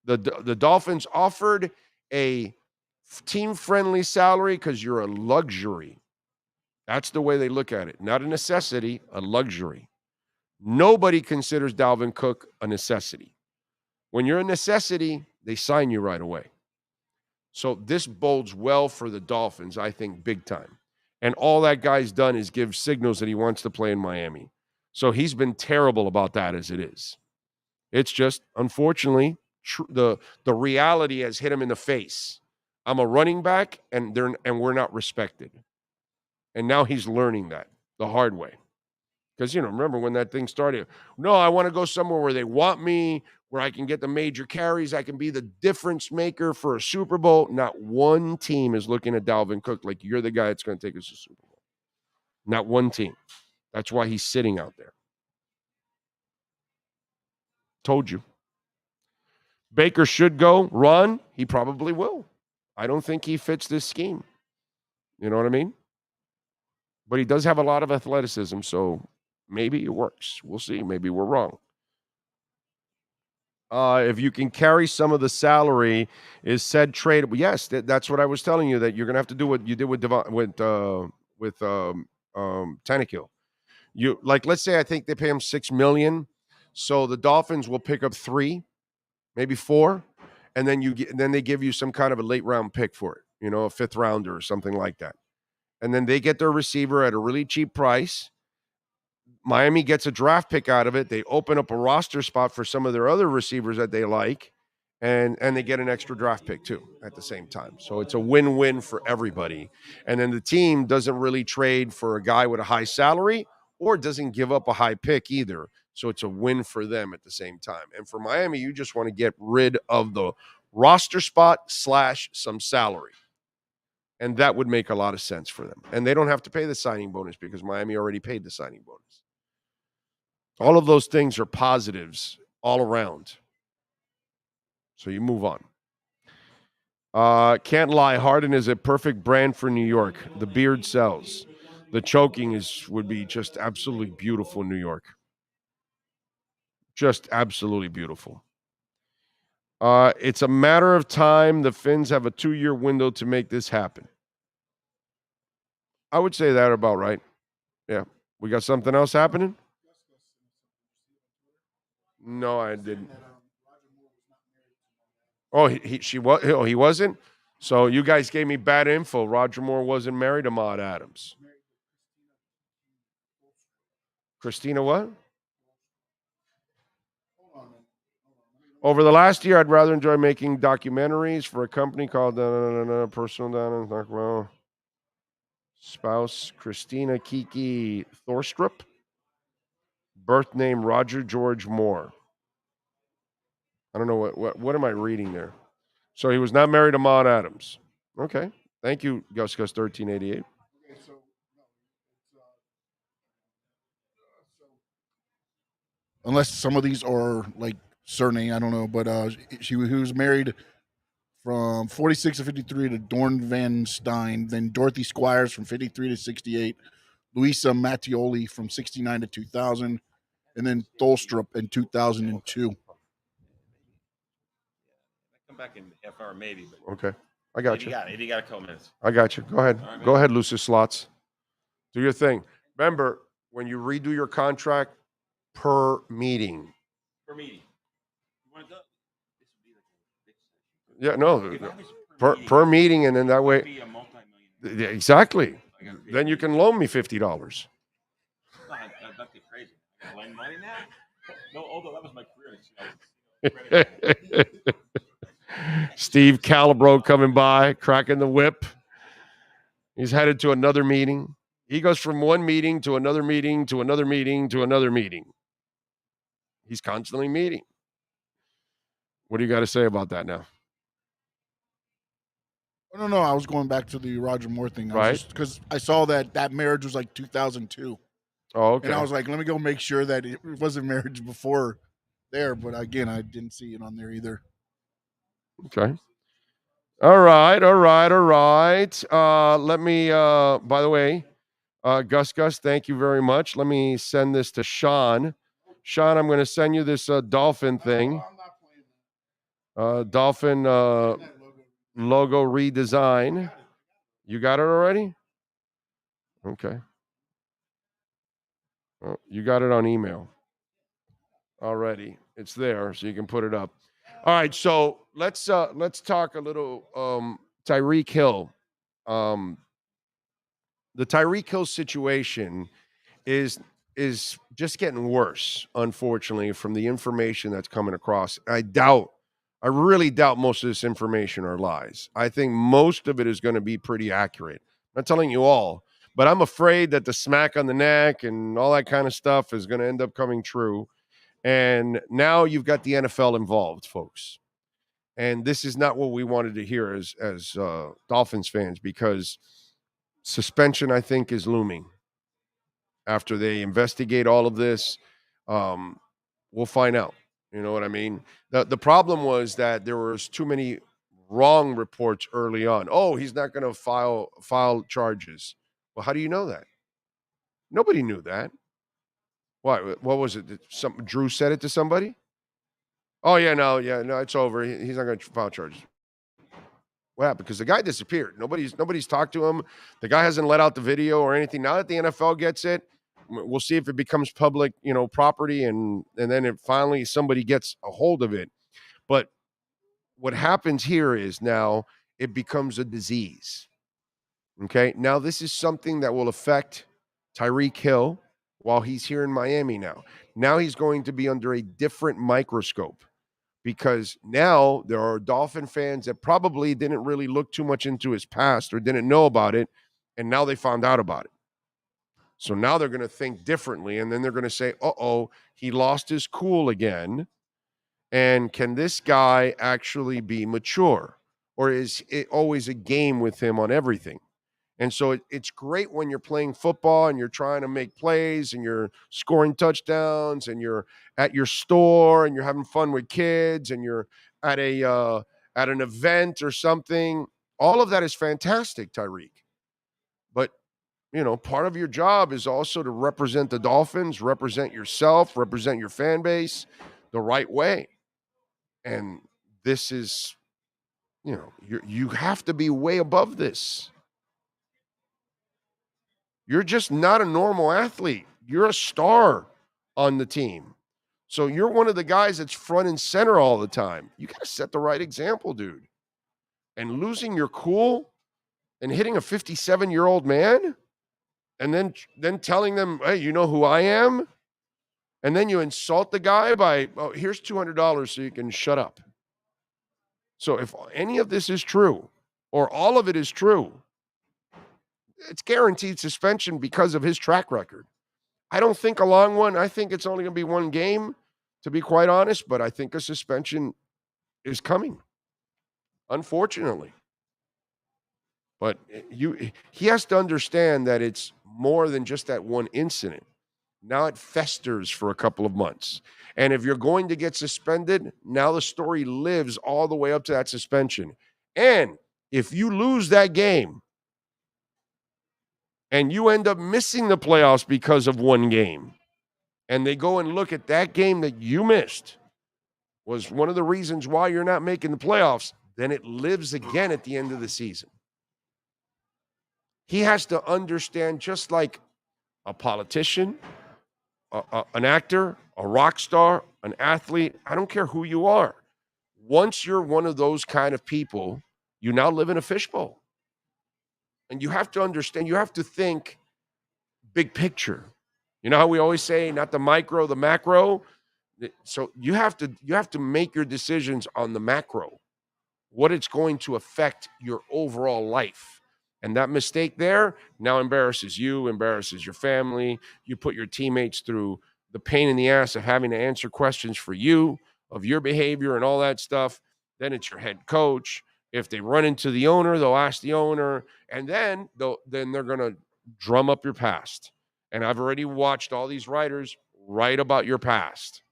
The Dolphins offered a team-friendly salary because you're a luxury. That's the way they look at it. Not a necessity, a luxury. Nobody considers Dalvin Cook a necessity. When you're a necessity, they sign you right away. So this bodes well for the Dolphins, I think, big time. And all that guy's done is give signals that he wants to play in Miami. So he's been terrible about that as it is. It's just, unfortunately, the reality has hit him in the face. I'm a running back, and we're not respected. And now he's learning that the hard way. Because, remember when that thing started? No, I want to go somewhere where they want me, where I can get the major carries. I can be the difference maker for a Super Bowl. Not one team is looking at Dalvin Cook like you're the guy that's going to take us to Super Bowl. Not one team. That's why he's sitting out there. Told you. Baker should go run. He probably will. I don't think he fits this scheme. You know what I mean? But he does have a lot of athleticism, so maybe it works. We'll see. Maybe we're wrong. If you can carry some of the salary, is said trade? Yes, that's what I was telling you, that you're going to have to do what you did with Tannehill. You let's say I think they pay him $6 million, so the Dolphins will pick up 3, maybe 4, and then they give you some kind of a late round pick for it, a 5th rounder or something like that, and then they get their receiver at a really cheap price. Miami gets a draft pick out of it. They open up a roster spot for some of their other receivers that they like, and they get an extra draft pick too at the same time. So it's a win-win for everybody. And then the team doesn't really trade for a guy with a high salary or doesn't give up a high pick either. So it's a win for them at the same time. And for Miami, you just want to get rid of the roster spot / some salary. And that would make a lot of sense for them. And they don't have to pay the signing bonus because Miami already paid the signing bonus. All of those things are positives all around. So you move on. Can't lie. Harden is a perfect brand for New York. The beard sells. The choking would be just absolutely beautiful in New York. Just absolutely beautiful. It's a matter of time. The Finns have a 2-year window to make this happen. I would say that about right. Yeah. We got something else happening? No, I didn't. Oh, he wasn't? So you guys gave me bad info. Roger Moore wasn't married to Maud Adams. Christina what? Over the last year, I'd rather enjoy making documentaries for a company called Personal Spouse Christina Kiki Thorstrup. Birth name Roger George Moore. I don't know what am I reading there. So he was not married to Maud Adams. Okay. Thank you, Gus 1388. Unless some of these are like surname, I don't know, but he was married from 46 to 53 to Dorn Van Stein, then Dorothy Squires from 53 to 68, Luisa Mattioli from 69 to 2000, and then Tholstrup in 2002. Come back in half hour maybe. But okay, I got you. You got a couple minutes. I got you. Go ahead. Right, go ahead, Lucius Slots. Do your thing. Remember, when you redo your contract, per meeting. Per meeting. You want to go? Yeah, no. Per meeting, and then that way. Yeah, exactly. Then you can loan me $50. That's crazy. I lend money now? No, although that was my career. Steve Calabro coming by, cracking the whip. He's headed to another meeting. He goes from one meeting to another meeting to another meeting to another meeting. He's constantly meeting. What do you got to say about that now? I don't know. I was going back to the Roger Moore thing. Right. Because I saw that marriage was like 2002. Oh, okay. And I was like, let me go make sure that it wasn't marriage before there. But again, I didn't see it on there either. Okay. All right. Let me, by the way, Gus, thank you very much. Let me send this to Sean. Sean, I'm going to send you this dolphin thing. Dolphin logo redesign. You got it already? Okay. Oh, you got it on email already. It's there, so you can put it up. All right, so let's talk a little Tyreek Hill. The Tyreek Hill situation is just getting worse, unfortunately, from the information that's coming across. I really doubt most of this information are lies. I think most of it is going to be pretty accurate. I'm not telling you all, but I'm afraid that the smack on the neck and all that kind of stuff is going to end up coming true. And now you've got the NFL involved, folks. And this is not what we wanted to hear as Dolphins fans, because suspension, I think, is looming. After they investigate all of this, we'll find out. You know what I mean? The problem was that there was too many wrong reports early on. Oh, he's not going to file charges. Well, how do you know that? Nobody knew that. What was it? Drew said it to somebody? Oh, yeah, no, it's over. He's not going to file charges. What happened? Because the guy disappeared. Nobody's talked to him. The guy hasn't let out the video or anything. Now that the NFL gets it, we'll see if it becomes public, property, and then if finally somebody gets a hold of it. But what happens here is now it becomes a disease. Okay? Now this is something that will affect Tyreek Hill while he's here in Miami now. Now he's going to be under a different microscope, because now there are Dolphin fans that probably didn't really look too much into his past or didn't know about it, and now they found out about it. So now they're going to think differently, and then they're going to say, uh-oh, he lost his cool again, and can this guy actually be mature? Or is it always a game with him on everything? And so it's great when you're playing football and you're trying to make plays and you're scoring touchdowns and you're at your store and you're having fun with kids and you're at an event or something. All of that is fantastic, Tyreek. But part of your job is also to represent the Dolphins, represent yourself, represent your fan base the right way. And this is, you have to be way above this. You're just not a normal athlete. You're a star on the team. So you're one of the guys that's front and center all the time. You got to set the right example, dude. And losing your cool and hitting a 57-year-old man and then telling them, hey, you know who I am? And then you insult the guy by, oh, here's $200 so you can shut up. So if any of this is true, or all of it is true, it's guaranteed suspension because of his track record. I don't think a long one. I think it's only going to be one game, to be quite honest, but I think a suspension is coming, unfortunately. But he has to understand that it's more than just that one incident. Now it festers for a couple of months. And if you're going to get suspended, now the story lives all the way up to that suspension. And if you lose that game and you end up missing the playoffs because of one game, and they go and look at that game that you missed was one of the reasons why you're not making the playoffs, then it lives again at the end of the season. He has to understand, just like a politician, an actor, a rock star, an athlete, I don't care who you are. Once you're one of those kind of people, you now live in a fishbowl. And you have to understand, you have to think big picture. You know how we always say, not the micro, the macro? So you have to make your decisions on the macro, what it's going to affect your overall life. And that mistake there now embarrasses you, embarrasses your family. You put your teammates through the pain in the ass of having to answer questions for you, of your behavior and all that stuff. Then it's your head coach. If they run into the owner, they'll ask the owner. And then they're going to drum up your past. And I've already watched all these writers write about your past.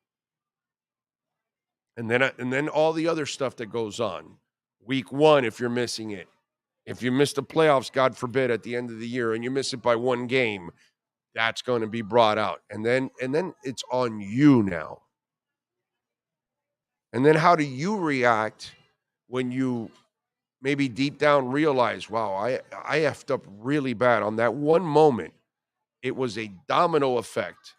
And then all the other stuff that goes on. Week 1, if you're missing it. If you miss the playoffs, God forbid, at the end of the year, and you miss it by 1 game, that's going to be brought out. And then it's on you now. And then how do you react when you maybe deep down realize, wow, I effed up really bad on that one moment. It was a domino effect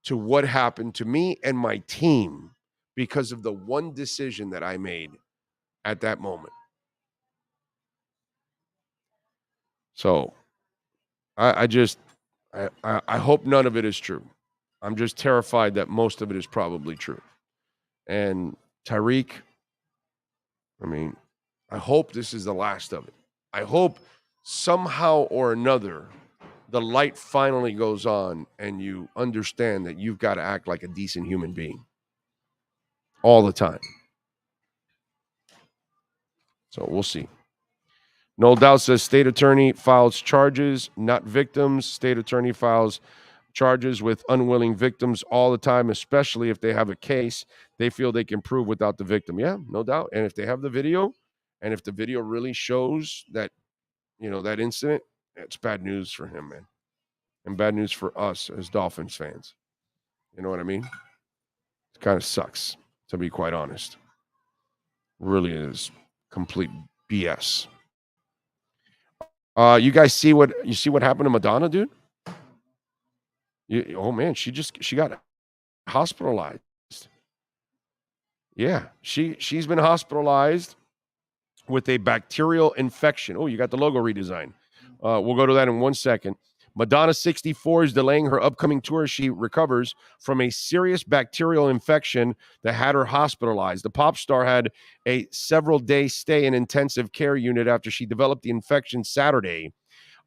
to what happened to me and my team because of the one decision that I made at that moment. So I hope none of it is true. I'm just terrified that most of it is probably true. And Tyreek, I mean, I hope this is the last of it. I hope somehow or another the light finally goes on and you understand that you've got to act like a decent human being all the time. So we'll see. No Doubt says state attorney files charges, not victims. State attorney files charges with unwilling victims all the time, especially if they have a case they feel they can prove without the victim. Yeah, no doubt. And if they have the video, and if the video really shows that, that incident, it's bad news for him, man. And bad news for us as Dolphins fans. You know what I mean? It kind of sucks, to be quite honest. Really is complete BS. You guys see what happened to Madonna, dude? Oh man, she got hospitalized. Yeah, she's been hospitalized with a bacterial infection. Oh, you got the logo redesign. We'll go to that in 1 second. Madonna, 64, is delaying her upcoming tour as she recovers from a serious bacterial infection that had her hospitalized. The pop star had a several-day stay in intensive care unit after she developed the infection Saturday.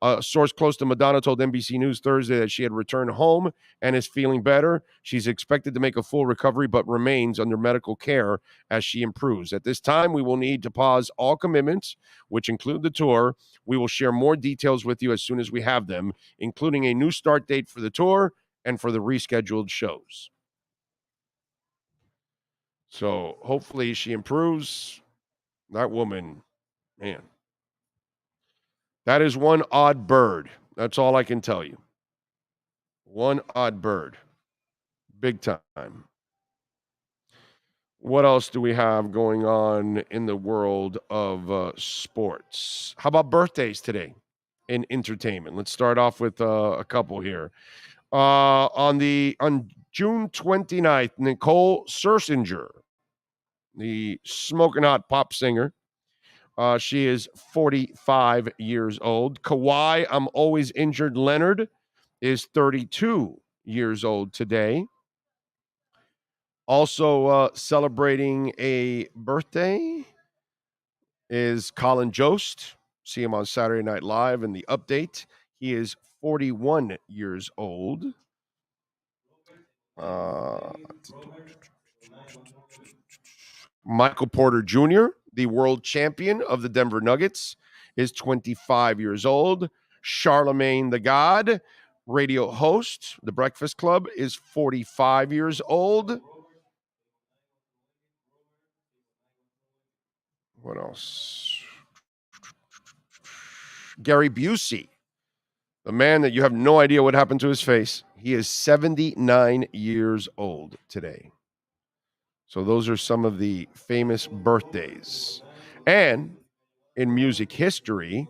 A source close to Madonna told NBC News Thursday that she had returned home and is feeling better. She's expected to make a full recovery, but remains under medical care as she improves. At this time, we will need to pause all commitments, which include the tour. We will share more details with you as soon as we have them, including a new start date for the tour and for the rescheduled shows. So hopefully she improves. That woman, man. That is one odd bird. That's all I can tell you. One odd bird. Big time. What else do we have going on in the world of sports? How about birthdays today in entertainment? Let's start off with a couple here. On June 29th, Nicole Scherzinger, the smoking hot pop singer, she is 45 years old. Kawhi, I'm always injured Leonard, is 32 years old today. Also celebrating a birthday is Colin Jost. See him on Saturday Night Live in the update. He is 41 years old. Michael Porter Jr., the world champion of the Denver Nuggets, is 25 years old. Charlemagne the God, radio host, The Breakfast Club, is 45 years old. What else? Gary Busey, the man that you have no idea what happened to his face. He is 79 years old today. So those are some of the famous birthdays. And in music history,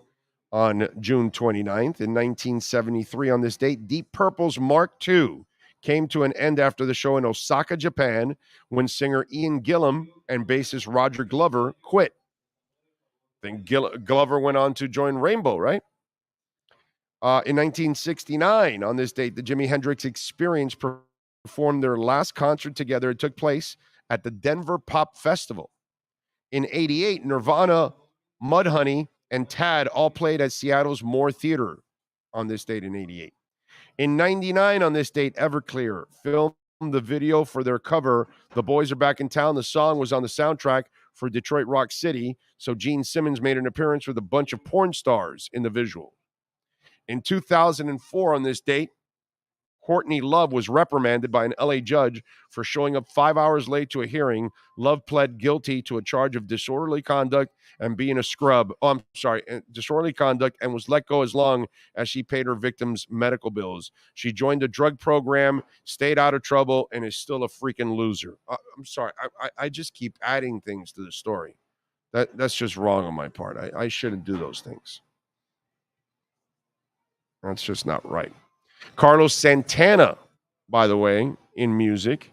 on June 29th, in 1973, on this date, Deep Purple's Mark II came to an end after the show in Osaka, Japan, when singer Ian Gillan and bassist Roger Glover quit. Then Glover went on to join Rainbow, right? In 1969, on this date, the Jimi Hendrix Experience performed their last concert together. It took place at the Denver Pop Festival. In 88, Nirvana, Mudhoney, and Tad all played at Seattle's Moore Theater on this date in 88. In 99, on this date, Everclear filmed the video for their cover, The Boys Are Back in Town. The song was on the soundtrack for Detroit Rock City, so Gene Simmons made an appearance with a bunch of porn stars in the visual. In 2004, on this date, Courtney Love was reprimanded by an LA judge for showing up 5 hours late to a hearing. Love pled guilty to a charge of disorderly conduct and being a scrub. Disorderly conduct, and was let go as long as she paid her victims' medical bills. She joined a drug program, stayed out of trouble, and is still a freaking loser. I'm sorry. I just keep adding things to the story. That's just wrong on my part. I shouldn't do those things. That's just not right. Carlos Santana, by the way, in music,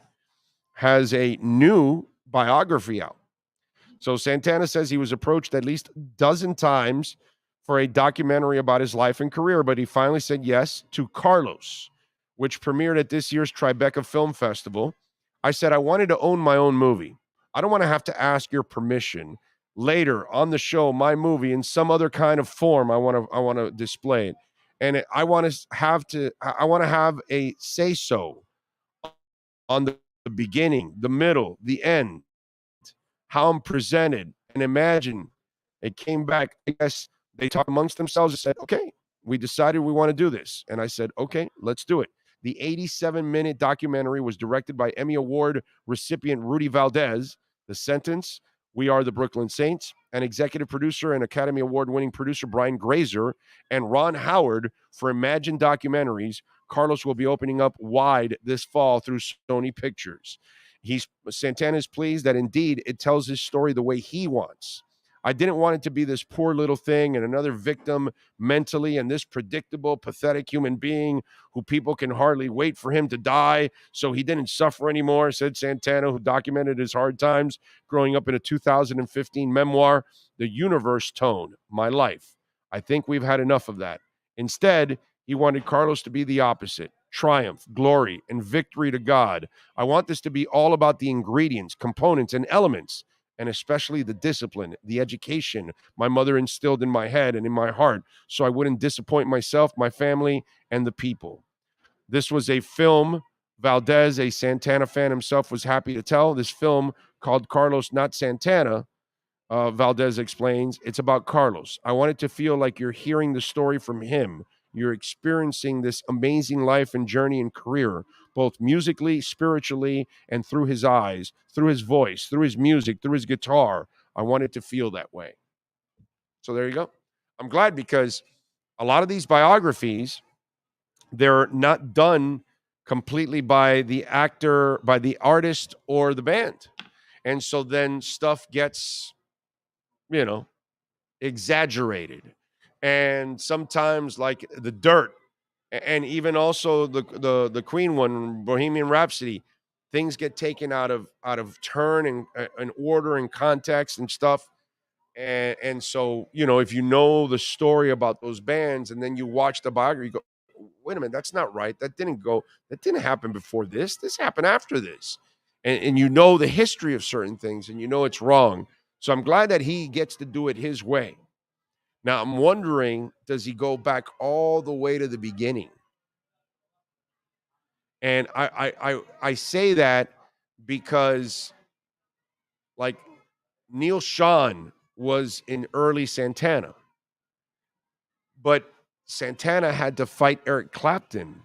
has a new biography out. So Santana says he was approached at least a dozen times for a documentary about his life and career, but he finally said yes to Carlos, which premiered at this year's Tribeca Film Festival. I said I wanted to own my own movie. I don't want to have to ask your permission. Later on the show, my movie in some other kind of form, I want to display it. And I want to have a say-so on the beginning, the middle, the end, how I'm presented. And imagine it came back. I guess they talked amongst themselves and said, okay, we decided we want to do this. And I said, okay, let's do it. The 87-minute documentary was directed by Emmy Award recipient Rudy Valdez. The sentence, We Are the Brooklyn Saints, and executive producer and Academy Award-winning producer Brian Grazer and Ron Howard for Imagine Documentaries. Carlos will be opening up wide this fall through Sony Pictures. Santana is pleased that indeed it tells his story the way he wants. I didn't want it to be this poor little thing and another victim mentally and this predictable, pathetic human being who people can hardly wait for him to die so he didn't suffer anymore, said Santana, who documented his hard times growing up in a 2015 memoir, The Universe Tone, My Life. I think we've had enough of that. Instead, he wanted Carlos to be the opposite. Triumph, glory, and victory to God. I want this to be all about the ingredients, components, and elements, and especially the discipline, the education my mother instilled in my head and in my heart, so I wouldn't disappoint myself, my family, and the people. This was a film Valdez, a Santana fan himself, was happy to tell. This film called Carlos, Not Santana, Valdez explains, it's about Carlos. I want it to feel like you're hearing the story from him. You're experiencing this amazing life and journey and career, both musically, spiritually, and through his eyes, through his voice, through his music, through his guitar. I want it to feel that way. So there you go. I'm glad, because a lot of these biographies, they're not done completely by the actor, by the artist, or the band. And so then stuff gets, exaggerated. And sometimes, like The Dirt, and even also the Queen one, Bohemian Rhapsody, things get taken out of turn and order and context and stuff. And so, if you know the story about those bands and then you watch the biography, you go, wait a minute, that's not right. That didn't happen before this. This happened after this. And you know the history of certain things, and you know it's wrong. So I'm glad that he gets to do it his way. Now, I'm wondering, does he go back all the way to the beginning? And I say that because, like, Neil Schon was in early Santana, but Santana had to fight Eric Clapton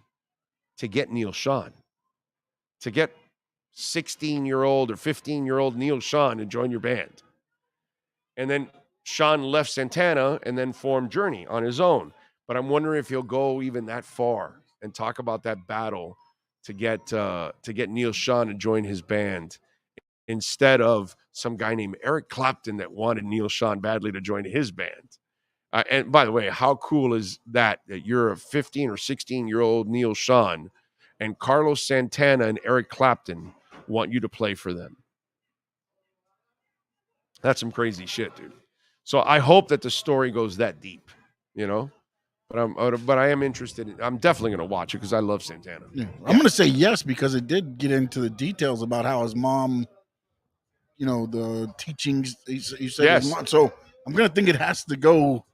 to get Neil Schon, to get 16-year-old or 15-year-old Neil Schon to join your band. And then Sean left Santana and then formed Journey on his own. But I'm wondering if he'll go even that far and talk about that battle to get Neil Schon to join his band instead of some guy named Eric Clapton that wanted Neil Schon badly to join his band. And by the way, how cool is that you're a 15 or 16-year-old Neil Schon and Carlos Santana and Eric Clapton want you to play for them? That's some crazy shit, dude. So I hope that the story goes that deep, But I am interested. I'm definitely going to watch it because I love Santana. Yeah. I'm going to say yes because it did get into the details about how his mom, the teachings. He said yes. His mom. So I'm going to think it has to go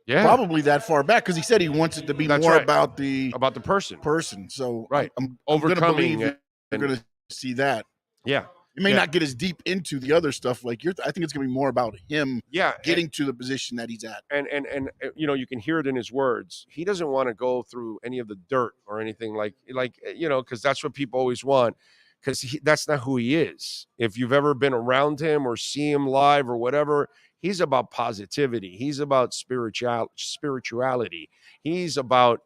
probably that far back because he said he wants it to be more right. about the person. So right, I'm overcoming. You're going to see that. Yeah. It may not get as deep into the other stuff. Like I think it's going to be more about him getting to the position that he's at. And you can hear it in his words. He doesn't want to go through any of the dirt or anything like because that's what people always want. Because that's not who he is. If you've ever been around him or see him live or whatever, he's about positivity. He's about spirituality. He's about,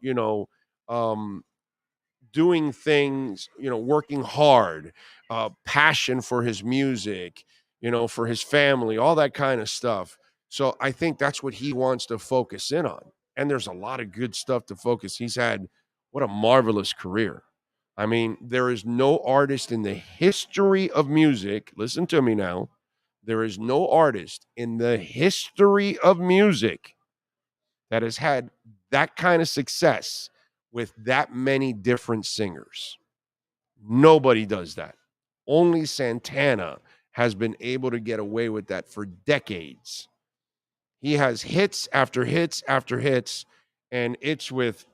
doing things, working hard, passion for his music, for his family, all that kind of stuff. So I think that's what he wants to focus in on. And there's a lot of good stuff to focus. He's had what a marvelous career. I mean, there is no artist in the history of music. Listen to me now. There is no artist in the history of music that has had that kind of success with that many different singers. Nobody does that. Only Santana has been able to get away with that for decades. He has hits after hits after hits, and it's with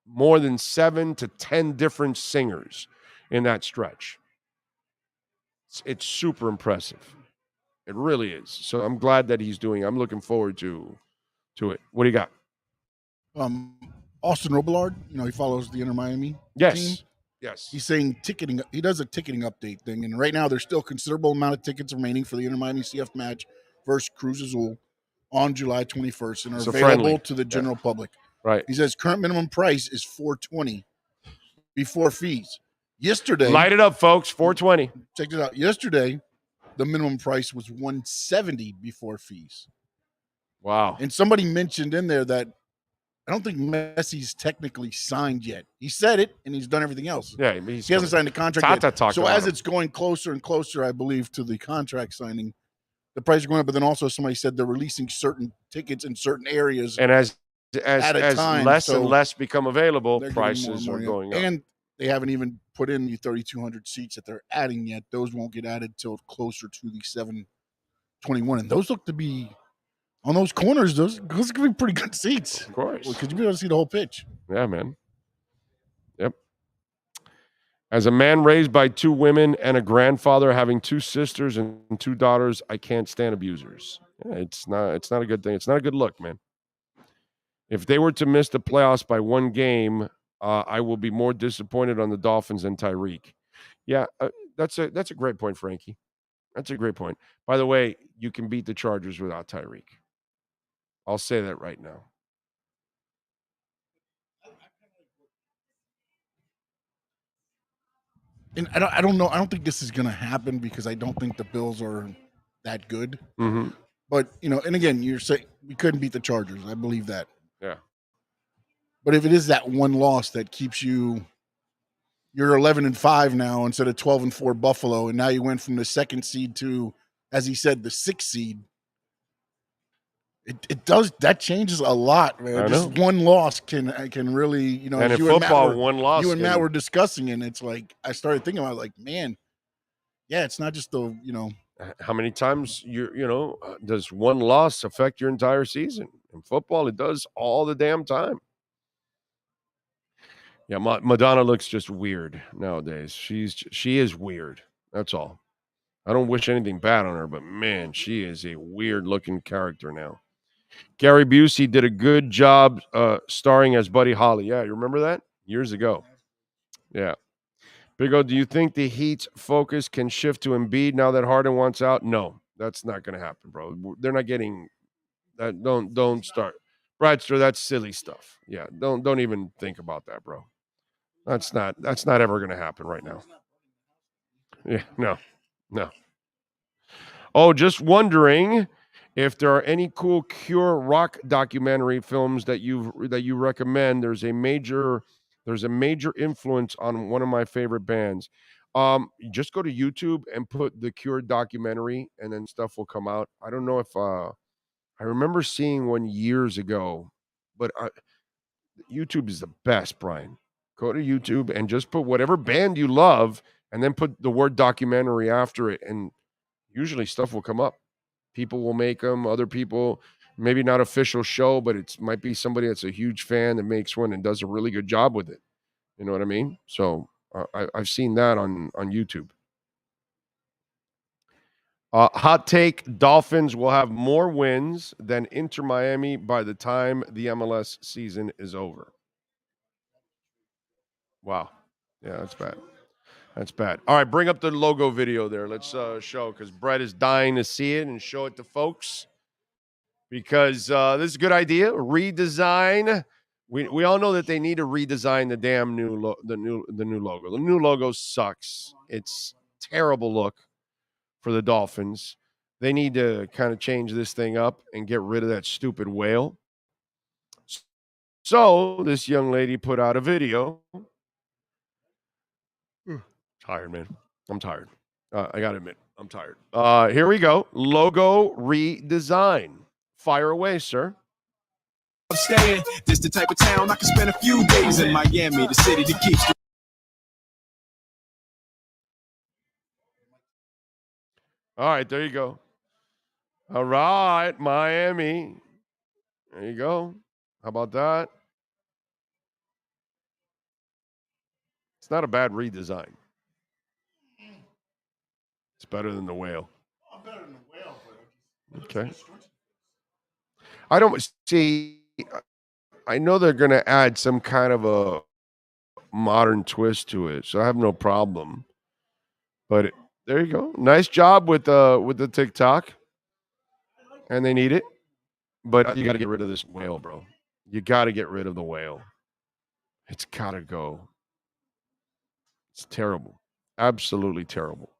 more than 7 to 10 different singers in that stretch. It's super impressive. It really is. So I'm glad that he's doing. I'm looking forward to it. What do you got? Austin Robillard, he follows the Inter Miami team. Yes. He's saying ticketing. He does a ticketing update thing, and right now there's still a considerable amount of tickets remaining for the Inter Miami CF match versus Cruz Azul on July 21st, and are available to the general public. Right. He says current minimum price is $420 before fees. Yesterday, light it up, folks. $420. Check this out. Yesterday, the minimum price was $170 before fees. Wow. And somebody mentioned in there that I don't think Messi's technically signed yet. He said it, and he's done everything else. Yeah, he hasn't signed the contract yet. So as him. it's going closer and closer, I believe, to the contract signing, the price is going up. But then also somebody said they're releasing certain tickets in certain areas. And as time, less and less become available, prices are going up. And they haven't even put in the 3,200 seats that they're adding yet. Those won't get added till closer to the 721. And those look to be, on those corners, those could be pretty good seats. Of course. Because you'll be able to see the whole pitch. Yeah, man. Yep. As a man raised by 2 women and a grandfather having 2 sisters and 2 daughters, I can't stand abusers. Yeah, it's not a good thing. It's not a good look, man. If they were to miss the playoffs by 1 game, I will be more disappointed on the Dolphins than Tyreek. Yeah, that's a great point, Frankie. That's a great point. By the way, you can beat the Chargers without Tyreek. I'll say that right now. And I don't know. I don't think this is going to happen because I don't think the Bills are that good. Mm-hmm. But, and again, you're saying we couldn't beat the Chargers. I believe that. Yeah. But if it is that one loss that keeps you're 11-5 now instead of 12-4 Buffalo, and now you went from the 2nd seed to, as he said, the 6th seed. That changes a lot, man. Just one loss can really, And in football, one loss. You and Matt were discussing, and it's like I started thinking about, like, man, yeah, it's not just the, How many times does one loss affect your entire season? In football, it does all the damn time. Yeah, Madonna looks just weird nowadays. She is weird. That's all. I don't wish anything bad on her, but man, she is a weird-looking character now. Gary Busey did a good job starring as Buddy Holly. Yeah, you remember that? Years ago. Yeah. Big O, do you think the Heat's focus can shift to Embiid now that Harden wants out? No, that's not going to happen, bro. They're not getting that. Don't start. Bradster, that's silly stuff. Yeah, don't even think about that, bro. That's not ever going to happen right now. Yeah, no. Oh, just wondering if there are any cool Cure rock documentary films that you recommend. There's a major influence on one of my favorite bands. Just go to YouTube and put the Cure documentary, and then stuff will come out. I don't know if I remember seeing one years ago, but YouTube is the best, Brian. Go to YouTube and just put whatever band you love, and then put the word documentary after it, and usually stuff will come up. People will make them. Other people, maybe not official show, but it might be somebody that's a huge fan that makes one and does a really good job with it. You know what I mean? So I've seen that on YouTube. Hot take, Dolphins will have more wins than Inter Miami by the time the MLS season is over. Wow. Yeah, that's bad. That's bad. All right, bring up the logo video there. Let's show, because Brett is dying to see it and show it to folks, because this is a good idea. Redesign. We all know that they need to redesign the damn new logo. The new logo. The new logo sucks. It's terrible look for the Dolphins. They need to kind of change this thing up and get rid of that stupid whale. So this young lady put out a video. Tired, man. I'm tired. I got to admit, I'm tired. Here we go. Logo redesign. Fire away, sir. I'm staying. This the type of town I can spend a few days in Miami, the city that keeps. All right, there you go. All right, Miami. There you go. How about that? It's not a bad redesign. It's better than the whale. Okay. I don't see. I know they're going to add some kind of a modern twist to it, so I have no problem. But there you go. Nice job with the TikTok, and they need it. But you got to get rid of this whale, bro. You got to get rid of the whale. It's got to go. It's terrible. Absolutely terrible.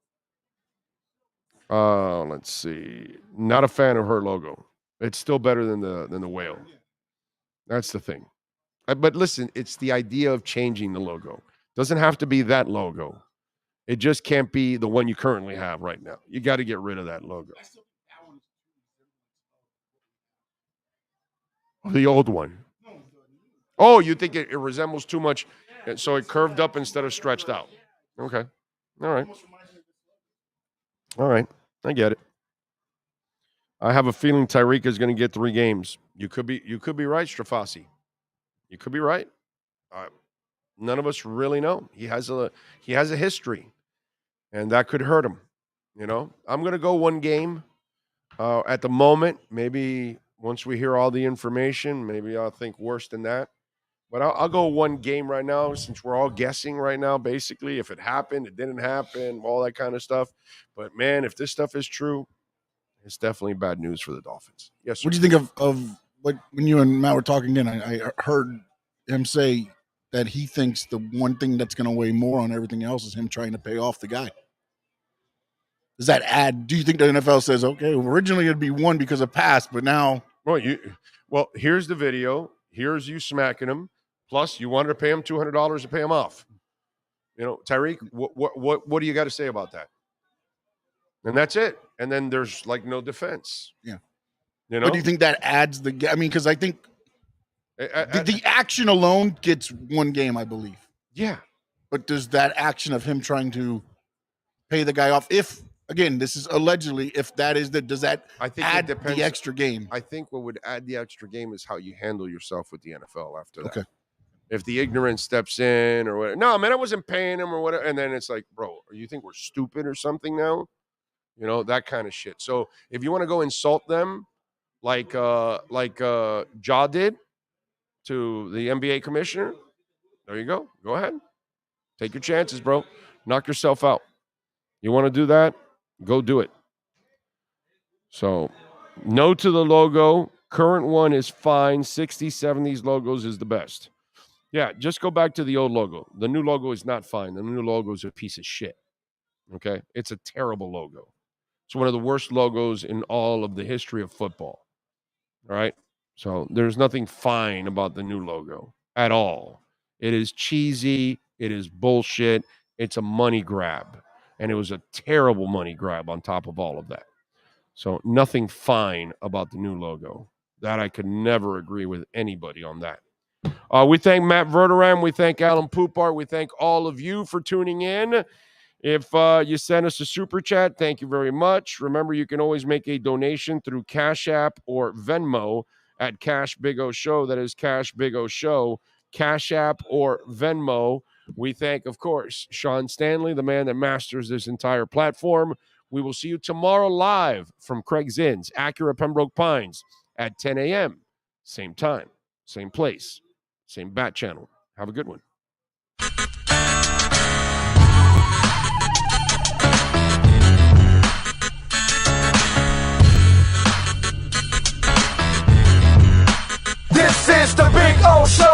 Let's see. Not a fan of her logo. It's still better than the whale. That's the thing. But listen, it's the idea of changing the logo. Doesn't have to be that logo. It just can't be the one you currently have right now. You got to get rid of that logo. The old one. Oh, you think it resembles too much, so it curved up instead of stretched out. Okay. All right. All right. I get it. I have a feeling Tyreek is going to get 3 games. You could be right, Strafasi. You could be right. None of us really know. He has a history, and that could hurt him. You know, I'm going to go 1 game at the moment. Maybe once we hear all the information, maybe I'll think worse than that. But I'll go 1 game right now, since we're all guessing right now, basically, if it happened, it didn't happen, all that kind of stuff. But, man, if this stuff is true, it's definitely bad news for the Dolphins. Yes, sir. What do you think of what, when you and Matt were talking again, I heard him say that he thinks the one thing that's going to weigh more on everything else is him trying to pay off the guy. Does that add? Do you think the NFL says, okay, originally it'd be 1 because of pass, but now? Well, here's the video. Here's you smacking him. Plus, you wanted to pay him $200 to pay him off. You know, Tyreek, what do you got to say about that? And that's it. And then there's like no defense. Yeah. You know? But do you think that adds the? I mean, because I think the action alone gets 1 game, I believe. Yeah. But does that action of him trying to pay the guy off, if again, this is allegedly, if that is does that add the extra game? I think what would add the extra game is how you handle yourself with the NFL after that. Okay. If the ignorance steps in or whatever. No, man, I wasn't paying him or whatever. And then it's like, bro, you think we're stupid or something now? You know, that kind of shit. So if you want to go insult them like Ja did to the NBA commissioner, there you go. Go ahead. Take your chances, bro. Knock yourself out. You want to do that? Go do it. So, no to the logo. Current one is fine. 60s, 70s logos is the best. Yeah, just go back to the old logo. The new logo is not fine. The new logo is a piece of shit. Okay? It's a terrible logo. It's one of the worst logos in all of the history of football. All right? So, there's nothing fine about the new logo at all. It is cheesy. It is bullshit. It's a money grab. And it was a terrible money grab on top of all of that. So nothing fine about the new logo. That I could never agree with anybody on that. We thank Matt Verderame. We thank Alan Poupart. We thank all of you for tuning in. If you send us a super chat, thank you very much. Remember, you can always make a donation through Cash App or Venmo at Cash Big O Show. That is Cash Big O Show. Cash App or Venmo. We thank, of course, Sean Stanley, the man that masters this entire platform. We will see you tomorrow live from Craig's Inns, Acura Pembroke Pines at 10 a.m. Same time, same place, same bat channel. Have a good one. This is the Big O Show.